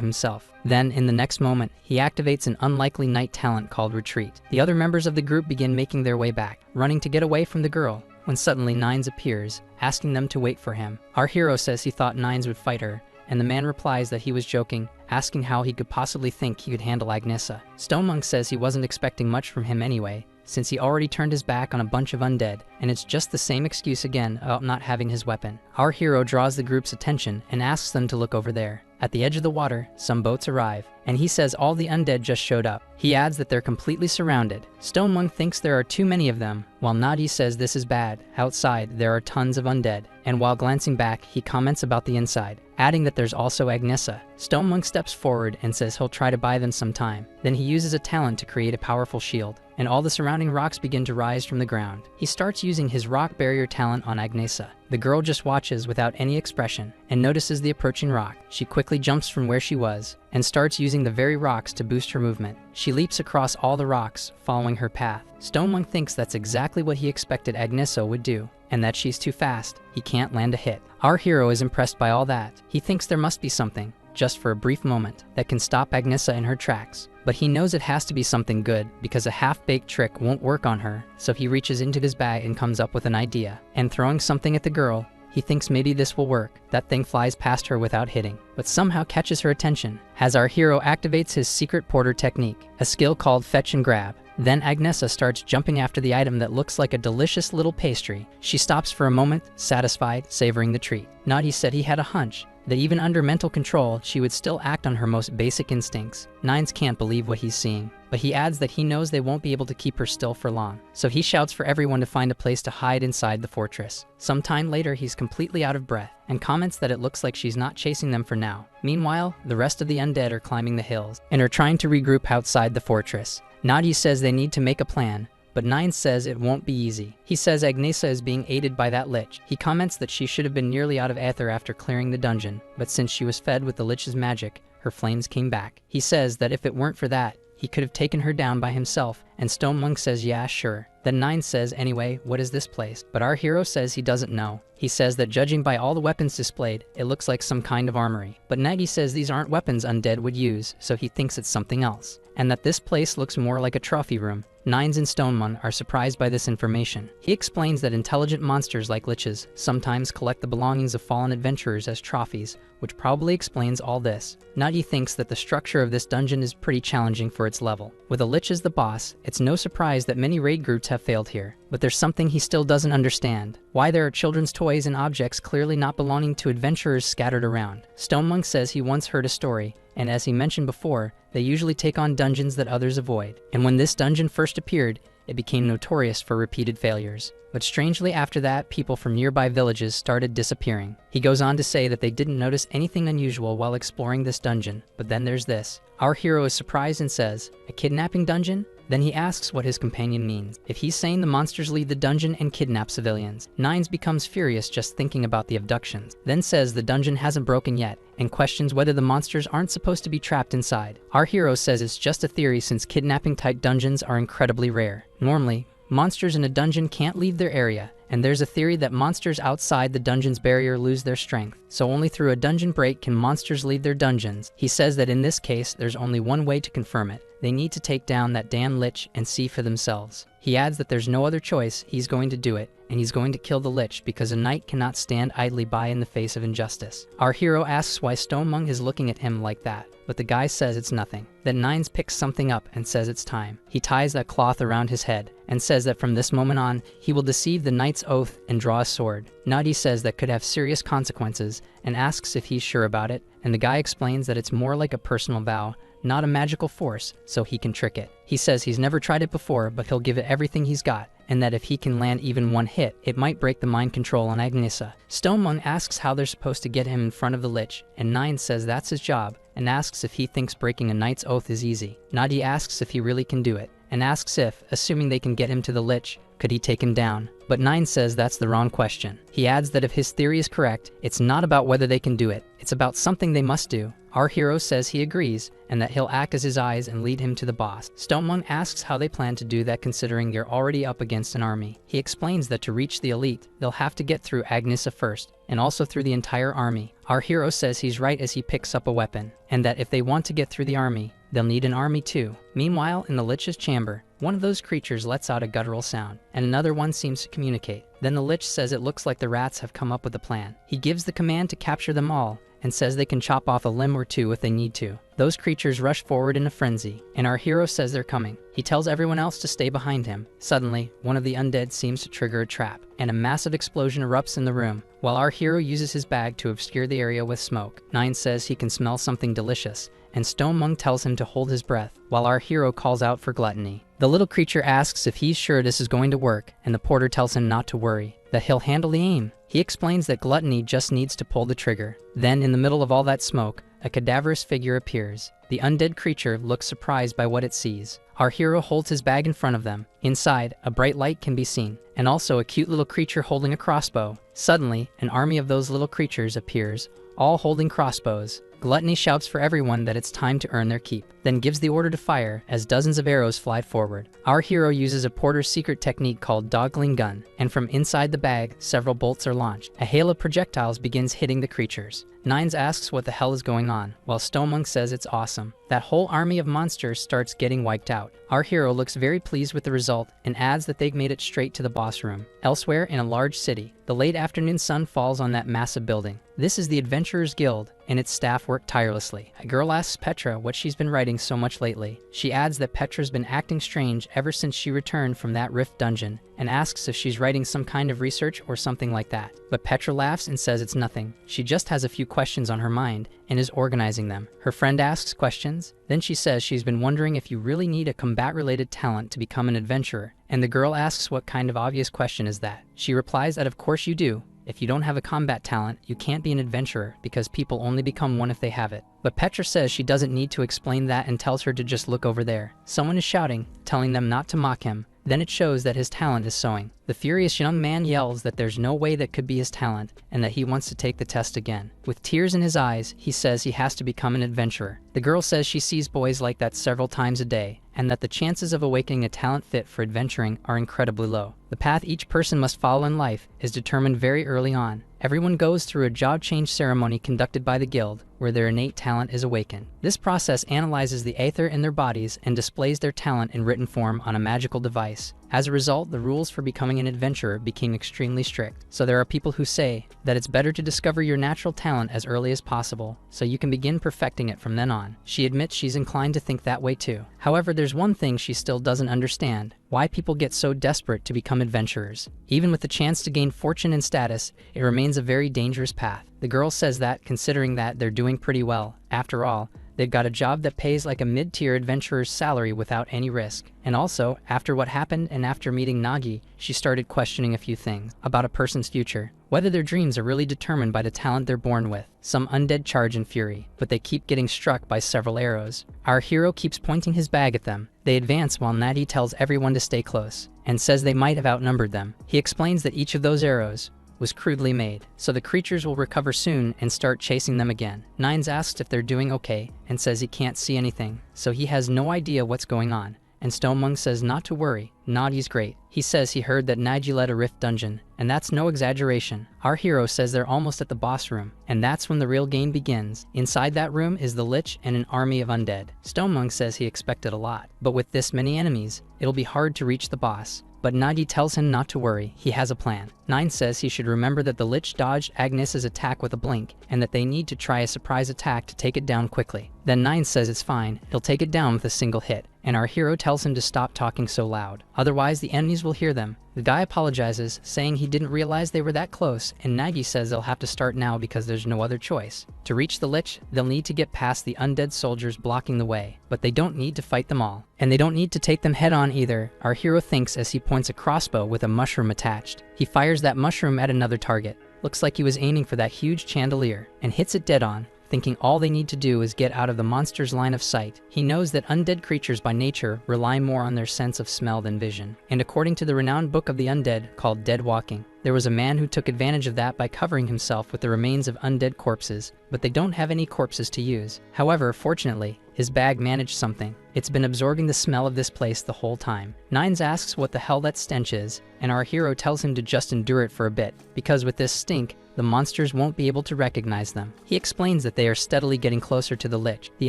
himself. Then, in the next moment, he activates an unlikely knight talent called Retreat. The other members of the group begin making their way back, running to get away from the girl, when suddenly Nines appears, asking them to wait for him. Our hero says he thought Nines would fight her, and the man replies that he was joking, asking how he could possibly think he could handle Agnesa. Stonemung says he wasn't expecting much from him anyway, since he already turned his back on a bunch of undead, and it's just the same excuse again about not having his weapon. Our hero draws the group's attention and asks them to look over there. At the edge of the water, some boats arrive, and he says all the undead just showed up. He adds that they're completely surrounded. Stonemung thinks there are too many of them, while Nadi says this is bad. Outside, there are tons of undead, and while glancing back, he comments about the inside, adding that there's also Agnesa. Stonemung steps forward and says he'll try to buy them some time. Then he uses a talent to create a powerful shield, and all the surrounding rocks begin to rise from the ground. He starts using his rock barrier talent on Agnesa. The girl just watches without any expression and notices the approaching rock. She quickly jumps from where she was and starts using the very rocks to boost her movement. She leaps across all the rocks, following her path. Stonemung thinks that's exactly what he expected Agnesa would do, and that she's too fast. He can't land a hit. Our hero is impressed by all that. He thinks there must be something, just for a brief moment, that can stop Agnesa in her tracks. But he knows it has to be something good, because a half-baked trick won't work on her, so he reaches into his bag and comes up with an idea. And throwing something at the girl, he thinks maybe this will work. That thing flies past her without hitting, but somehow catches her attention, as our hero activates his secret porter technique, a skill called fetch and grab. Then Agnesa starts jumping after the item that looks like a delicious little pastry. She stops for a moment, satisfied, savoring the treat. Nadi said he had a hunch that even under mental control, she would still act on her most basic instincts. Nines can't believe what he's seeing, but he adds that he knows they won't be able to keep her still for long. So he shouts for everyone to find a place to hide inside the fortress. Sometime later, he's completely out of breath and comments that it looks like she's not chasing them for now. Meanwhile, the rest of the undead are climbing the hills and are trying to regroup outside the fortress. Nadi says they need to make a plan, but Nine says it won't be easy. He says Agnesa is being aided by that Lich. He comments that she should have been nearly out of ether after clearing the dungeon, but since she was fed with the Lich's magic, her flames came back. He says that if it weren't for that, he could have taken her down by himself, and Stone Monk says yeah, sure. Then Nine says, anyway, what is this place? But our hero says he doesn't know. He says that judging by all the weapons displayed, it looks like some kind of armory. But Nagi says these aren't weapons undead would use, so he thinks it's something else, and that this place looks more like a trophy room. Nines and Stonemun are surprised by this information. He explains that intelligent monsters like liches sometimes collect the belongings of fallen adventurers as trophies, which probably explains all this. Nagi thinks that the structure of this dungeon is pretty challenging for its level. With a lich as the boss, it's no surprise that many raid groups have failed here. But there's something he still doesn't understand. Why there are children's toys and objects clearly not belonging to adventurers scattered around. Stone Monk says he once heard a story, and as he mentioned before, they usually take on dungeons that others avoid. And when this dungeon first appeared, it became notorious for repeated failures. But strangely after that, people from nearby villages started disappearing. He goes on to say that they didn't notice anything unusual while exploring this dungeon. But then there's this. Our hero is surprised and says, a kidnapping dungeon? Then he asks what his companion means. If he's saying the monsters leave the dungeon and kidnap civilians. Nines becomes furious just thinking about the abductions, then says the dungeon hasn't broken yet, and questions whether the monsters aren't supposed to be trapped inside. Our hero says it's just a theory since kidnapping-type dungeons are incredibly rare. Normally, monsters in a dungeon can't leave their area, and there's a theory that monsters outside the dungeon's barrier lose their strength, so only through a dungeon break can monsters leave their dungeons. He says that in this case, there's only one way to confirm it. They need to take down that damn Lich and see for themselves. He adds that there's no other choice, he's going to do it, and he's going to kill the Lich because a knight cannot stand idly by in the face of injustice. Our hero asks why Stonemung is looking at him like that, but the guy says it's nothing. Then Nines picks something up and says it's time. He ties that cloth around his head and says that from this moment on, he will deceive the knight's oath and draw a sword. Nadi says that could have serious consequences and asks if he's sure about it, and the guy explains that it's more like a personal vow, not a magical force, so he can trick it. He says he's never tried it before, but he'll give it everything he's got, and that if he can land even one hit, it might break the mind control on Agnesa. Stonemung asks how they're supposed to get him in front of the Lich, and Nine says that's his job, and asks if he thinks breaking a knight's oath is easy. Nadi asks if he really can do it, and asks if, assuming they can get him to the Lich, could he take him down? But Nine says that's the wrong question. He adds that if his theory is correct, it's not about whether they can do it, it's about something they must do. Our hero says he agrees, and that he'll act as his eyes and lead him to the boss. Stonemung asks how they plan to do that considering they're already up against an army. He explains that to reach the elite, they'll have to get through Agnesa first, and also through the entire army. Our hero says he's right as he picks up a weapon, and that if they want to get through the army, they'll need an army too. Meanwhile, in the Lich's chamber, one of those creatures lets out a guttural sound, and another one seems to communicate. Then the Lich says it looks like the rats have come up with a plan. He gives the command to capture them all, and says they can chop off a limb or two if they need to. Those creatures rush forward in a frenzy, and our hero says they're coming. He tells everyone else to stay behind him. Suddenly, one of the undead seems to trigger a trap, and a massive explosion erupts in the room, while our hero uses his bag to obscure the area with smoke. Nine says he can smell something delicious, and Stonemung tells him to hold his breath, while our hero calls out for gluttony. The little creature asks if he's sure this is going to work, and the porter tells him not to worry, that he'll handle the aim. He explains that gluttony just needs to pull the trigger. Then, in the middle of all that smoke, a cadaverous figure appears. The undead creature looks surprised by what it sees. Our hero holds his bag in front of them. Inside, a bright light can be seen, and also a cute little creature holding a crossbow. Suddenly, an army of those little creatures appears, all holding crossbows. Gluttony shouts for everyone that it's time to earn their keep, then gives the order to fire as dozens of arrows fly forward. Our hero uses a porter's secret technique called Dogling Gun, and from inside the bag, several bolts are launched. A hail of projectiles begins hitting the creatures. Nines asks what the hell is going on, while Stonemung says it's awesome. That whole army of monsters starts getting wiped out. Our hero looks very pleased with the result and adds that they've made it straight to the boss room. Elsewhere in a large city, the late afternoon sun falls on that massive building. This is the Adventurers Guild, and its staff work tirelessly. A girl asks Petra what she's been writing so much lately. She adds that Petra's been acting strange ever since she returned from that rift dungeon, and asks if she's writing some kind of research or something like that. But Petra laughs and says it's nothing. She just has a few questions on her mind and is organizing them. Her friend asks questions, then she says she's been wondering if you really need a combat-related talent to become an adventurer, and the girl asks what kind of obvious question is that. She replies that of course you do. If you don't have a combat talent, you can't be an adventurer because people only become one if they have it. But Petra says she doesn't need to explain that and tells her to just look over there. Someone is shouting, telling them not to mock him, Then it shows that his talent is sewing. The furious young man yells that there's no way that could be his talent and that he wants to take the test again. With tears in his eyes, he says he has to become an adventurer. The girl says she sees boys like that several times a day and that the chances of awakening a talent fit for adventuring are incredibly low. The path each person must follow in life is determined very early on. Everyone goes through a job change ceremony conducted by the guild, where their innate talent is awakened. This process analyzes the aether in their bodies and displays their talent in written form on a magical device. As a result, the rules for becoming an adventurer became extremely strict. So there are people who say that it's better to discover your natural talent as early as possible, so you can begin perfecting it from then on. She admits she's inclined to think that way too. However, there's one thing she still doesn't understand: why people get so desperate to become adventurers. Even with the chance to gain fortune and status, it remains a very dangerous path. The girl says that, considering that they're doing pretty well, after all, they've got a job that pays like a mid-tier adventurer's salary without any risk. And also, after what happened and after meeting Nagi, she started questioning a few things about a person's future. Whether their dreams are really determined by the talent they're born with. Some undead charge in fury, but they keep getting struck by several arrows. Our hero keeps pointing his bag at them. They advance while Nagi tells everyone to stay close, and says they might have outnumbered them. He explains that each of those arrows was crudely made, so the creatures will recover soon and start chasing them again. Nines asks if they're doing okay, and says he can't see anything, so he has no idea what's going on. And Stonemung says not to worry, Nagi's great. He says he heard that Nagi led a rift dungeon, and that's no exaggeration. Our hero says they're almost at the boss room, and that's when the real game begins. Inside that room is the Lich and an army of undead. Stonemung says he expected a lot, but with this many enemies, it'll be hard to reach the boss. But Nagi tells him not to worry, he has a plan. Nine says he should remember that the Lich dodged Agnes's attack with a blink, and that they need to try a surprise attack to take it down quickly. Then Nine says it's fine, he'll take it down with a single hit, and our hero tells him to stop talking so loud. Otherwise the enemies will hear them. The guy apologizes, saying he didn't realize they were that close, and Nagi says they'll have to start now because there's no other choice. To reach the Lich, they'll need to get past the undead soldiers blocking the way, but they don't need to fight them all. And they don't need to take them head on either, our hero thinks as he points a crossbow with a mushroom attached. He fires that mushroom at another target. Looks like he was aiming for that huge chandelier, and hits it dead on. Thinking all they need to do is get out of the monster's line of sight. He knows that undead creatures by nature rely more on their sense of smell than vision. And according to the renowned book of the undead called Dead Walking, there was a man who took advantage of that by covering himself with the remains of undead corpses, but they don't have any corpses to use. However, fortunately, his bag managed something. It's been absorbing the smell of this place the whole time. Nines asks what the hell that stench is, and our hero tells him to just endure it for a bit, because with this stink, the monsters won't be able to recognize them. He explains that they are steadily getting closer to the Lich. The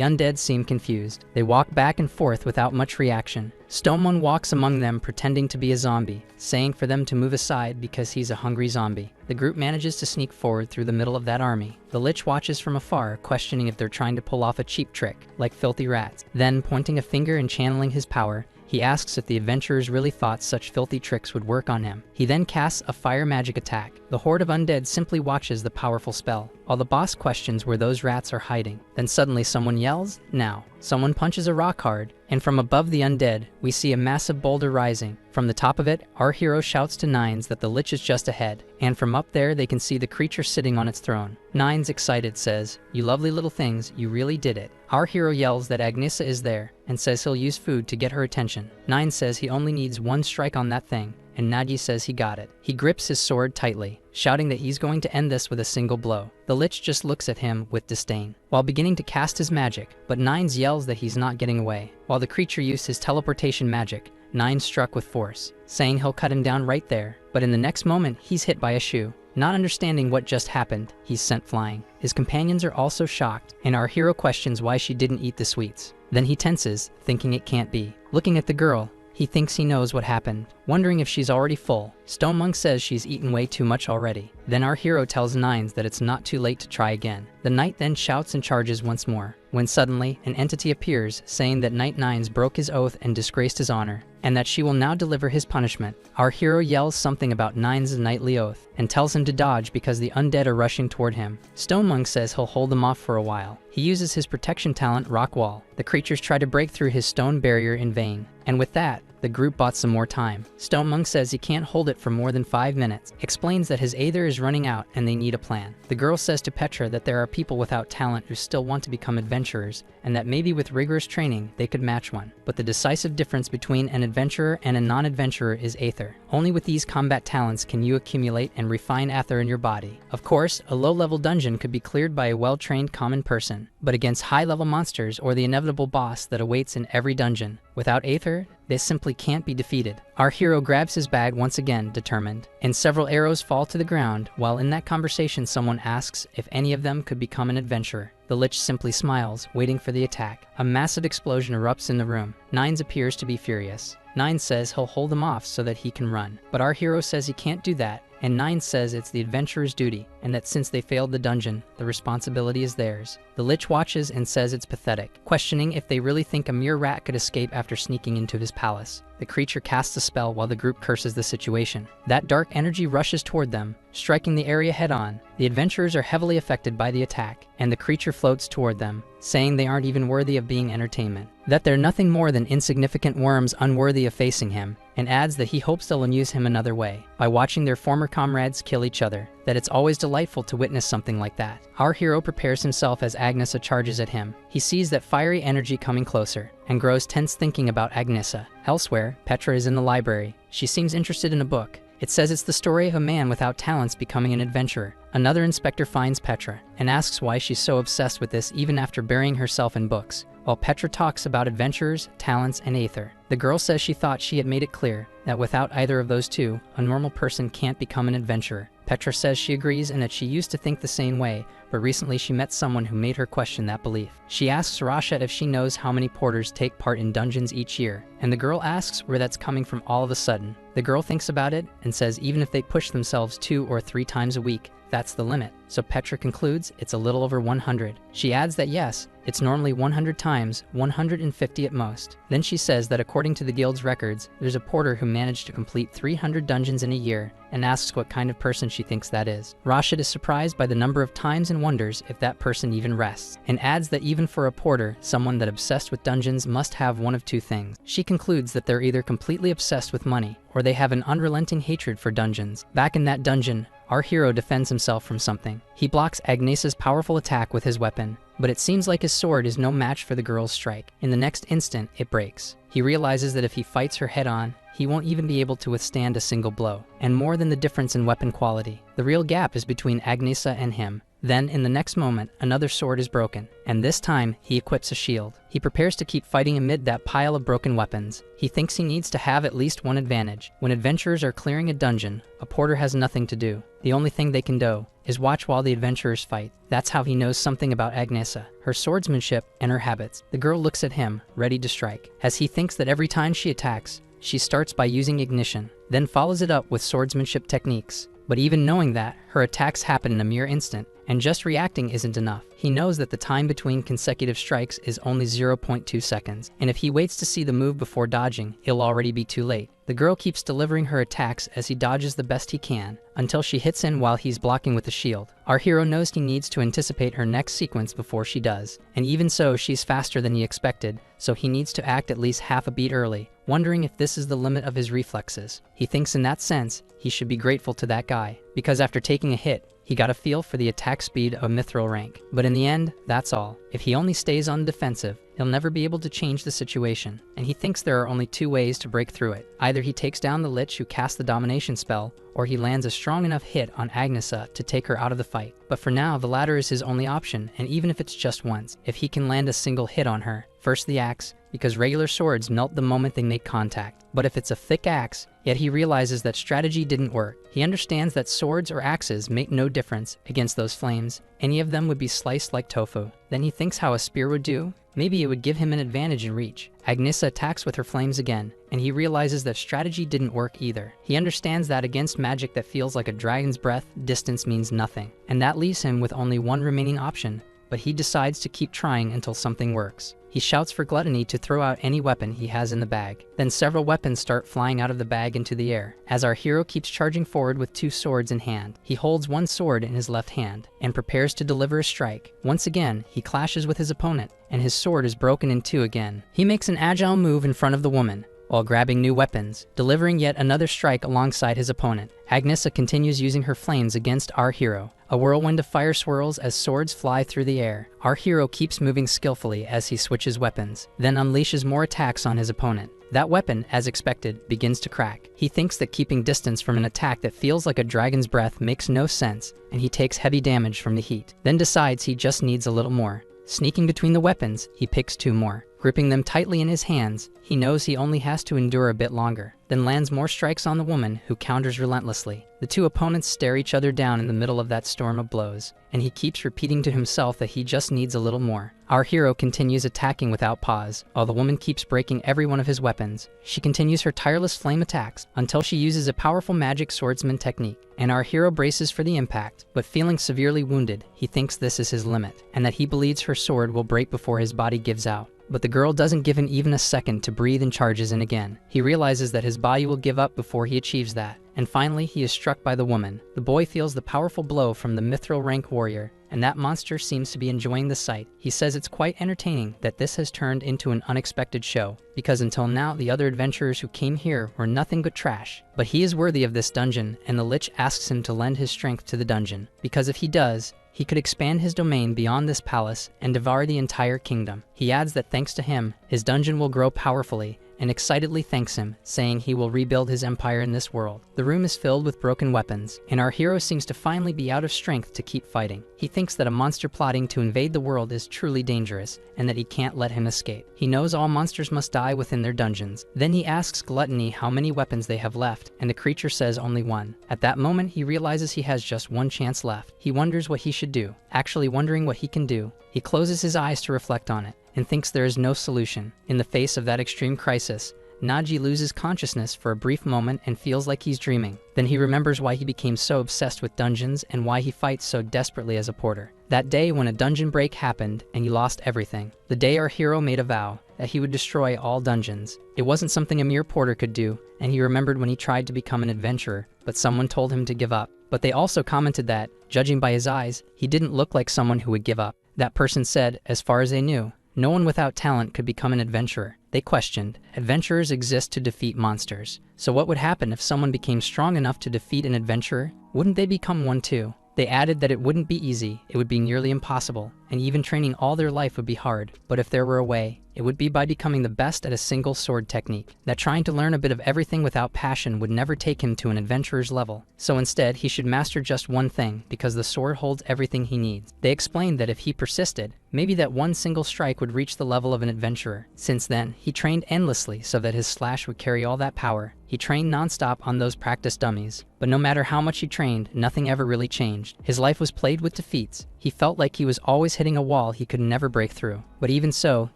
undead seem confused. They walk back and forth without much reaction. Stonemon walks among them pretending to be a zombie, saying for them to move aside because he's a hungry zombie. The group manages to sneak forward through the middle of that army. The Lich watches from afar, questioning if they're trying to pull off a cheap trick, like filthy rats. Then, pointing a finger and channeling his power, he asks if the adventurers really thought such filthy tricks would work on him. He then casts a fire magic attack. The horde of undead simply watches the powerful spell, while the boss questions where those rats are hiding. Then suddenly someone yells, "Now!" Someone punches a rock hard, and from above the undead, we see a massive boulder rising. From the top of it, our hero shouts to Nines that the Lich is just ahead, and from up there they can see the creature sitting on its throne. Nines, excited, says, "You lovely little things, you really did it." Our hero yells that Agnesa is there, and says he'll use food to get her attention. Nines says he only needs one strike on that thing, and Nagi says he got it. He grips his sword tightly, shouting that he's going to end this with a single blow. The Lich just looks at him with disdain, while beginning to cast his magic, but Nines yells that he's not getting away. While the creature used his teleportation magic, Nines struck with force, saying he'll cut him down right there, but in the next moment, he's hit by a shoe. Not understanding what just happened, he's sent flying. His companions are also shocked, and our hero questions why she didn't eat the sweets. Then he tenses, thinking it can't be. Looking at the girl, he thinks he knows what happened, wondering if she's already full. Stonemung says she's eaten way too much already. Then our hero tells Nines that it's not too late to try again. The knight then shouts and charges once more, when suddenly an entity appears saying that Knight Nines broke his oath and disgraced his honor, and that she will now deliver his punishment. Our hero yells something about Nines' knightly oath, and tells him to dodge because the undead are rushing toward him. Stonemung says he'll hold them off for a while. He uses his protection talent Rock Wall. The creatures try to break through his stone barrier in vain, and with that, The group bought some more time. Stone Monk says he can't hold it for more than 5 minutes, explains that his aether is running out and they need a plan. The girl says to Petra that there are people without talent who still want to become adventurers, and that maybe with rigorous training they could match one. But the decisive difference between an adventurer and a non-adventurer is aether. Only with these combat talents can you accumulate and refine aether in your body. Of course, a low-level dungeon could be cleared by a well-trained common person, but against high-level monsters or the inevitable boss that awaits in every dungeon, without aether, they simply can't be defeated. Our hero grabs his bag once again, determined, and several arrows fall to the ground, while in that conversation someone asks if any of them could become an adventurer. The Lich simply smiles, waiting for the attack. A massive explosion erupts in the room. Nines appears to be furious. Nine says he'll hold them off so that he can run, but our hero says he can't do that, and Nine says it's the adventurer's duty, and that since they failed the dungeon, the responsibility is theirs. The Lich watches and says it's pathetic, questioning if they really think a mere rat could escape after sneaking into his palace. The creature casts a spell while the group curses the situation. That dark energy rushes toward them, striking the area head-on. The adventurers are heavily affected by the attack, and the creature floats toward them, saying they aren't even worthy of being entertainment, that they're nothing more than insignificant worms unworthy of facing him, and adds that he hopes they'll amuse him another way, by watching their former comrades kill each other, that it's always delightful to witness something like that. Our hero prepares himself as Agnesa charges at him. He sees that fiery energy coming closer, and grows tense thinking about Agnesa. Elsewhere, Petra is in the library. She seems interested in a book. It says it's the story of a man without talents becoming an adventurer. Another inspector finds Petra, and asks why she's so obsessed with this even after burying herself in books, while Petra talks about adventurers, talents, and aether. The girl says she thought she had made it clear that without either of those two, a normal person can't become an adventurer. Petra says she agrees and that she used to think the same way, but recently she met someone who made her question that belief. She asks Rasha if she knows how many porters take part in dungeons each year, and the girl asks where that's coming from all of a sudden. The girl thinks about it and says even if they push themselves 2 or 3 times a week, that's the limit. So Petra concludes it's a little over 100. She adds that yes, it's normally 100 times, 150 at most. Then she says that according to the guild's records, there's a porter who managed to complete 300 dungeons in a year, and asks what kind of person she thinks that is. Rashid is surprised by the number of times and wonders if that person even rests, and adds that even for a porter, someone that obsessed with dungeons must have one of 2 things. She concludes that they're either completely obsessed with money, or they have an unrelenting hatred for dungeons. Back in that dungeon, our hero defends himself from something. He blocks Agnesa's powerful attack with his weapon, but it seems like his sword is no match for the girl's strike. In the next instant, it breaks. He realizes that if he fights her head-on, he won't even be able to withstand a single blow. And more than the difference in weapon quality, the real gap is between Agnesa and him. Then, in the next moment, another sword is broken, and this time, he equips a shield. He prepares to keep fighting amid that pile of broken weapons. He thinks he needs to have at least one advantage. When adventurers are clearing a dungeon, a porter has nothing to do. The only thing they can do is watch while the adventurers fight. That's how he knows something about Agnesa, her swordsmanship, and her habits. The girl looks at him, ready to strike, as he thinks that every time she attacks, she starts by using ignition, then follows it up with swordsmanship techniques. But even knowing that, her attacks happen in a mere instant, and just reacting isn't enough. He knows that the time between consecutive strikes is only 0.2 seconds, and if he waits to see the move before dodging, it'll already be too late. The girl keeps delivering her attacks as he dodges the best he can, until she hits him while he's blocking with the shield. Our hero knows he needs to anticipate her next sequence before she does, and even so, she's faster than he expected, so he needs to act at least half a beat early, wondering if this is the limit of his reflexes. He thinks in that sense, he should be grateful to that guy, because after taking a hit, he got a feel for the attack speed of mithril rank. But in the end, that's all. If he only stays on the defensive, he'll never be able to change the situation, and he thinks there are only 2 ways to break through it. Either he takes down the Lich who cast the domination spell, or he lands a strong enough hit on Agnesa to take her out of the fight. But for now, the latter is his only option, and even if it's just once, if he can land a single hit on her, first the axe, because regular swords melt the moment they make contact. But if it's a thick axe, yet he realizes that strategy didn't work. He understands that swords or axes make no difference against those flames. Any of them would be sliced like tofu. Then he thinks how a spear would do. Maybe it would give him an advantage in reach. Agnesa attacks with her flames again, and he realizes that strategy didn't work either. He understands that against magic that feels like a dragon's breath, distance means nothing. And that leaves him with only one remaining option, but he decides to keep trying until something works. He shouts for Gluttony to throw out any weapon he has in the bag. Then several weapons start flying out of the bag into the air. As our hero keeps charging forward with 2 swords in hand, he holds one sword in his left hand and prepares to deliver a strike. Once again, he clashes with his opponent, and his sword is broken in 2 again. He makes an agile move in front of the woman, while grabbing new weapons, delivering yet another strike alongside his opponent. Agnesa continues using her flames against our hero. A whirlwind of fire swirls as swords fly through the air. Our hero keeps moving skillfully as he switches weapons, then unleashes more attacks on his opponent. That weapon, as expected, begins to crack. He thinks that keeping distance from an attack that feels like a dragon's breath makes no sense, and he takes heavy damage from the heat, then decides he just needs a little more. Sneaking between the weapons, he picks 2 more. Gripping them tightly in his hands, he knows he only has to endure a bit longer, then lands more strikes on the woman, who counters relentlessly. The 2 opponents stare each other down in the middle of that storm of blows, and he keeps repeating to himself that he just needs a little more. Our hero continues attacking without pause, while the woman keeps breaking every one of his weapons. She continues her tireless flame attacks until she uses a powerful magic swordsman technique, and our hero braces for the impact, but feeling severely wounded, he thinks this is his limit, and that he believes her sword will break before his body gives out. But the girl doesn't give him even a second to breathe and charges in again. He realizes that his body will give up before he achieves that, and finally he is struck by the woman. The boy feels the powerful blow from the mithril rank warrior, and that monster seems to be enjoying the sight. He says it's quite entertaining that this has turned into an unexpected show, because until now the other adventurers who came here were nothing but trash. But he is worthy of this dungeon, and the Lich asks him to lend his strength to the dungeon, because if he does, he could expand his domain beyond this palace and devour the entire kingdom. He adds that thanks to him, his dungeon will grow powerfully, and excitedly thanks him, saying he will rebuild his empire in this world. The room is filled with broken weapons, and our hero seems to finally be out of strength to keep fighting. He thinks that a monster plotting to invade the world is truly dangerous, and that he can't let him escape. He knows all monsters must die within their dungeons. Then he asks Gluttony how many weapons they have left, and the creature says only 1. At that moment, he realizes he has just 1 chance left. He wonders what he should do. Actually wondering what he can do, he closes his eyes to reflect on it, and thinks there is no solution. In the face of that extreme crisis, Naji loses consciousness for a brief moment and feels like he's dreaming. Then he remembers why he became so obsessed with dungeons and why he fights so desperately as a porter. That day when a dungeon break happened and he lost everything. The day our hero made a vow that he would destroy all dungeons. It wasn't something a mere porter could do, and he remembered when he tried to become an adventurer, but someone told him to give up. But they also commented that, judging by his eyes, he didn't look like someone who would give up. That person said, as far as they knew, no one without talent could become an adventurer. They questioned, adventurers exist to defeat monsters. So what would happen if someone became strong enough to defeat an adventurer? Wouldn't they become one too? They added that it wouldn't be easy, it would be nearly impossible, and even training all their life would be hard. But if there were a way, it would be by becoming the best at a single sword technique. That trying to learn a bit of everything without passion would never take him to an adventurer's level. So instead, he should master just one thing, because the sword holds everything he needs. They explained that if he persisted, maybe that one single strike would reach the level of an adventurer. Since then, he trained endlessly so that his slash would carry all that power. He trained non-stop on those practice dummies. But no matter how much he trained, nothing ever really changed. His life was plagued with defeats. He felt like he was always hitting a wall he could never break through. But even so,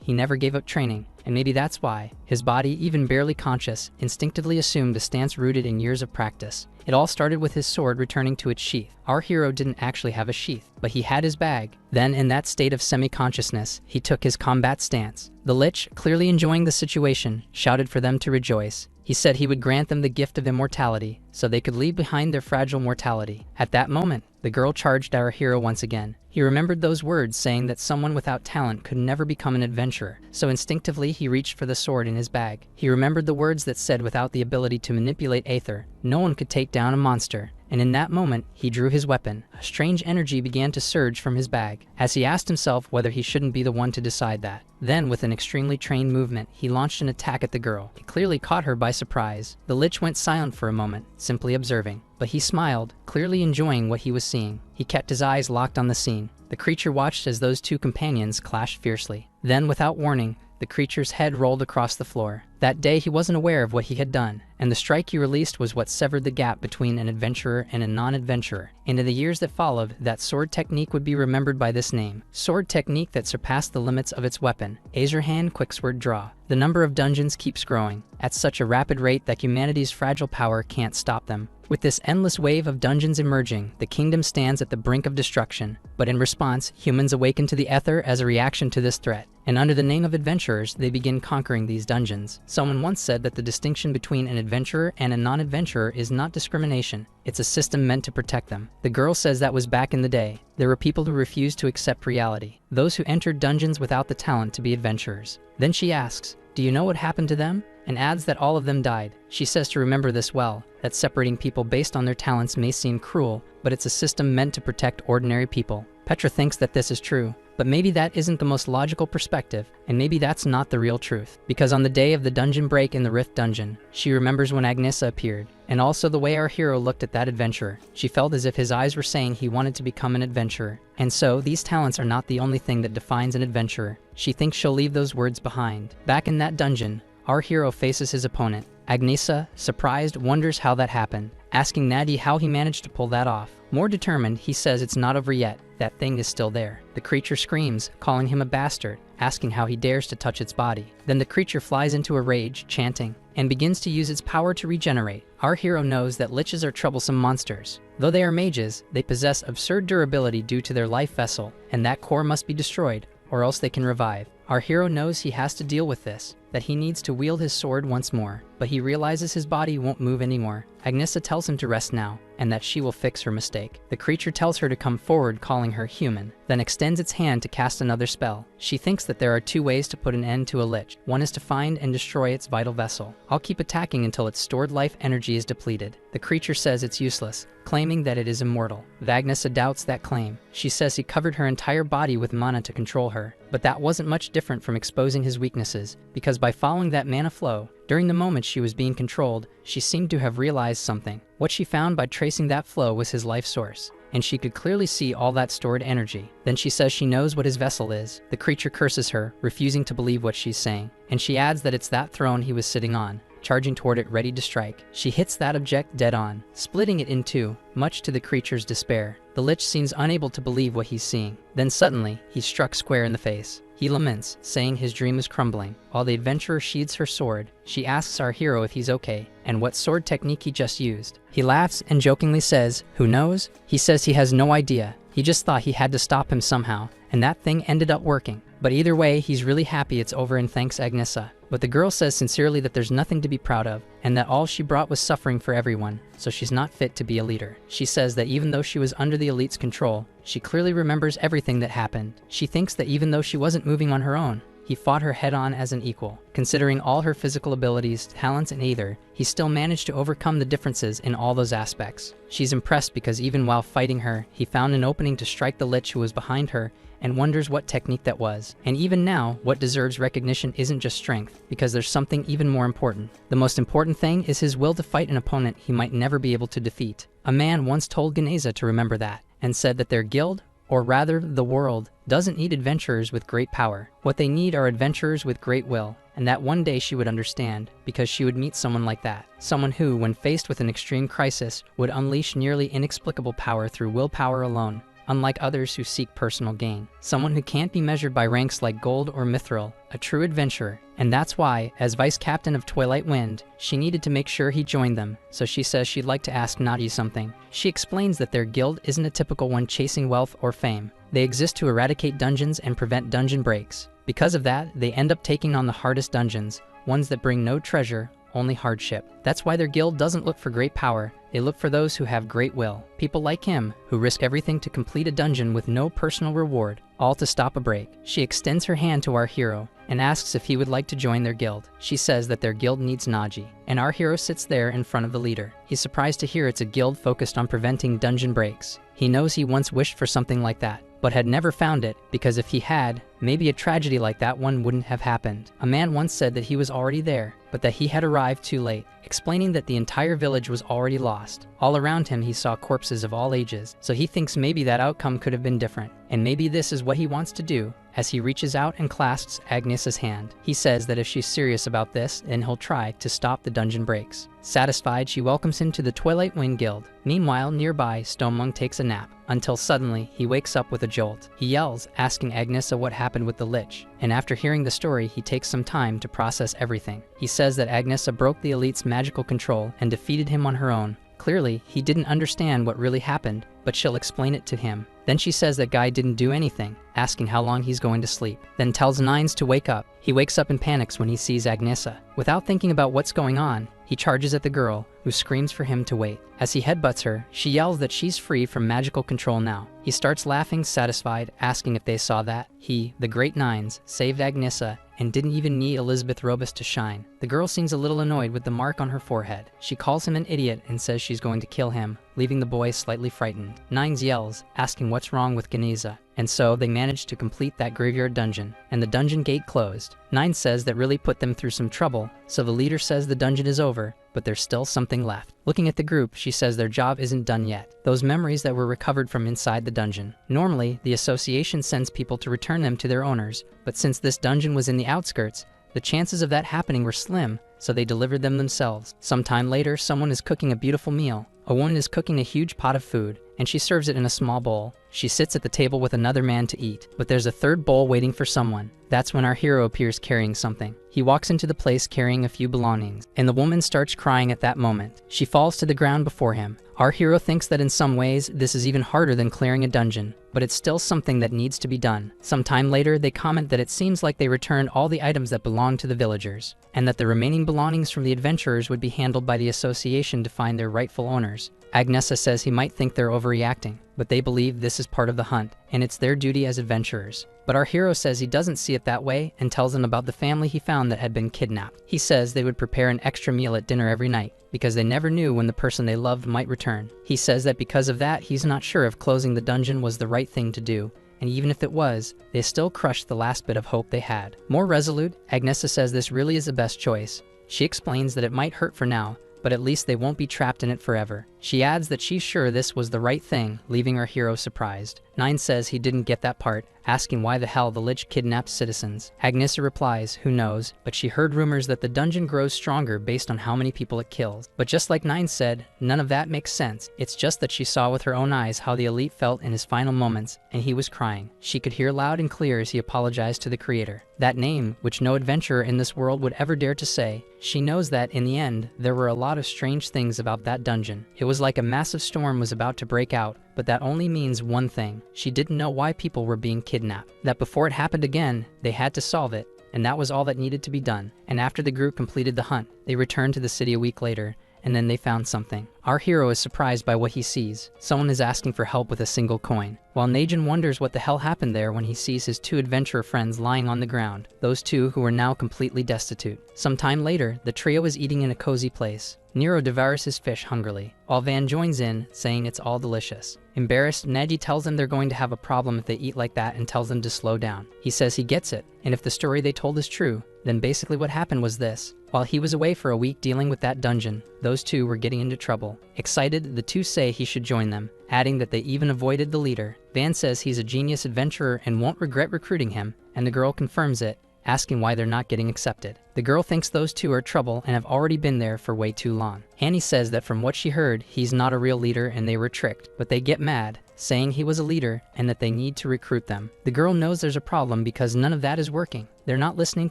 he never gave up training. And maybe that's why his body, even barely conscious, instinctively assumed a stance rooted in years of practice. It all started with his sword returning to its sheath. Our hero didn't actually have a sheath, but he had his bag. Then, in that state of semi-consciousness, he took his combat stance. The Lich, clearly enjoying the situation, shouted for them to rejoice. He said he would grant them the gift of immortality, so they could leave behind their fragile mortality. At that moment, the girl charged our hero once again. He remembered those words saying that someone without talent could never become an adventurer, so instinctively he reached for the sword in his bag. He remembered the words that said without the ability to manipulate aether, no one could take down a monster. And in that moment, he drew his weapon. A strange energy began to surge from his bag, as he asked himself whether he shouldn't be the one to decide that. Then, with an extremely trained movement, he launched an attack at the girl. It clearly caught her by surprise. The Lich went silent for a moment, simply observing. But he smiled, clearly enjoying what he was seeing. He kept his eyes locked on the scene. The creature watched as those 2 companions clashed fiercely. Then, without warning, the creature's head rolled across the floor. That day he wasn't aware of what he had done, and the strike he released was what severed the gap between an adventurer and a non-adventurer. And in the years that followed, that sword technique would be remembered by this name. Sword technique that surpassed the limits of its weapon. Azerhand Quicksword Draw. The number of dungeons keeps growing, at such a rapid rate that humanity's fragile power can't stop them. With this endless wave of dungeons emerging, the kingdom stands at the brink of destruction. But in response, humans awaken to the ether as a reaction to this threat. And under the name of adventurers, they begin conquering these dungeons. Someone once said that the distinction between an adventurer and a non-adventurer is not discrimination. It's a system meant to protect them. The girl says that was back in the day. There were people who refused to accept reality. Those who entered dungeons without the talent to be adventurers. Then she asks, do you know what happened to them? and adds that all of them died. She says to remember this well, that separating people based on their talents may seem cruel, but it's a system meant to protect ordinary people. Petra thinks that this is true, but maybe that isn't the most logical perspective, and maybe that's not the real truth. Because on the day of the dungeon break in the Rift dungeon, she remembers when Agnesa appeared, and also the way our hero looked at that adventurer. She felt as if his eyes were saying he wanted to become an adventurer. And so, these talents are not the only thing that defines an adventurer. She thinks she'll leave those words behind. Back in that dungeon, our hero faces his opponent. Agnesa, surprised, wonders how that happened, asking Nadi how he managed to pull that off. More determined, he says it's not over yet. That thing is still there. The creature screams, calling him a bastard, asking how he dares to touch its body. Then the creature flies into a rage, chanting, and begins to use its power to regenerate. Our hero knows that liches are troublesome monsters. Though they are mages, they possess absurd durability due to their life vessel, and that core must be destroyed, or else they can revive. Our hero knows he has to deal with this, that he needs to wield his sword once more, but he realizes his body won't move anymore. Agnesa tells him to rest now, and that she will fix her mistake. The creature tells her to come forward, calling her human, then extends its hand to cast another spell. She thinks that there are two ways to put an end to a lich. One is to find and destroy its vital vessel. I'll keep attacking until its stored life energy is depleted. The creature says it's useless, claiming that it is immortal. Agnesa doubts that claim. She says he covered her entire body with mana to control her, but that wasn't much different from exposing his weaknesses, because by following that mana flow, during the moment she was being controlled, she seemed to have realized something. What she found by tracing that flow was his life source, and she could clearly see all that stored energy. Then she says she knows what his vessel is. The creature curses her, refusing to believe what she's saying, and she adds that it's that throne he was sitting on, charging toward it ready to strike. She hits that object dead on, splitting it in two, much to the creature's despair. The Lich seems unable to believe what he's seeing. Then suddenly, he's struck square in the face. He laments, saying his dream is crumbling. While the adventurer sheathes her sword, she asks our hero if he's okay, and what sword technique he just used. He laughs and jokingly says, "Who knows?" He says he has no idea. He just thought he had to stop him somehow, and that thing ended up working. But either way, he's really happy it's over and thanks Agnesa. But the girl says sincerely that there's nothing to be proud of, and that all she brought was suffering for everyone, so she's not fit to be a leader. She says that even though she was under the elite's control, she clearly remembers everything that happened. She thinks that even though she wasn't moving on her own, he fought her head-on as an equal. Considering all her physical abilities, talents, and aether, he still managed to overcome the differences in all those aspects. She's impressed because even while fighting her, he found an opening to strike the Lich who was behind her, and wonders what technique that was. And even now, what deserves recognition isn't just strength, because there's something even more important. The most important thing is his will to fight an opponent he might never be able to defeat. A man once told Ganesa to remember that, and said that their guild, or rather the world, doesn't need adventurers with great power. What they need are adventurers with great will, and that one day she would understand, because she would meet someone like that. Someone who, when faced with an extreme crisis, would unleash nearly inexplicable power through willpower alone, unlike others who seek personal gain. Someone who can't be measured by ranks like gold or mithril, a true adventurer. And that's why, as vice captain of Twilight Wind, she needed to make sure he joined them, so she says she'd like to ask Nadi something. She explains that their guild isn't a typical one chasing wealth or fame. They exist to eradicate dungeons and prevent dungeon breaks. Because of that, they end up taking on the hardest dungeons, ones that bring no treasure, only hardship. That's why their guild doesn't look for great power, they look for those who have great will. People like him, who risk everything to complete a dungeon with no personal reward, all to stop a break. She extends her hand to our hero, and asks if he would like to join their guild. She says that their guild needs Naji, and our hero sits there in front of the leader. He's surprised to hear it's a guild focused on preventing dungeon breaks. He knows he once wished for something like that, but had never found it, because if he had, maybe a tragedy like that one wouldn't have happened. A man once said that he was already there, but that he had arrived too late, explaining that the entire village was already lost. All around him he saw corpses of all ages, so he thinks maybe that outcome could have been different. And maybe this is what he wants to do, as he reaches out and clasps Agnes's hand. He says that if she's serious about this, then he'll try to stop the dungeon breaks. Satisfied, she welcomes him to the Twilight Wind Guild. Meanwhile, nearby, Stonemung takes a nap, until suddenly, he wakes up with a jolt. He yells, asking Agnesa what happened with the Lich, and after hearing the story, he takes some time to process everything. He says that Agnesa broke the elite's magical control and defeated him on her own. Clearly, he didn't understand what really happened, but she'll explain it to him. Then she says that Guy didn't do anything, asking how long he's going to sleep, then tells Nines to wake up. He wakes up and panics when he sees Agnesa. Without thinking about what's going on, He charges at the girl, who screams for him to wait. As he headbutts her, she yells that she's free from magical control now. He starts laughing, satisfied, asking if they saw that. He, the Great Nines, saved Agnesa and didn't even need Elizabeth Robus to shine. The girl seems a little annoyed with the mark on her forehead. She calls him an idiot and says she's going to kill him, leaving the boy slightly frightened. Nines yells, asking what's wrong with Ganesa, and so they manage to complete that graveyard dungeon, and the dungeon gate closed. Nines says that really put them through some trouble, so the leader says the dungeon is over, but there's still something left. Looking at the group, she says their job isn't done yet. Those memories that were recovered from inside the dungeon. Normally, the association sends people to return them to their owners, but since this dungeon was in the outskirts, the chances of that happening were slim, so they delivered them themselves. Sometime later, someone is cooking a beautiful meal. A woman is cooking a huge pot of food, and she serves it in a small bowl. She sits at the table with another man to eat, but there's a third bowl waiting for someone. That's when our hero appears carrying something. He walks into the place carrying a few belongings, and the woman starts crying at that moment. She falls to the ground before him. Our hero thinks that in some ways, this is even harder than clearing a dungeon, but it's still something that needs to be done. Sometime later, they comment that it seems like they returned all the items that belonged to the villagers, and that the remaining belongings from the adventurers would be handled by the association to find their rightful owners. Agnesa says he might think they're overreacting, but they believe this is part of the hunt, and it's their duty as adventurers. But our hero says he doesn't see it that way and tells them about the family he found that had been kidnapped. He says they would prepare an extra meal at dinner every night, because they never knew when the person they loved might return. He says that because of that, he's not sure if closing the dungeon was the right thing to do, and even if it was, they still crushed the last bit of hope they had. More resolute, Agnesa says this really is the best choice. She explains that it might hurt for now, but at least they won't be trapped in it forever. She adds that she's sure this was the right thing, leaving our hero surprised. Nine says he didn't get that part, asking why the hell the Lich kidnapped citizens. Agnesa replies, who knows, but she heard rumors that the dungeon grows stronger based on how many people it kills. But just like Nine said, none of that makes sense. It's just that she saw with her own eyes how the elite felt in his final moments, and he was crying. She could hear loud and clear as he apologized to the creator. That name, which no adventurer in this world would ever dare to say. She knows that, in the end, there were a lot of strange things about that dungeon. It was like a massive storm was about to break out, but that only means one thing. She didn't know why people were being kidnapped. That before it happened again, they had to solve it, and that was all that needed to be done. And after the group completed the hunt, they returned to the city a week later, and then they found something. Our hero is surprised by what he sees. Someone is asking for help with a single coin, while Najin wonders what the hell happened there when he sees his two adventurer friends lying on the ground, those two who were now completely destitute. Some time later, the trio is eating in a cozy place. Nero devours his fish hungrily, while Van joins in, saying it's all delicious. Embarrassed, Neji tells them they're going to have a problem if they eat like that and tells them to slow down. He says he gets it, and if the story they told is true, then basically what happened was this. While he was away for a week dealing with that dungeon, those two were getting into trouble. Excited, the two say he should join them, adding that they even avoided the leader. Van says he's a genius adventurer and won't regret recruiting him, and the girl confirms it, asking why they're not getting accepted. The girl thinks those two are trouble and have already been there for way too long. Annie says that from what she heard, he's not a real leader and they were tricked, but they get mad, saying he was a leader and that they need to recruit them. The girl knows there's a problem because none of that is working. They're not listening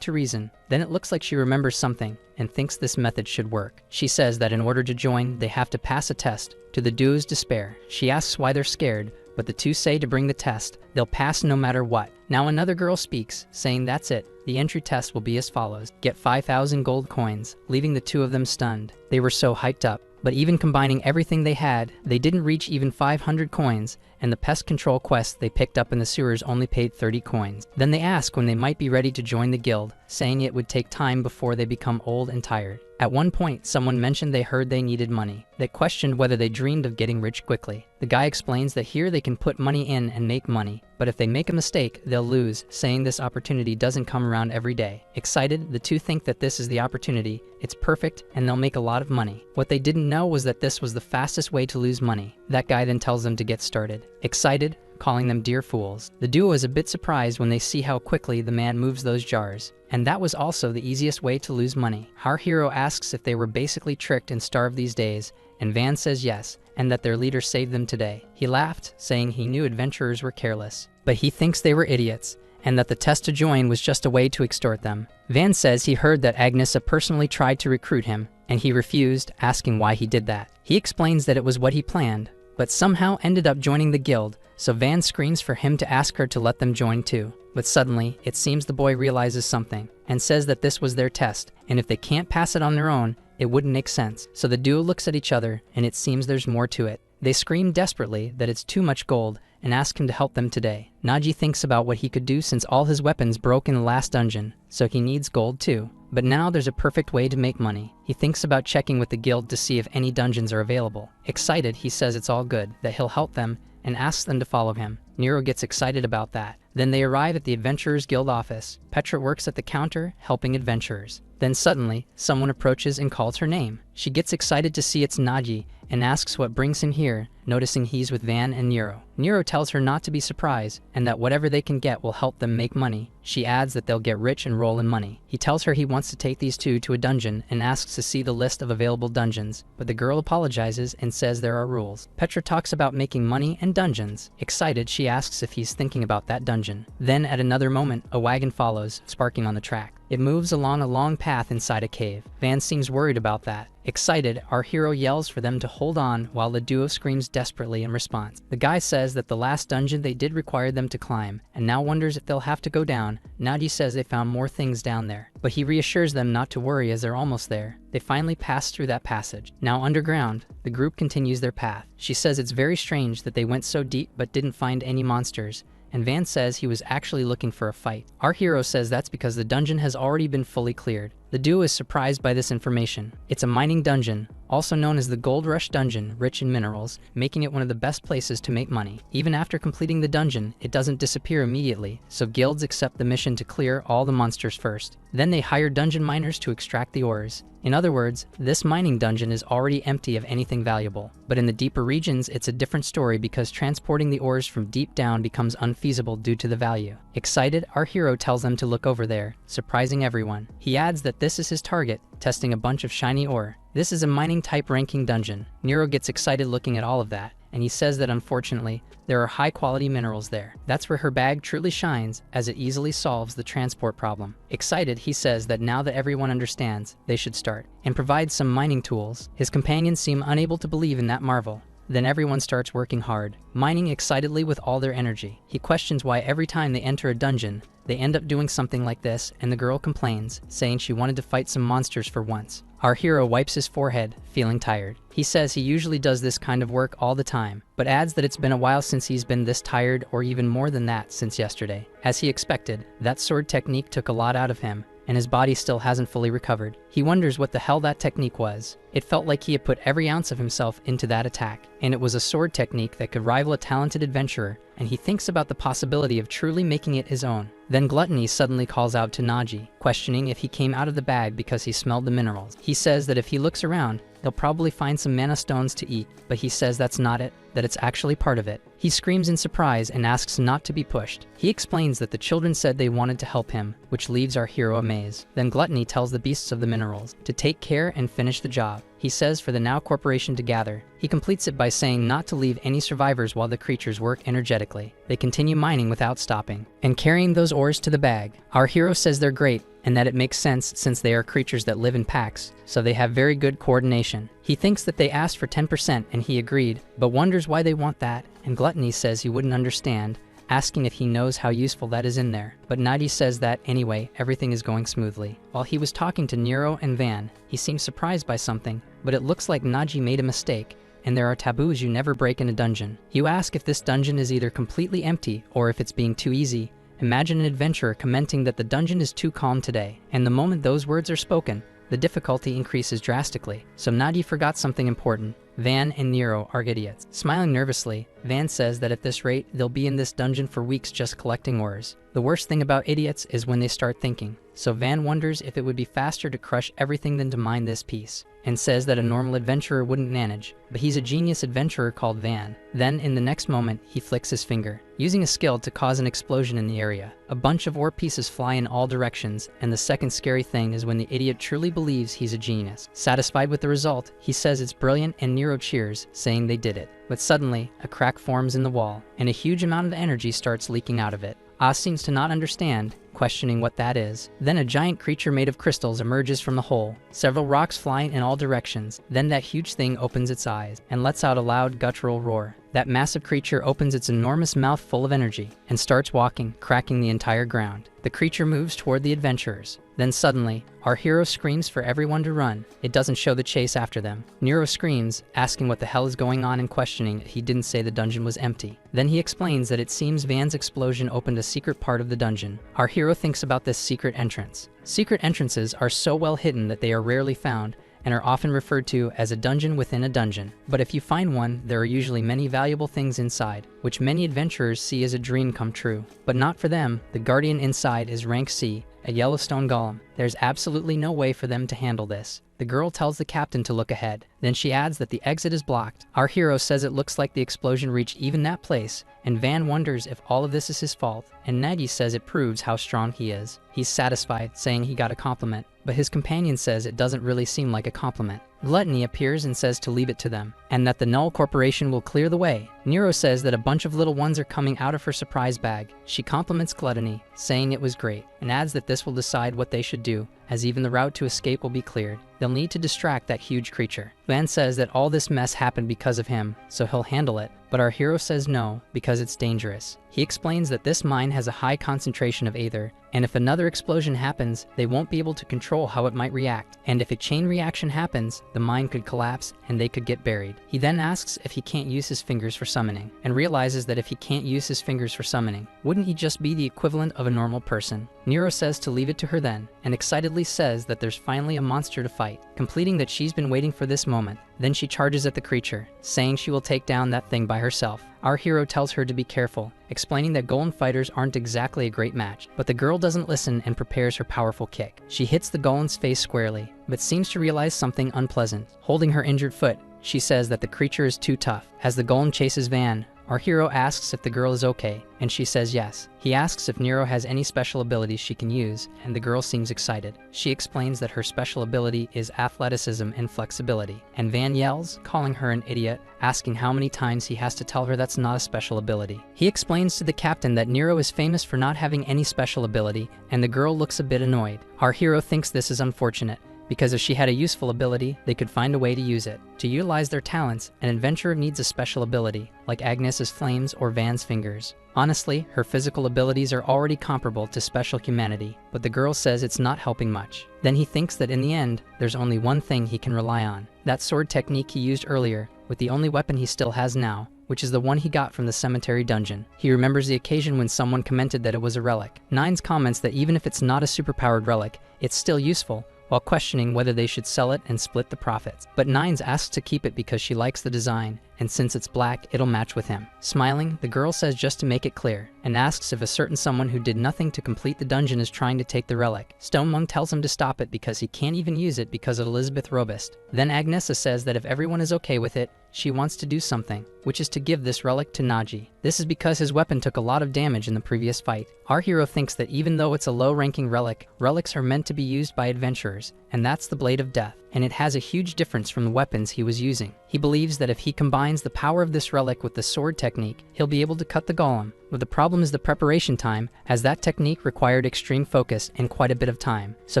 to reason. Then it looks like she remembers something and thinks this method should work. She says that in order to join, they have to pass a test. To the duo's despair, she asks why they're scared, but the two say to bring the test. They'll pass no matter what. Now another girl speaks, saying that's it. The entry test will be as follows. Get 5,000 gold coins, leaving the two of them stunned. They were so hyped up. But even combining everything they had, they didn't reach even 500 coins, and the pest control quest they picked up in the sewers only paid 30 coins. Then they ask when they might be ready to join the guild, saying it would take time before they become old and tired. At one point, someone mentioned they heard they needed money. They questioned whether they dreamed of getting rich quickly. The guy explains that here they can put money in and make money, but if they make a mistake, they'll lose, saying this opportunity doesn't come around every day. Excited, the two think that this is the opportunity, it's perfect, and they'll make a lot of money. What they didn't know was that this was the fastest way to lose money. That guy then tells them to get started. Excited, calling them dear fools. The duo is a bit surprised when they see how quickly the man moves those jars. And that was also the easiest way to lose money. Our hero asks if they were basically tricked and starved these days, and Van says yes, and that their leader saved them today. He laughed, saying he knew adventurers were careless, but he thinks they were idiots, and that the test to join was just a way to extort them. Van says he heard that Agnesa personally tried to recruit him, and he refused, asking why he did that. He explains that it was what he planned, but somehow ended up joining the guild, so Van screams for him to ask her to let them join too. But suddenly, it seems the boy realizes something, and says that this was their test, and if they can't pass it on their own, It wouldn't make sense. So the duo looks at each other, and it seems there's more to it. They scream desperately that it's too much gold and ask him to help them today. Naji thinks about what he could do since all his weapons broke in the last dungeon, so he needs gold too. But now there's a perfect way to make money. He thinks about checking with the guild to see if any dungeons are available. Excited, he says it's all good, that he'll help them, and asks them to follow him. Nero gets excited about that. Then they arrive at the Adventurers Guild office. Petra works at the counter, helping adventurers. Then suddenly, someone approaches and calls her name. She gets excited to see it's Naji and asks what brings him here, noticing he's with Van and Nero. Nero tells her not to be surprised and that whatever they can get will help them make money. She adds that they'll get rich and roll in money. He tells her he wants to take these two to a dungeon and asks to see the list of available dungeons, but the girl apologizes and says there are rules. Petra talks about making money and dungeons. Excited, she asks if he's thinking about that dungeon. Then at another moment, a wagon follows, sparking on the track. It moves along a long path inside a cave. Van seems worried about that. Excited, our hero yells for them to hold on while the duo screams desperately in response. The guy says that the last dungeon they did require them to climb, and now wonders if they'll have to go down. Naji says they found more things down there, but he reassures them not to worry as they're almost there. They finally pass through that passage. Now underground, the group continues their path. She says it's very strange that they went so deep but didn't find any monsters, and Van says he was actually looking for a fight. Our hero says that's because the dungeon has already been fully cleared. The duo is surprised by this information. It's a mining dungeon, also known as the Gold Rush Dungeon, rich in minerals, making it one of the best places to make money. Even after completing the dungeon, it doesn't disappear immediately, so guilds accept the mission to clear all the monsters first. Then they hire dungeon miners to extract the ores. In other words, this mining dungeon is already empty of anything valuable. But in the deeper regions, it's a different story because transporting the ores from deep down becomes unfeasible due to the value. Excited, our hero tells them to look over there, surprising everyone. He adds that this is his target, testing a bunch of shiny ore. This is a mining type ranking dungeon. Nero gets excited looking at all of that, and he says that unfortunately, there are high quality minerals there. That's where her bag truly shines, as it easily solves the transport problem. Excited, he says that now that everyone understands, they should start, and provide some mining tools. His companions seem unable to believe in that marvel. Then everyone starts working hard, mining excitedly with all their energy. He questions why every time they enter a dungeon, they end up doing something like this, and the girl complains, saying she wanted to fight some monsters for once. Our hero wipes his forehead, feeling tired. He says he usually does this kind of work all the time, but adds that it's been a while since he's been this tired, or even more than that since yesterday. As he expected, that sword technique took a lot out of him, and his body still hasn't fully recovered. He wonders what the hell that technique was. It felt like he had put every ounce of himself into that attack, and it was a sword technique that could rival a talented adventurer, and he thinks about the possibility of truly making it his own. Then Gluttony suddenly calls out to Naji, questioning if he came out of the bag because he smelled the minerals. He says that if he looks around, he'll probably find some mana stones to eat, but he says that's not it, that it's actually part of it. He screams in surprise and asks not to be pushed. He explains that the children said they wanted to help him, which leaves our hero amazed. Then Gluttony tells the beasts of the minerals to take care and finish the job. He says for the Now Corporation to gather. He completes it by saying not to leave any survivors while the creatures work energetically. They continue mining without stopping and carrying those ores to the bag. Our hero says they're great and that it makes sense since they are creatures that live in packs, so they have very good coordination. He thinks that they asked for 10% and he agreed, but wonders why they want that, and Gluttony says he wouldn't understand, asking if he knows how useful that is in there. But Naji says that, anyway, everything is going smoothly. While he was talking to Nero and Van, he seems surprised by something, but it looks like Naji made a mistake, and there are taboos you never break in a dungeon. You ask if this dungeon is either completely empty or if it's being too easy. Imagine an adventurer commenting that the dungeon is too calm today, and the moment those words are spoken, the difficulty increases drastically. So Naji forgot something important. Van and Nero are idiots. Smiling nervously, Van says that at this rate, they'll be in this dungeon for weeks just collecting ores. The worst thing about idiots is when they start thinking. So Van wonders if it would be faster to crush everything than to mine this piece, and says that a normal adventurer wouldn't manage, but he's a genius adventurer called Van. Then, in the next moment, he flicks his finger, using a skill to cause an explosion in the area. A bunch of ore pieces fly in all directions, and the second scary thing is when the idiot truly believes he's a genius. Satisfied with the result, he says it's brilliant and Nero cheers, saying they did it. But suddenly, a crack forms in the wall, and a huge amount of energy starts leaking out of it. Oz seems to not understand, questioning what that is. Then a giant creature made of crystals emerges from the hole, several rocks flying in all directions. Then that huge thing opens its eyes and lets out a loud guttural roar. that massive creature opens its enormous mouth full of energy and starts walking, cracking the entire ground. The creature moves toward the adventurers. Then suddenly, our hero screams for everyone to run. It doesn't show the chase after them. Nero screams, asking what the hell is going on and questioning he didn't say the dungeon was empty. Then he explains that it seems Van's explosion opened a secret part of the dungeon. Our hero thinks about this secret entrance. Secret entrances are so well hidden that they are rarely found, and are often referred to as a dungeon within a dungeon. But if you find one, there are usually many valuable things inside, which many adventurers see as a dream come true. But not for them. The guardian inside is rank C, a Yellowstone golem. There's absolutely no way for them to handle this. The girl tells the captain to look ahead. Then she adds that the exit is blocked. Our hero says it looks like the explosion reached even that place, and Van wonders if all of this is his fault, and Nagy says it proves how strong he is. He's satisfied, saying he got a compliment, but his companion says it doesn't really seem like a compliment. Gluttony appears and says to leave it to them, and that the Null Corporation will clear the way. Nero says that a bunch of little ones are coming out of her surprise bag. She compliments Gluttony, saying it was great, and adds that this will decide what they should do, as even the route to escape will be cleared. They'll need to distract that huge creature. Van says that all this mess happened because of him, so he'll handle it, but our hero says no, because it's dangerous. He explains that this mine has a high concentration of aether, and if another explosion happens, they won't be able to control how it might react, and if a chain reaction happens, the mine could collapse and they could get buried. He then asks if he can't use his fingers for summoning, and realizes that if he can't use his fingers for summoning, wouldn't he just be the equivalent of a normal person? Nero says to leave it to her then, and excitedly says that there's finally a monster to fight, completing that she's been waiting for this moment. Then she charges at the creature, saying she will take down that thing by herself. Our hero tells her to be careful, explaining that golem fighters aren't exactly a great match, but the girl doesn't listen and prepares her powerful kick. She hits the golem's face squarely, but seems to realize something unpleasant. Holding her injured foot, she says that the creature is too tough. As the golem chases Van, our hero asks if the girl is okay, and she says yes. He asks if Nero has any special abilities she can use, and the girl seems excited. She explains that her special ability is athleticism and flexibility, and Van yells, calling her an idiot, asking how many times he has to tell her that's not a special ability. He explains to the captain that Nero is famous for not having any special ability, and the girl looks a bit annoyed. Our hero thinks this is unfortunate, because if she had a useful ability, they could find a way to use it. To utilize their talents, an adventurer needs a special ability, like Agnes's flames or Van's fingers. Honestly, her physical abilities are already comparable to special humanity, but the girl says it's not helping much. Then he thinks that in the end, there's only one thing he can rely on. That sword technique he used earlier, with the only weapon he still has now, which is the one he got from the cemetery dungeon. He remembers the occasion when someone commented that it was a relic. Nines comments that even if it's not a superpowered relic, it's still useful, while questioning whether they should sell it and split the profits. But Nines asks to keep it because she likes the design, and since it's black, it'll match with him. Smiling, the girl says just to make it clear, and asks if a certain someone who did nothing to complete the dungeon is trying to take the relic. Stonemung tells him to stop it because he can't even use it because of Elizabeth Robust. Then Agnesa says that if everyone is okay with it, she wants to do something, which is to give this relic to Naji. This is because his weapon took a lot of damage in the previous fight. Our hero thinks that even though it's a low-ranking relic, relics are meant to be used by adventurers, and that's the Blade of Death, and it has a huge difference from the weapons he was using. He believes that if he combines the power of this relic with the sword technique, he'll be able to cut the golem. But the problem is the preparation time, as that technique required extreme focus and quite a bit of time. So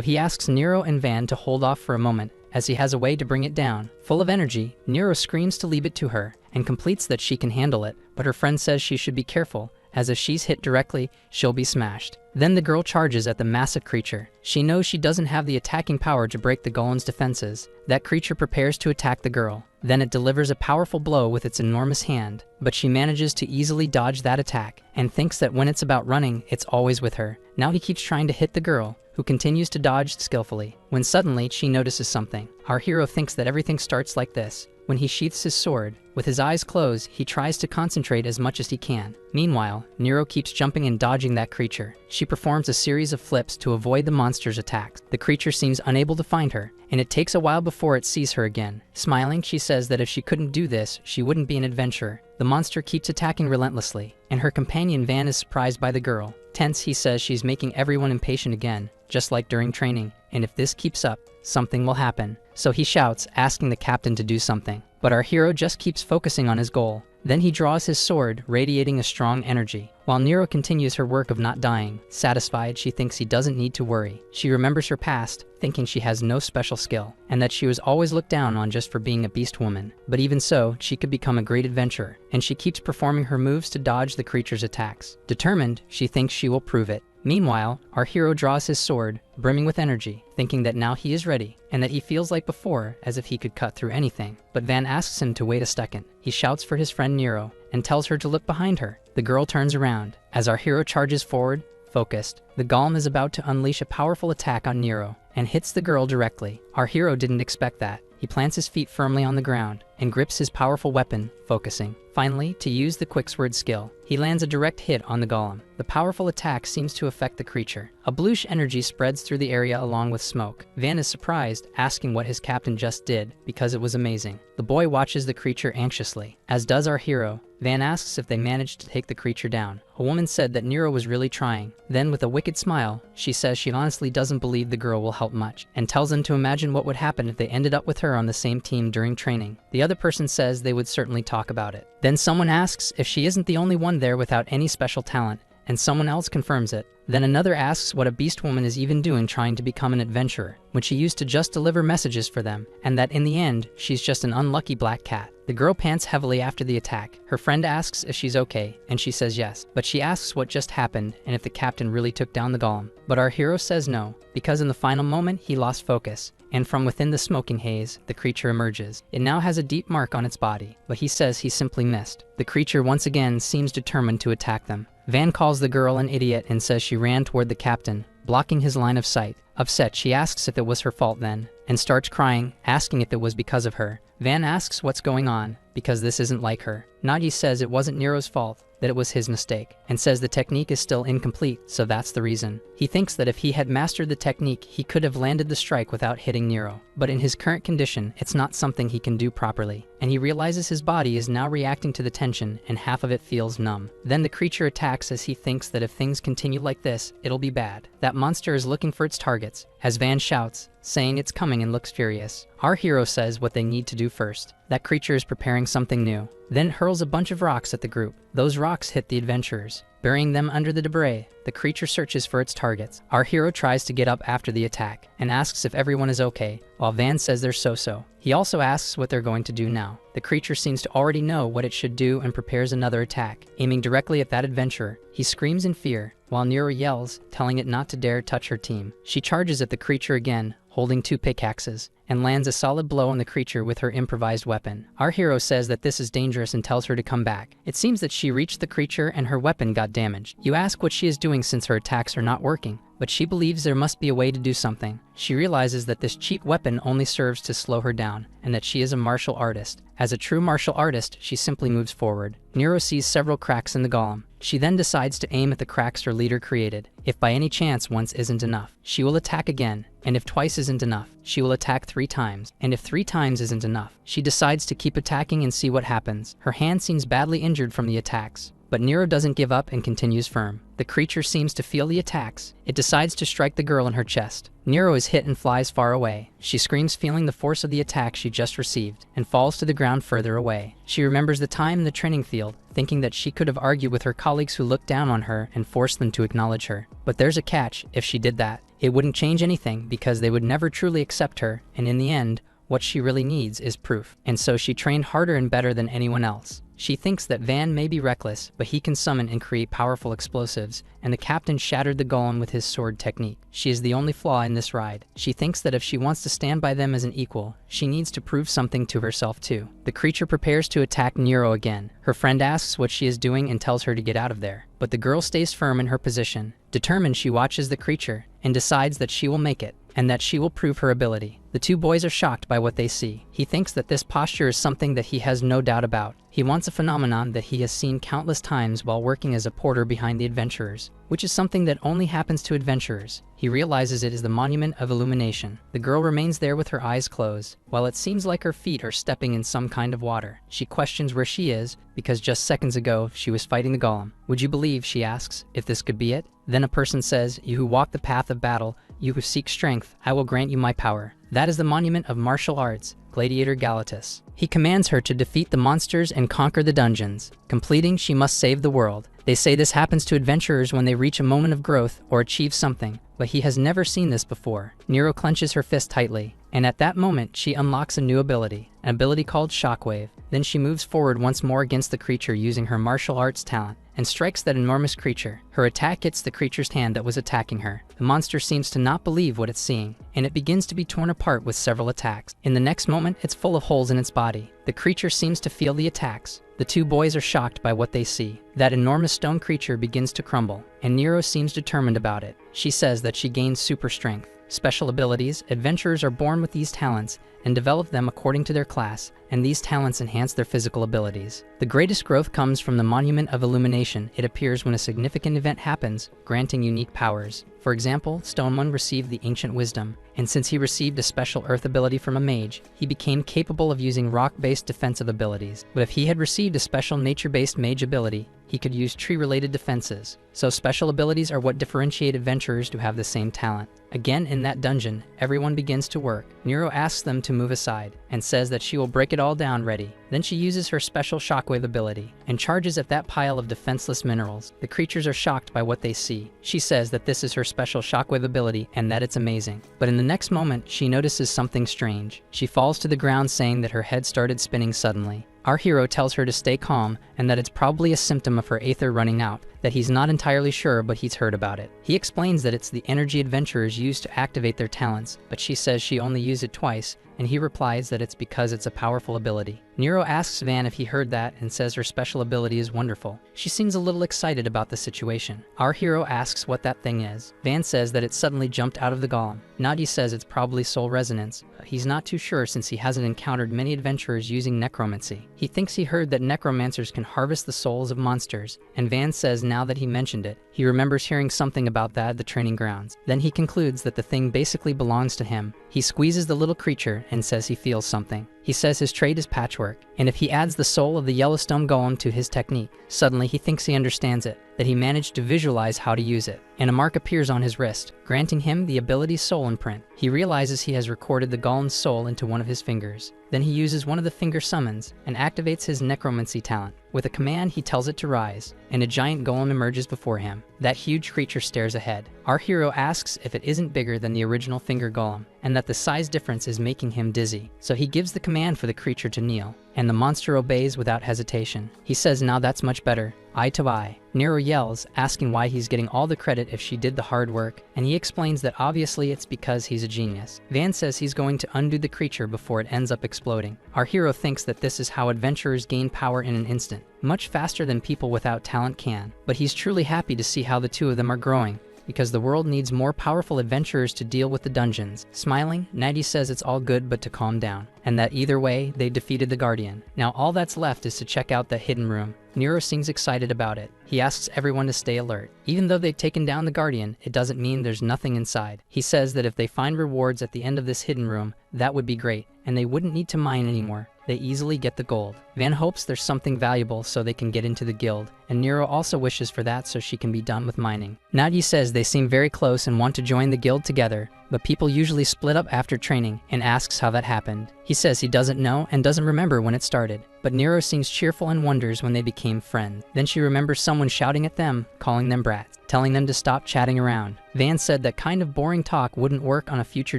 he asks Nero and Van to hold off for a moment, as he has a way to bring it down. Full of energy, Nero screams to leave it to her, and completes that she can handle it, but her friend says she should be careful, as if she's hit directly, she'll be smashed. Then the girl charges at the massive creature. She knows she doesn't have the attacking power to break the golem's defenses. That creature prepares to attack the girl. Then it delivers a powerful blow with its enormous hand, but she manages to easily dodge that attack, and thinks that when it's about running, it's always with her. Now he keeps trying to hit the girl, who continues to dodge skillfully, when suddenly she notices something. Our hero thinks that everything starts like this. When he sheaths his sword, with his eyes closed, he tries to concentrate as much as he can. Meanwhile, Nero keeps jumping and dodging that creature. She performs a series of flips to avoid the monster's attacks. The creature seems unable to find her, and it takes a while before it sees her again. Smiling, she says that if she couldn't do this, she wouldn't be an adventurer. The monster keeps attacking relentlessly, and her companion Van is surprised by the girl. Tense, he says she's making everyone impatient again, just like during training, and if this keeps up, something will happen. So he shouts, asking the captain to do something. But our hero just keeps focusing on his goal. Then he draws his sword, radiating a strong energy. While Nero continues her work of not dying, satisfied, she thinks he doesn't need to worry. She remembers her past, thinking she has no special skill, and that she was always looked down on just for being a beast woman. But even so, she could become a great adventurer, and she keeps performing her moves to dodge the creature's attacks. Determined, she thinks she will prove it. Meanwhile, our hero draws his sword, brimming with energy, thinking that now he is ready, and that he feels like before, as if he could cut through anything. But Van asks him to wait a second. He shouts for his friend Nero, and tells her to look behind her. The girl turns around. As our hero charges forward, focused, the golem is about to unleash a powerful attack on Nero, and hits the girl directly. Our hero didn't expect that. He plants his feet firmly on the ground, and grips his powerful weapon, focusing. Finally, to use the quicksword skill, he lands a direct hit on the golem. The powerful attack seems to affect the creature. A bluish energy spreads through the area along with smoke. Van is surprised, asking what his captain just did, because it was amazing. The boy watches the creature anxiously, as does our hero. Van asks if they managed to take the creature down. A woman said that Nero was really trying. Then, with a wicked smile, she says she honestly doesn't believe the girl will help much, and tells them to imagine what would happen if they ended up with her on the same team during training. The other person says they would certainly talk about it. Then someone asks if she isn't the only one there without any special talent, and someone else confirms it. Then another asks what a beast woman is even doing trying to become an adventurer, when she used to just deliver messages for them, and that in the end, she's just an unlucky black cat. The girl pants heavily after the attack. Her friend asks if she's okay, and she says yes. But she asks what just happened and if the captain really took down the golem. But our hero says no, because in the final moment he lost focus, and from within the smoking haze, the creature emerges. It now has a deep mark on its body, but he says he simply missed. The creature once again seems determined to attack them. Van calls the girl an idiot and says she ran toward the captain, blocking his line of sight. Upset, she asks if it was her fault then, and starts crying, asking if it was because of her. Van asks what's going on, because this isn't like her. Nagi says it wasn't Nero's fault, that it was his mistake, and says the technique is still incomplete, so that's the reason. He thinks that if he had mastered the technique, he could have landed the strike without hitting Nero. But in his current condition, it's not something he can do properly, and he realizes his body is now reacting to the tension, and half of it feels numb. Then the creature attacks as he thinks that if things continue like this, it'll be bad. That monster is looking for its targets, as Van shouts, saying it's coming and looks furious. Our hero says what they need to do first. That creature is preparing something new, then hurls a bunch of rocks at the group. Those rocks hit the adventurers, burying them under the debris. The creature searches for its targets. Our hero tries to get up after the attack, and asks if everyone is okay, while Van says they're so-so. He also asks what they're going to do now. The creature seems to already know what it should do and prepares another attack, aiming directly at that adventurer. He screams in fear, while Nero yells, telling it not to dare touch her team. She charges at the creature again, holding 2 pickaxes, and lands a solid blow on the creature with her improvised weapon. Our hero says that this is dangerous and tells her to come back. It seems that she reached the creature and her weapon got damaged. You ask what she is doing since her attacks are not working, but she believes there must be a way to do something. She realizes that this cheap weapon only serves to slow her down, and that she is a martial artist. As a true martial artist, she simply moves forward. Nero sees several cracks in the golem. She then decides to aim at the cracks her leader created. If by any chance once isn't enough, she will attack again, and if twice isn't enough, she will attack 3 times, and if 3 times isn't enough, she decides to keep attacking and see what happens. Her hand seems badly injured from the attacks, but Nero doesn't give up and continues firm. The creature seems to feel the attacks. It decides to strike the girl in her chest. Nero is hit and flies far away. She screams, feeling the force of the attack she just received, and falls to the ground further away. She remembers the time in the training field, thinking that she could have argued with her colleagues who looked down on her and forced them to acknowledge her. But there's a catch. If she did that, it wouldn't change anything because they would never truly accept her, and in the end, what she really needs is proof. And so she trained harder and better than anyone else. She thinks that Van may be reckless, but he can summon and create powerful explosives, and the captain shattered the golem with his sword technique. She is the only flaw in this ride. She thinks that if she wants to stand by them as an equal, she needs to prove something to herself too. The creature prepares to attack Nero again. Her friend asks what she is doing and tells her to get out of there, but the girl stays firm in her position. Determined, she watches the creature and decides that she will make it, and that she will prove her ability. The 2 boys are shocked by what they see. He thinks that this posture is something that he has no doubt about. He wants a phenomenon that he has seen countless times while working as a porter behind the adventurers, which is something that only happens to adventurers. He realizes it is the monument of illumination. The girl remains there with her eyes closed, while it seems like her feet are stepping in some kind of water. She questions where she is, because just seconds ago she was fighting the golem. Would you believe, she asks, if this could be it? Then a person says, you who walk the path of battle, you who seek strength, I will grant you my power. That is the monument of martial arts, gladiator Galatus. He commands her to defeat the monsters and conquer the dungeons. Completing, she must save the world. They say this happens to adventurers when they reach a moment of growth or achieve something, but he has never seen this before. Nero clenches her fist tightly, and at that moment she unlocks a new ability, an ability called Shockwave. Then she moves forward once more against the creature using her martial arts talent, and strikes that enormous creature. Her attack hits the creature's hand that was attacking her. The monster seems to not believe what it's seeing, and it begins to be torn apart with several attacks. In the next moment, it's full of holes in its body. The creature seems to feel the attacks. The two boys are shocked by what they see. That enormous stone creature begins to crumble, and Nero seems determined about it. She says that she gains super strength. Special abilities, adventurers are born with these talents and develop them according to their class, and these talents enhance their physical abilities. The greatest growth comes from the Monument of Illumination. It appears when a significant event happens, granting unique powers. For example, Stoneman received the Ancient Wisdom, and since he received a special earth ability from a mage, he became capable of using rock-based defensive abilities. But if he had received a special nature-based mage ability, he could use tree-related defenses. So special abilities are what differentiate adventurers to have the same talent. Again, in that dungeon, everyone begins to work. Nero asks them to move aside, and says that she will break it all down ready. Then she uses her special shockwave ability, and charges at that pile of defenseless minerals. The creatures are shocked by what they see. She says that this is her special shockwave ability, and that it's amazing. But in the next moment, she notices something strange. She falls to the ground saying that her head started spinning suddenly. Our hero tells her to stay calm and that it's probably a symptom of her aether running out, that he's not entirely sure but he's heard about it. He explains that it's the energy adventurers use to activate their talents, but she says she only used it twice, and he replies that it's because it's a powerful ability. Nero asks Van if he heard that and says her special ability is wonderful. She seems a little excited about the situation. Our hero asks what that thing is. Van says that it suddenly jumped out of the golem. Nadi says it's probably soul resonance. He's not too sure since he hasn't encountered many adventurers using necromancy. He thinks he heard that necromancers can harvest the souls of monsters, and Van says now that he mentioned it, he remembers hearing something about that at the training grounds. Then he concludes that the thing basically belongs to him. He squeezes the little creature and says he feels something. He says his trade is patchwork, and if he adds the soul of the Yellowstone golem to his technique, suddenly he thinks he understands it, that he managed to visualize how to use it, and a mark appears on his wrist, granting him the ability Soul Imprint. He realizes he has recorded the golem's soul into one of his fingers. Then he uses one of the finger summons and activates his necromancy talent. With a command, he tells it to rise, and a giant golem emerges before him. That huge creature stares ahead. Our hero asks if it isn't bigger than the original finger golem, and that the size difference is making him dizzy. So he gives the command for the creature to kneel, and the monster obeys without hesitation. He says now that's much better. Eye to eye. Nero yells, asking why he's getting all the credit if she did the hard work, and he explains that obviously it's because he's a genius. Van says he's going to undo the creature before it ends up exploding. Our hero thinks that this is how adventurers gain power in an instant, much faster than people without talent can. But he's truly happy to see how the two of them are growing, because the world needs more powerful adventurers to deal with the dungeons. Smiling, Natty says it's all good but to calm down, and that either way, they defeated the Guardian. Now all that's left is to check out the hidden room. Nero seems excited about it. He asks everyone to stay alert. Even though they've taken down the Guardian, it doesn't mean there's nothing inside. He says that if they find rewards at the end of this hidden room, that would be great, and they wouldn't need to mine anymore. They easily get the gold. Van hopes there's something valuable so they can get into the guild, and Nero also wishes for that so she can be done with mining. Nadi says they seem very close and want to join the guild together, but people usually split up after training, and asks how that happened. He says he doesn't know and doesn't remember when it started, but Nero seems cheerful and wonders when they became friends. Then she remembers someone shouting at them, calling them brats, telling them to stop chatting around. Van said that kind of boring talk wouldn't work on a future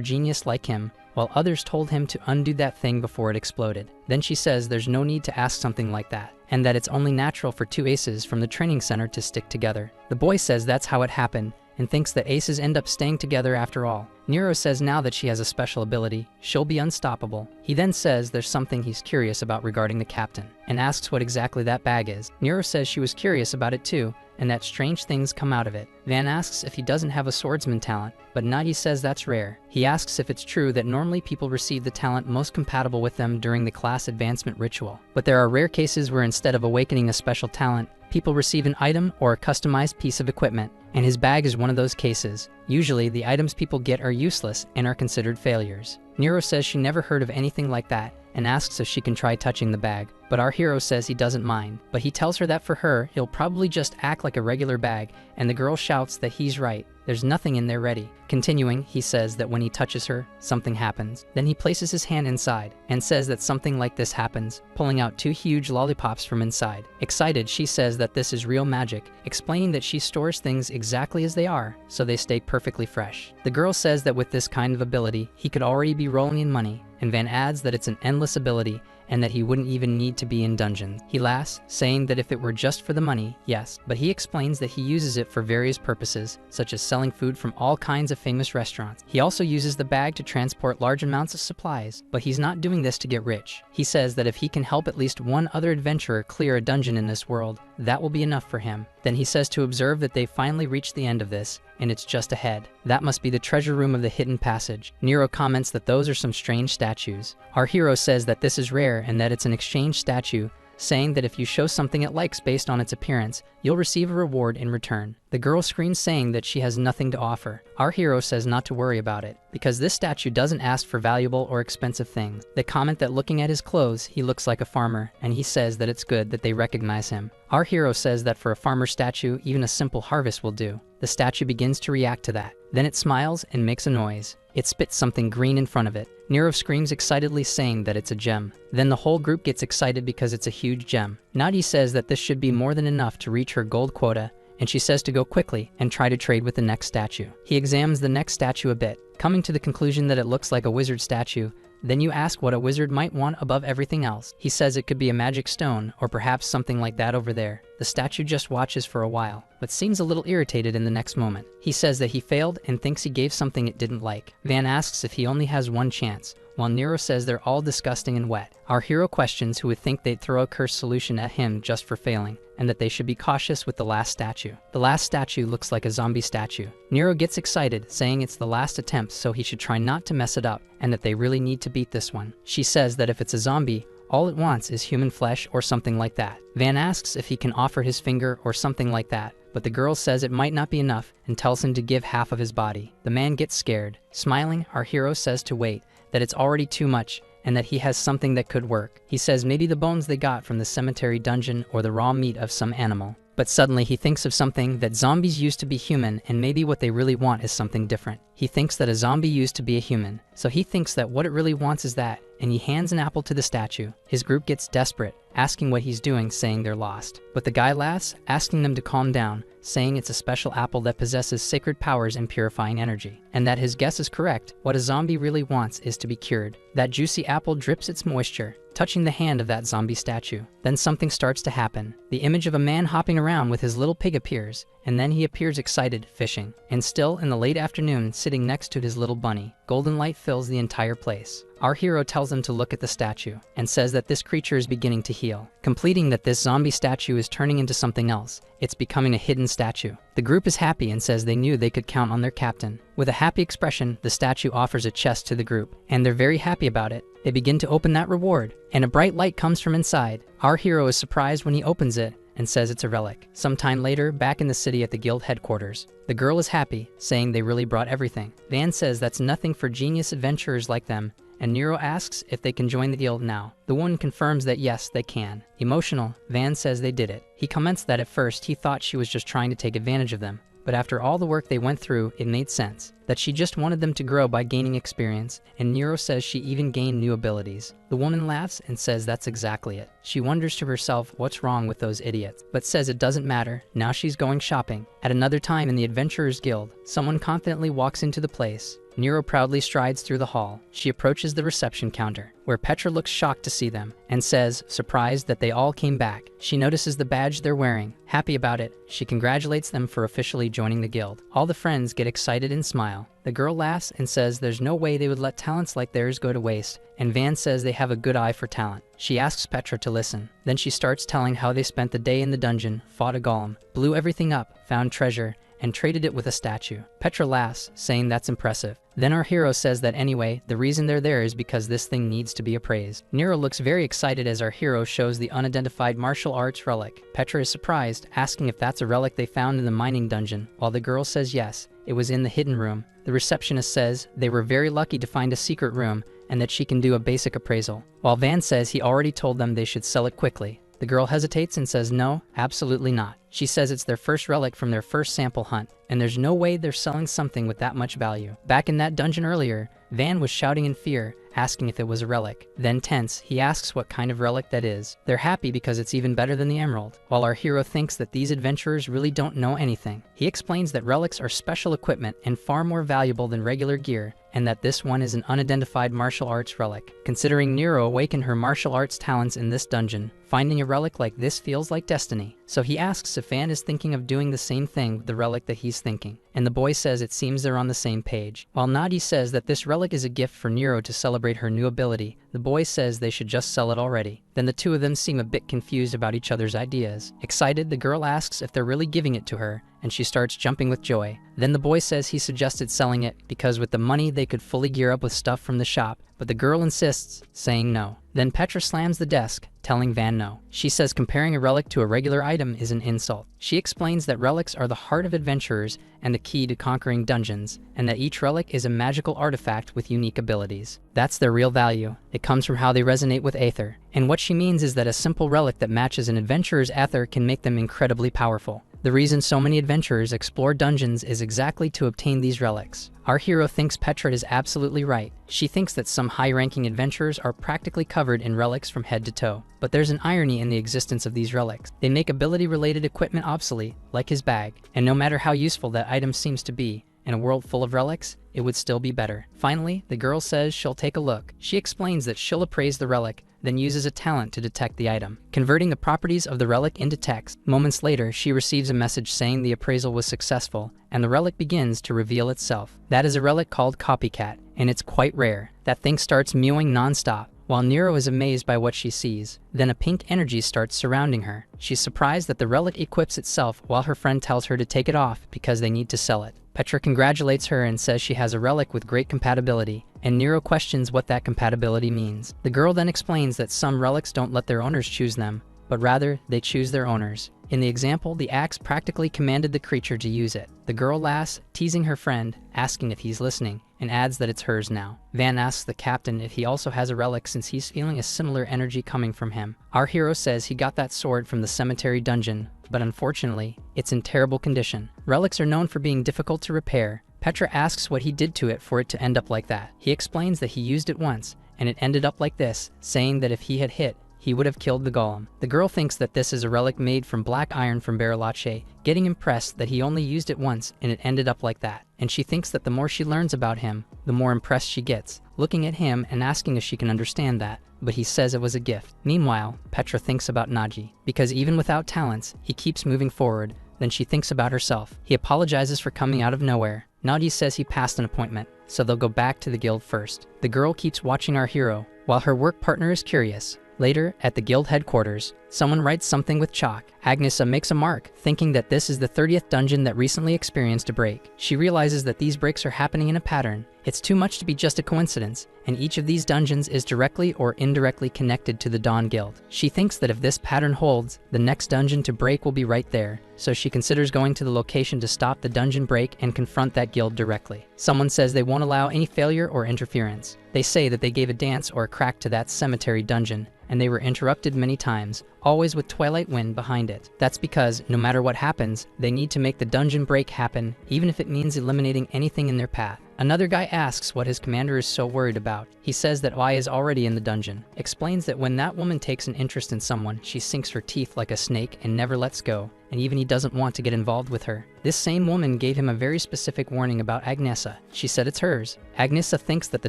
genius like him, while others told him to undo that thing before it exploded. Then she says there's no need to ask something like that, and that it's only natural for two aces from the training center to stick together. The boy says that's how it happened, and thinks that aces end up staying together after all. Nero says now that she has a special ability, she'll be unstoppable. He then says there's something he's curious about regarding the captain, and asks what exactly that bag is. Nero says she was curious about it too, and that strange things come out of it. Van asks if he doesn't have a swordsman talent, but Nadi says that's rare. He asks if it's true that normally people receive the talent most compatible with them during the class advancement ritual, but there are rare cases where instead of awakening a special talent, people receive an item or a customized piece of equipment, and his bag is one of those cases. Usually, the items people get are useless and are considered failures. Nero says she never heard of anything like that, and asks if she can try touching the bag, but our hero says he doesn't mind. But he tells her that for her, he'll probably just act like a regular bag, and the girl shouts that he's right. There's nothing in there ready. Continuing, he says that when he touches her, something happens. Then he places his hand inside and says that something like this happens, pulling out 2 huge lollipops from inside. Excited, she says that this is real magic, explaining that she stores things exactly as they are, so they stay perfectly fresh. The girl says that with this kind of ability, he could already be rolling in money, and Van adds that it's an endless ability and that he wouldn't even need to be in dungeons. He laughs, saying that if it were just for the money, yes, but he explains that he uses it for various purposes, such as selling food from all kinds of famous restaurants. He also uses the bag to transport large amounts of supplies, but he's not doing this to get rich. He says that if he can help at least one other adventurer clear a dungeon in this world, that will be enough for him. Then he says to observe that they finally reached the end of this, and it's just ahead. That must be the treasure room of the hidden passage. Nero comments that those are some strange statues. Our hero says that this is rare and that it's an exchange statue, saying that if you show something it likes based on its appearance, you'll receive a reward in return. The girl screams, saying that she has nothing to offer. Our hero says not to worry about it, because this statue doesn't ask for valuable or expensive things. They comment that looking at his clothes, he looks like a farmer, and he says that it's good that they recognize him. Our hero says that for a farmer statue, even a simple harvest will do. The statue begins to react to that. Then it smiles and makes a noise. It spits something green in front of it. Nero screams excitedly, saying that it's a gem. Then the whole group gets excited because it's a huge gem. Nadi says that this should be more than enough to reach her gold quota, and she says to go quickly and try to trade with the next statue. He examines the next statue a bit, coming to the conclusion that it looks like a wizard statue. Then you ask what a wizard might want above everything else. He says it could be a magic stone, or perhaps something like that over there. The statue just watches for a while, but seems a little irritated in the next moment. He says that he failed and thinks he gave something it didn't like. Van asks if he only has one chance, while Nero says they're all disgusting and wet. Our hero questions who would think they'd throw a cursed solution at him just for failing, and that they should be cautious with the last statue. The last statue looks like a zombie statue. Nero gets excited, saying it's the last attempt, so he should try not to mess it up, and that they really need to beat this one. She says that if it's a zombie, all it wants is human flesh or something like that. Van asks if he can offer his finger or something like that, but the girl says it might not be enough and tells him to give half of his body. The man gets scared. Smiling, our hero says to wait, that it's already too much, and that he has something that could work. He says maybe the bones they got from the cemetery dungeon or the raw meat of some animal. But suddenly he thinks of something, that zombies used to be human, and maybe what they really want is something different. He thinks that a zombie used to be a human, so he thinks that what it really wants is that, and he hands an apple to the statue. His group gets desperate, asking what he's doing, saying they're lost. But the guy laughs, asking them to calm down, saying it's a special apple that possesses sacred powers and purifying energy, and that his guess is correct. What a zombie really wants is to be cured. That juicy apple drips its moisture, touching the hand of that zombie statue. Then something starts to happen. The image of a man hopping around with his little pig appears, and then he appears excited, fishing. And still in the late afternoon, sitting next to his little bunny. Golden light fills the entire place. Our hero tells them to look at the statue, and says that this creature is beginning to heal, completing that this zombie statue is turning into something else. It's becoming a hidden statue. The group is happy and says they knew they could count on their captain. With a happy expression, the statue offers a chest to the group, and they're very happy about it. They begin to open that reward, and a bright light comes from inside. Our hero is surprised when he opens it, and says it's a relic. Sometime later, back in the city at the guild headquarters, the girl is happy, saying they really brought everything. Van says that's nothing for genius adventurers like them, and Nero asks if they can join the guild now. The woman confirms that yes, they can. Emotional, Van says they did it. He comments that at first he thought she was just trying to take advantage of them, but after all the work they went through, it made sense. That she just wanted them to grow by gaining experience, and Nero says she even gained new abilities. The woman laughs and says that's exactly it. She wonders to herself what's wrong with those idiots, but says it doesn't matter, now she's going shopping. At another time in the Adventurers Guild, someone confidently walks into the place. Nero proudly strides through the hall. She approaches the reception counter, where Petra looks shocked to see them, and says, surprised that they all came back. She notices the badge they're wearing. Happy about it, she congratulates them for officially joining the guild. All the friends get excited and smile. The girl laughs and says there's no way they would let talents like theirs go to waste, and Van says they have a good eye for talent. She asks Petra to listen. Then she starts telling how they spent the day in the dungeon, fought a golem, blew everything up, found treasure, and traded it with a statue. Petra laughs, saying that's impressive. Then our hero says that anyway, the reason they're there is because this thing needs to be appraised. Nero looks very excited as our hero shows the unidentified martial arts relic. Petra is surprised, asking if that's a relic they found in the mining dungeon, while the girl says yes, it was in the hidden room. The receptionist says they were very lucky to find a secret room and that she can do a basic appraisal, while Van says he already told them they should sell it quickly. The girl hesitates and says no, absolutely not. She says it's their first relic from their first sample hunt, and there's no way they're selling something with that much value. Back in that dungeon earlier, Van was shouting in fear, asking if it was a relic. Then tense, he asks what kind of relic that is. They're happy because it's even better than the emerald, while our hero thinks that these adventurers really don't know anything. He explains that relics are special equipment and far more valuable than regular gear, and that this one is an unidentified martial arts relic. Considering Nero awakened her martial arts talents in this dungeon, finding a relic like this feels like destiny. So he asks if Van is thinking of doing the same thing with the relic that he's thinking, and the boy says it seems they're on the same page. While Nadi says that this relic is a gift for Nero to celebrate her new ability, the boy says they should just sell it already. Then the two of them seem a bit confused about each other's ideas. Excited, the girl asks if they're really giving it to her, and she starts jumping with joy. Then the boy says he suggested selling it because with the money they could fully gear up with stuff from the shop, but the girl insists, saying no. Then Petra slams the desk, telling Van no. She says comparing a relic to a regular item is an insult. She explains that relics are the heart of adventurers and the key to conquering dungeons, and that each relic is a magical artifact with unique abilities. That's their real value. It comes from how they resonate with Aether. And what she means is that a simple relic that matches an adventurer's Aether can make them incredibly powerful. The reason so many adventurers explore dungeons is exactly to obtain these relics. Our hero thinks Petra is absolutely right. She thinks that some high-ranking adventurers are practically covered in relics from head to toe. But there's an irony in the existence of these relics. They make ability-related equipment obsolete, like his bag, and no matter how useful that item seems to be, in a world full of relics, it would still be better. Finally, the girl says she'll take a look. She explains that she'll appraise the relic, then uses a talent to detect the item, converting the properties of the relic into text. Moments later, she receives a message saying the appraisal was successful, and the relic begins to reveal itself. That is a relic called Copycat, and it's quite rare. That thing starts mewing non-stop, while Nero is amazed by what she sees. Then a pink energy starts surrounding her. She's surprised that the relic equips itself while her friend tells her to take it off because they need to sell it. Petra congratulates her and says she has a relic with great compatibility, and Nero questions what that compatibility means. The girl then explains that some relics don't let their owners choose them, but rather they choose their owners. In the example, the axe practically commanded the creature to use it. The girl laughs, teasing her friend, asking if he's listening, and adds that it's hers now. Van asks the captain if he also has a relic since he's feeling a similar energy coming from him. Our hero says he got that sword from the cemetery dungeon, but unfortunately, it's in terrible condition. Relics are known for being difficult to repair. Petra asks what he did to it for it to end up like that. He explains that he used it once, and it ended up like this, saying that if he had hit, he would have killed the golem. The girl thinks that this is a relic made from black iron from Bariloche, getting impressed that he only used it once and it ended up like that. And she thinks that the more she learns about him, the more impressed she gets, looking at him and asking if she can understand that, but he says it was a gift. Meanwhile, Petra thinks about Naji, because even without talents, he keeps moving forward. Then she thinks about herself. He apologizes for coming out of nowhere. Naji says he passed an appointment, so they'll go back to the guild first. The girl keeps watching our hero, while her work partner is curious. Later, at the guild headquarters, someone writes something with chalk. Agnesa makes a mark, thinking that this is the 30th dungeon that recently experienced a break. She realizes that these breaks are happening in a pattern. It's too much to be just a coincidence, and each of these dungeons is directly or indirectly connected to the Dawn Guild. She thinks that if this pattern holds, the next dungeon to break will be right there, so she considers going to the location to stop the dungeon break and confront that guild directly. Someone says they won't allow any failure or interference. They say that they gave a dance or a crack to that cemetery dungeon, and they were interrupted many times, always with Twilight Wind behind it. That's because, no matter what happens, they need to make the dungeon break happen, even if it means eliminating anything in their path. Another guy asks what his commander is so worried about. He says that Wai is already in the dungeon, explains that when that woman takes an interest in someone, she sinks her teeth like a snake and never lets go, and even he doesn't want to get involved with her. This same woman gave him a very specific warning about Agnesa. She said it's hers. Agnesa thinks that the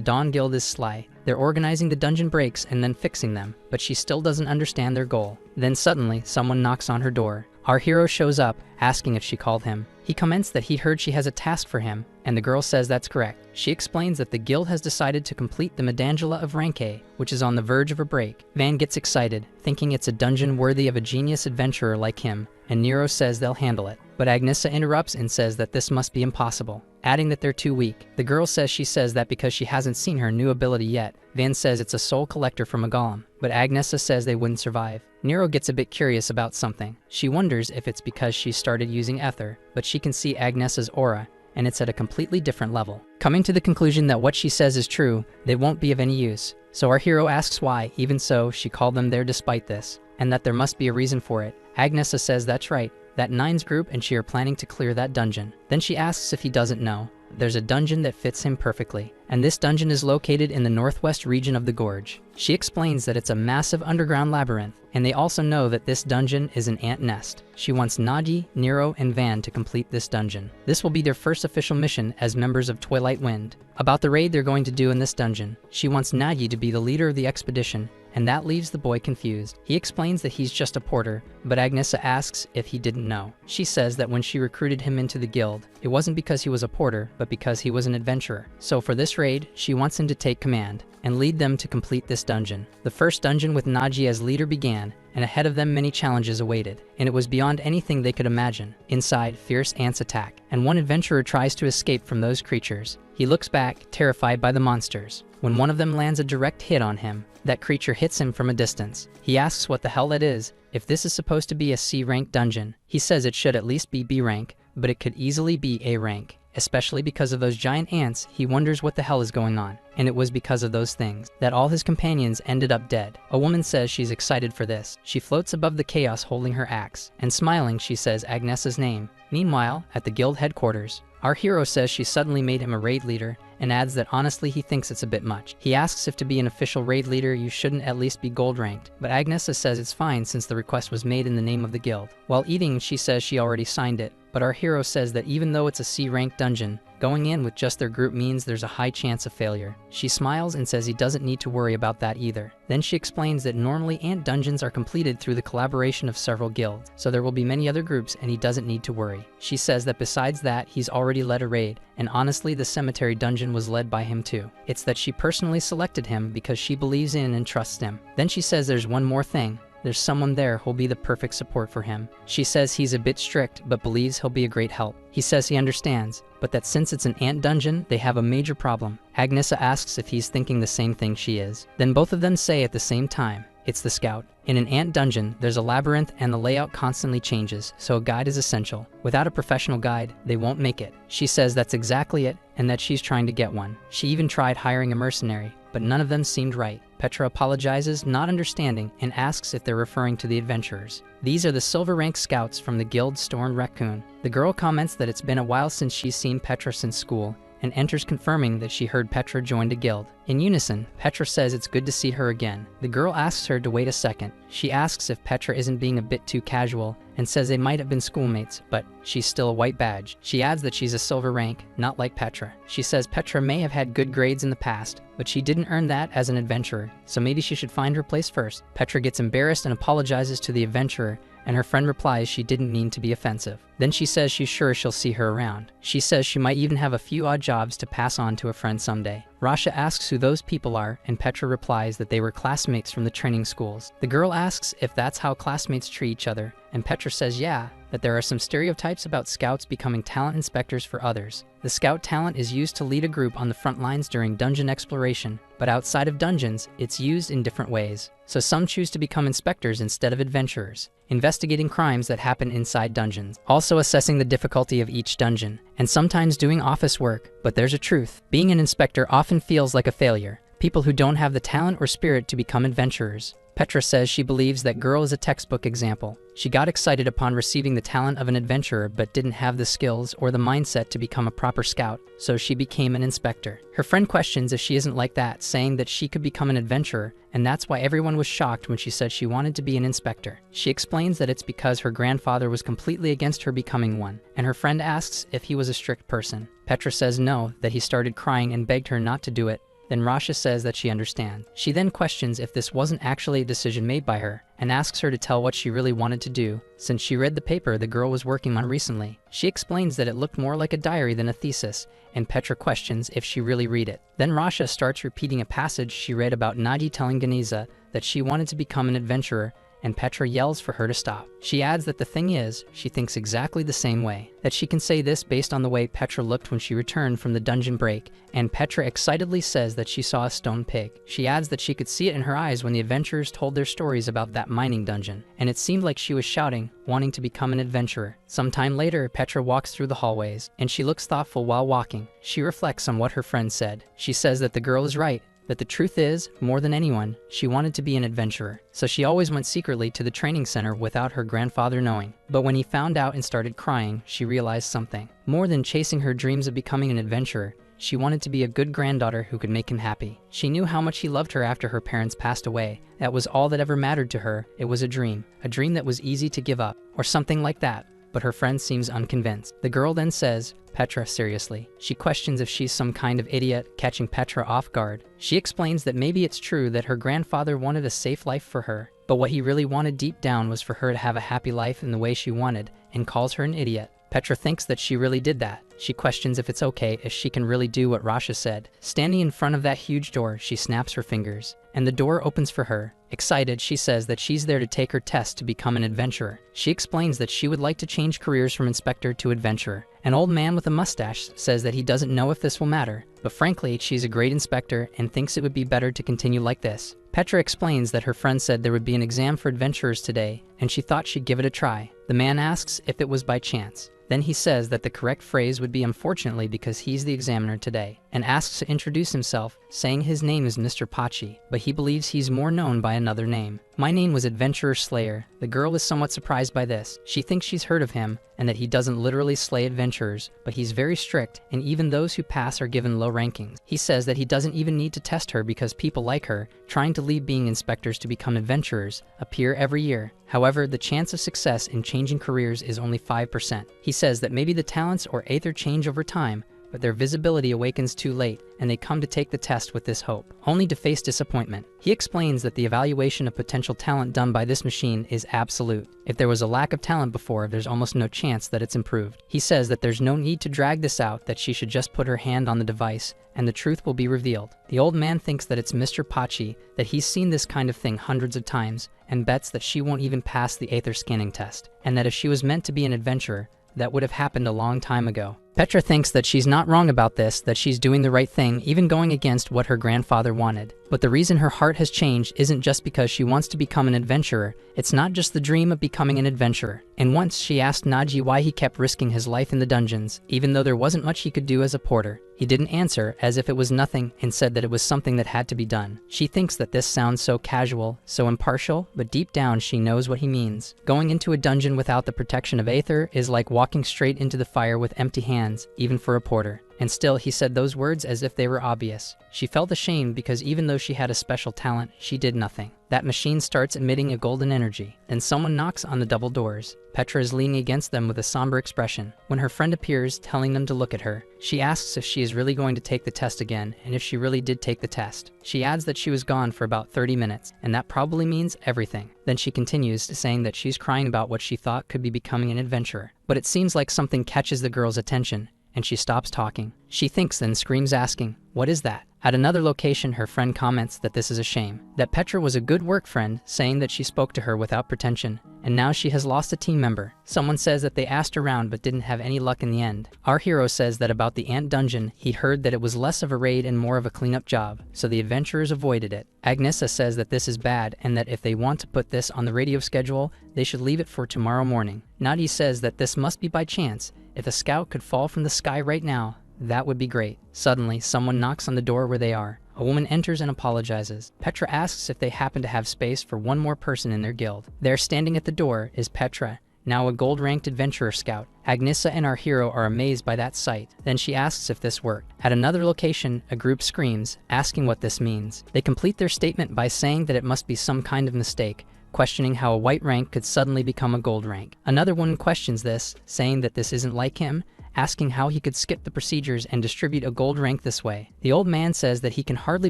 Dawn Guild is sly. They're organizing the dungeon breaks and then fixing them, but she still doesn't understand their goal. Then suddenly, someone knocks on her door. Our hero shows up, asking if she called him. He comments that he heard she has a task for him, and the girl says that's correct. She explains that the guild has decided to complete the Medangela of Rank A, which is on the verge of a break. Van gets excited, thinking it's a dungeon worthy of a genius adventurer like him, and Nero says they'll handle it. But Agnesa interrupts and says that this must be impossible, adding that they're too weak. The girl says she says that because she hasn't seen her new ability yet. Van says it's a soul collector from a golem, but Agnesa says they wouldn't survive. Nero gets a bit curious about something. She wonders if it's because she started using ether, but she can see Agnesa's aura, and it's at a completely different level. Coming to the conclusion that what she says is true, they won't be of any use. So our hero asks why, even so, she called them there despite this, and that there must be a reason for it. Agnesa says that's right, that Nine's group and she are planning to clear that dungeon. Then she asks if he doesn't know. There's a dungeon that fits him perfectly, and this dungeon is located in the northwest region of the gorge. She explains that it's a massive underground labyrinth, and they also know that this dungeon is an ant nest. She wants Nagi, Nero, and Van to complete this dungeon. This will be their first official mission as members of Twilight Wind. About the raid they're going to do in this dungeon, she wants Nagi to be the leader of the expedition, and that leaves the boy confused. He explains that he's just a porter, but Agnesa asks if he didn't know. She says that when she recruited him into the guild, it wasn't because he was a porter, but because he was an adventurer. So for this raid, she wants him to take command and lead them to complete this dungeon. The first dungeon with Nagi as leader began, and ahead of them many challenges awaited, and it was beyond anything they could imagine. Inside, fierce ants attack, and one adventurer tries to escape from those creatures. He looks back, terrified by the monsters. When one of them lands a direct hit on him, that creature hits him from a distance. He asks what the hell that is, if this is supposed to be a C-rank dungeon. He says it should at least be B rank, but it could easily be A rank. Especially because of those giant ants, he wonders what the hell is going on. And it was because of those things that all his companions ended up dead. A woman says she's excited for this. She floats above the chaos holding her axe, and smiling she says Agnesa's name. Meanwhile, at the guild headquarters, our hero says she suddenly made him a raid leader, and adds that honestly he thinks it's a bit much. He asks if to be an official raid leader you shouldn't at least be gold ranked, but Agnesa says it's fine since the request was made in the name of the guild. While eating, she says she already signed it, but our hero says that even though it's a C-rank dungeon, going in with just their group means there's a high chance of failure. She smiles and says he doesn't need to worry about that either. Then she explains that normally ant dungeons are completed through the collaboration of several guilds, so there will be many other groups and he doesn't need to worry. She says that besides that, he's already led a raid, and honestly the cemetery dungeon was led by him too. It's that she personally selected him because she believes in and trusts him. Then she says there's one more thing. There's someone there who'll be the perfect support for him. She says he's a bit strict, but believes he'll be a great help. He says he understands, but that since it's an ant dungeon, they have a major problem. Agnesa asks if he's thinking the same thing she is. Then both of them say at the same time, it's the scout. In an ant dungeon, there's a labyrinth and the layout constantly changes, so a guide is essential. Without a professional guide, they won't make it. She says that's exactly it, and that she's trying to get one. She even tried hiring a mercenary, but none of them seemed right. Petra apologizes, not understanding, and asks if they're referring to the adventurers. These are the silver rank scouts from the guild Storm Raccoon. The girl comments that it's been a while since she's seen Petra since school, and enters confirming that she heard Petra joined a guild. In unison, Petra says it's good to see her again. The girl asks her to wait a second. She asks if Petra isn't being a bit too casual, and says they might have been schoolmates, but she's still a white badge. She adds that she's a silver rank, not like Petra. She says Petra may have had good grades in the past, but she didn't earn that as an adventurer, so maybe she should find her place first. Petra gets embarrassed and apologizes to the adventurer, and her friend replies she didn't mean to be offensive. Then she says she's sure she'll see her around. She says she might even have a few odd jobs to pass on to a friend someday. Rasha asks who those people are, and Petra replies that they were classmates from the training schools. The girl asks if that's how classmates treat each other, and Petra says yeah, that there are some stereotypes about scouts becoming talent inspectors for others. The scout talent is used to lead a group on the front lines during dungeon exploration, but outside of dungeons, it's used in different ways. So some choose to become inspectors instead of adventurers, investigating crimes that happen inside dungeons, also assessing the difficulty of each dungeon, and sometimes doing office work. But there's a truth. Being an inspector often feels like a failure. People who don't have the talent or spirit to become adventurers. Petra says she believes that girl is a textbook example. She got excited upon receiving the talent of an adventurer but didn't have the skills or the mindset to become a proper scout, so she became an inspector. Her friend questions if she isn't like that, saying that she could become an adventurer, and that's why everyone was shocked when she said she wanted to be an inspector. She explains that it's because her grandfather was completely against her becoming one, and her friend asks if he was a strict person. Petra says no, that he started crying and begged her not to do it. Then Rasha says that she understands. She then questions if this wasn't actually a decision made by her, and asks her to tell what she really wanted to do, since she read the paper the girl was working on recently. She explains that it looked more like a diary than a thesis, and Petra questions if she really read it. Then Rasha starts repeating a passage she read about Nagi telling Ganiza that she wanted to become an adventurer, and Petra yells for her to stop. She adds that the thing is, she thinks exactly the same way, that she can say this based on the way Petra looked when she returned from the dungeon break, and Petra excitedly says that she saw a stone pig. She adds that she could see it in her eyes when the adventurers told their stories about that mining dungeon, and it seemed like she was shouting, wanting to become an adventurer. Sometime later, Petra walks through the hallways, and she looks thoughtful while walking. She reflects on what her friend said. She says that the girl is right, that the truth is, more than anyone, she wanted to be an adventurer. So she always went secretly to the training center without her grandfather knowing. But when he found out and started crying, she realized something. More than chasing her dreams of becoming an adventurer, she wanted to be a good granddaughter who could make him happy. She knew how much he loved her after her parents passed away. That was all that ever mattered to her. It was a dream that was easy to give up, or something like that. But her friend seems unconvinced. The girl then says, Petra, seriously. She questions if she's some kind of idiot, catching Petra off guard. She explains that maybe it's true that her grandfather wanted a safe life for her, but what he really wanted deep down was for her to have a happy life in the way she wanted, and calls her an idiot. Petra thinks that she really did that. She questions if it's okay, if she can really do what Rasha said. Standing in front of that huge door, she snaps her fingers, and the door opens for her. Excited, she says that she's there to take her test to become an adventurer. She explains that she would like to change careers from inspector to adventurer. An old man with a mustache says that he doesn't know if this will matter, but frankly, she's a great inspector and thinks it would be better to continue like this. Petra explains that her friend said there would be an exam for adventurers today, and she thought she'd give it a try. The man asks if it was by chance. Then he says that the correct phrase would be unfortunately because he's the examiner today, and asks to introduce himself, saying his name is Mr. Pachi, but he believes he's more known by another name. My name was Adventurer Slayer. The girl is somewhat surprised by this. She thinks she's heard of him, and that he doesn't literally slay adventurers, but he's very strict, and even those who pass are given low rankings. He says that he doesn't even need to test her because people like her, trying to leave being inspectors to become adventurers, appear every year. However, the chance of success in changing careers is only 5%. He says that maybe the talents or aether change over time, but their visibility awakens too late, and they come to take the test with this hope, only to face disappointment. He explains that the evaluation of potential talent done by this machine is absolute. If there was a lack of talent before, there's almost no chance that it's improved. He says that there's no need to drag this out, that she should just put her hand on the device, and the truth will be revealed. The old man thinks that it's Mr. Pachi, that he's seen this kind of thing hundreds of times, and bets that she won't even pass the aether scanning test, and that if she was meant to be an adventurer, that would have happened a long time ago. Petra thinks that she's not wrong about this, that she's doing the right thing, even going against what her grandfather wanted. But the reason her heart has changed isn't just because she wants to become an adventurer. It's not just the dream of becoming an adventurer. And once she asked Naji why he kept risking his life in the dungeons, even though there wasn't much he could do as a porter. He didn't answer, as if it was nothing, and said that it was something that had to be done. She thinks that this sounds so casual, so impartial, but deep down she knows what he means. Going into a dungeon without the protection of aether is like walking straight into the fire with empty hands, even for a porter. And still, he said those words as if they were obvious. She felt ashamed because even though she had a special talent, she did nothing. That machine starts emitting a golden energy. Then someone knocks on the double doors. Petra is leaning against them with a somber expression. When her friend appears, telling them to look at her, she asks if she is really going to take the test again, and if she really did take the test. She adds that she was gone for about 30 minutes, and that probably means everything. Then she continues, saying that she's crying about what she thought could be becoming an adventurer. But it seems like something catches the girl's attention, and she stops talking. She thinks, then screams, asking, "What is that?" At another location, her friend comments that this is a shame, that Petra was a good work friend, saying that she spoke to her without pretension, and now she has lost a team member. Someone says that they asked around but didn't have any luck in the end. Our hero says that about the ant dungeon, he heard that it was less of a raid and more of a cleanup job, so the adventurers avoided it. Agnesa says that this is bad, and that if they want to put this on the radio schedule, they should leave it for tomorrow morning. Nadi says that this must be by chance. If a scout could fall from the sky right now, that would be great. Suddenly, someone knocks on the door where they are. A woman enters and apologizes. Petra asks if they happen to have space for one more person in their guild. There, standing at the door, is Petra, now a gold-ranked adventurer scout. Agnesa and our hero are amazed by that sight. Then she asks if this worked. At another location, a group screams, asking what this means. They complete their statement by saying that it must be some kind of mistake, questioning how a white rank could suddenly become a gold rank. Another woman questions this, saying that this isn't like him, asking how he could skip the procedures and distribute a gold rank this way. The old man says that he can hardly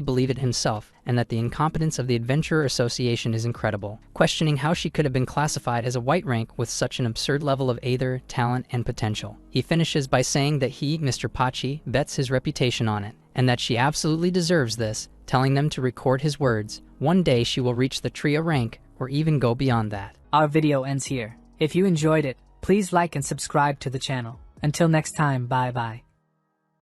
believe it himself, and that the incompetence of the Adventurer Association is incredible, questioning how she could have been classified as a white rank with such an absurd level of aether, talent, and potential. He finishes by saying that he, Mr. Pachi, bets his reputation on it, and that she absolutely deserves this, telling them to record his words. One day she will reach the trio rank, or even go beyond that. Our video ends here. If you enjoyed it, please like and subscribe to the channel. Until next time, bye bye.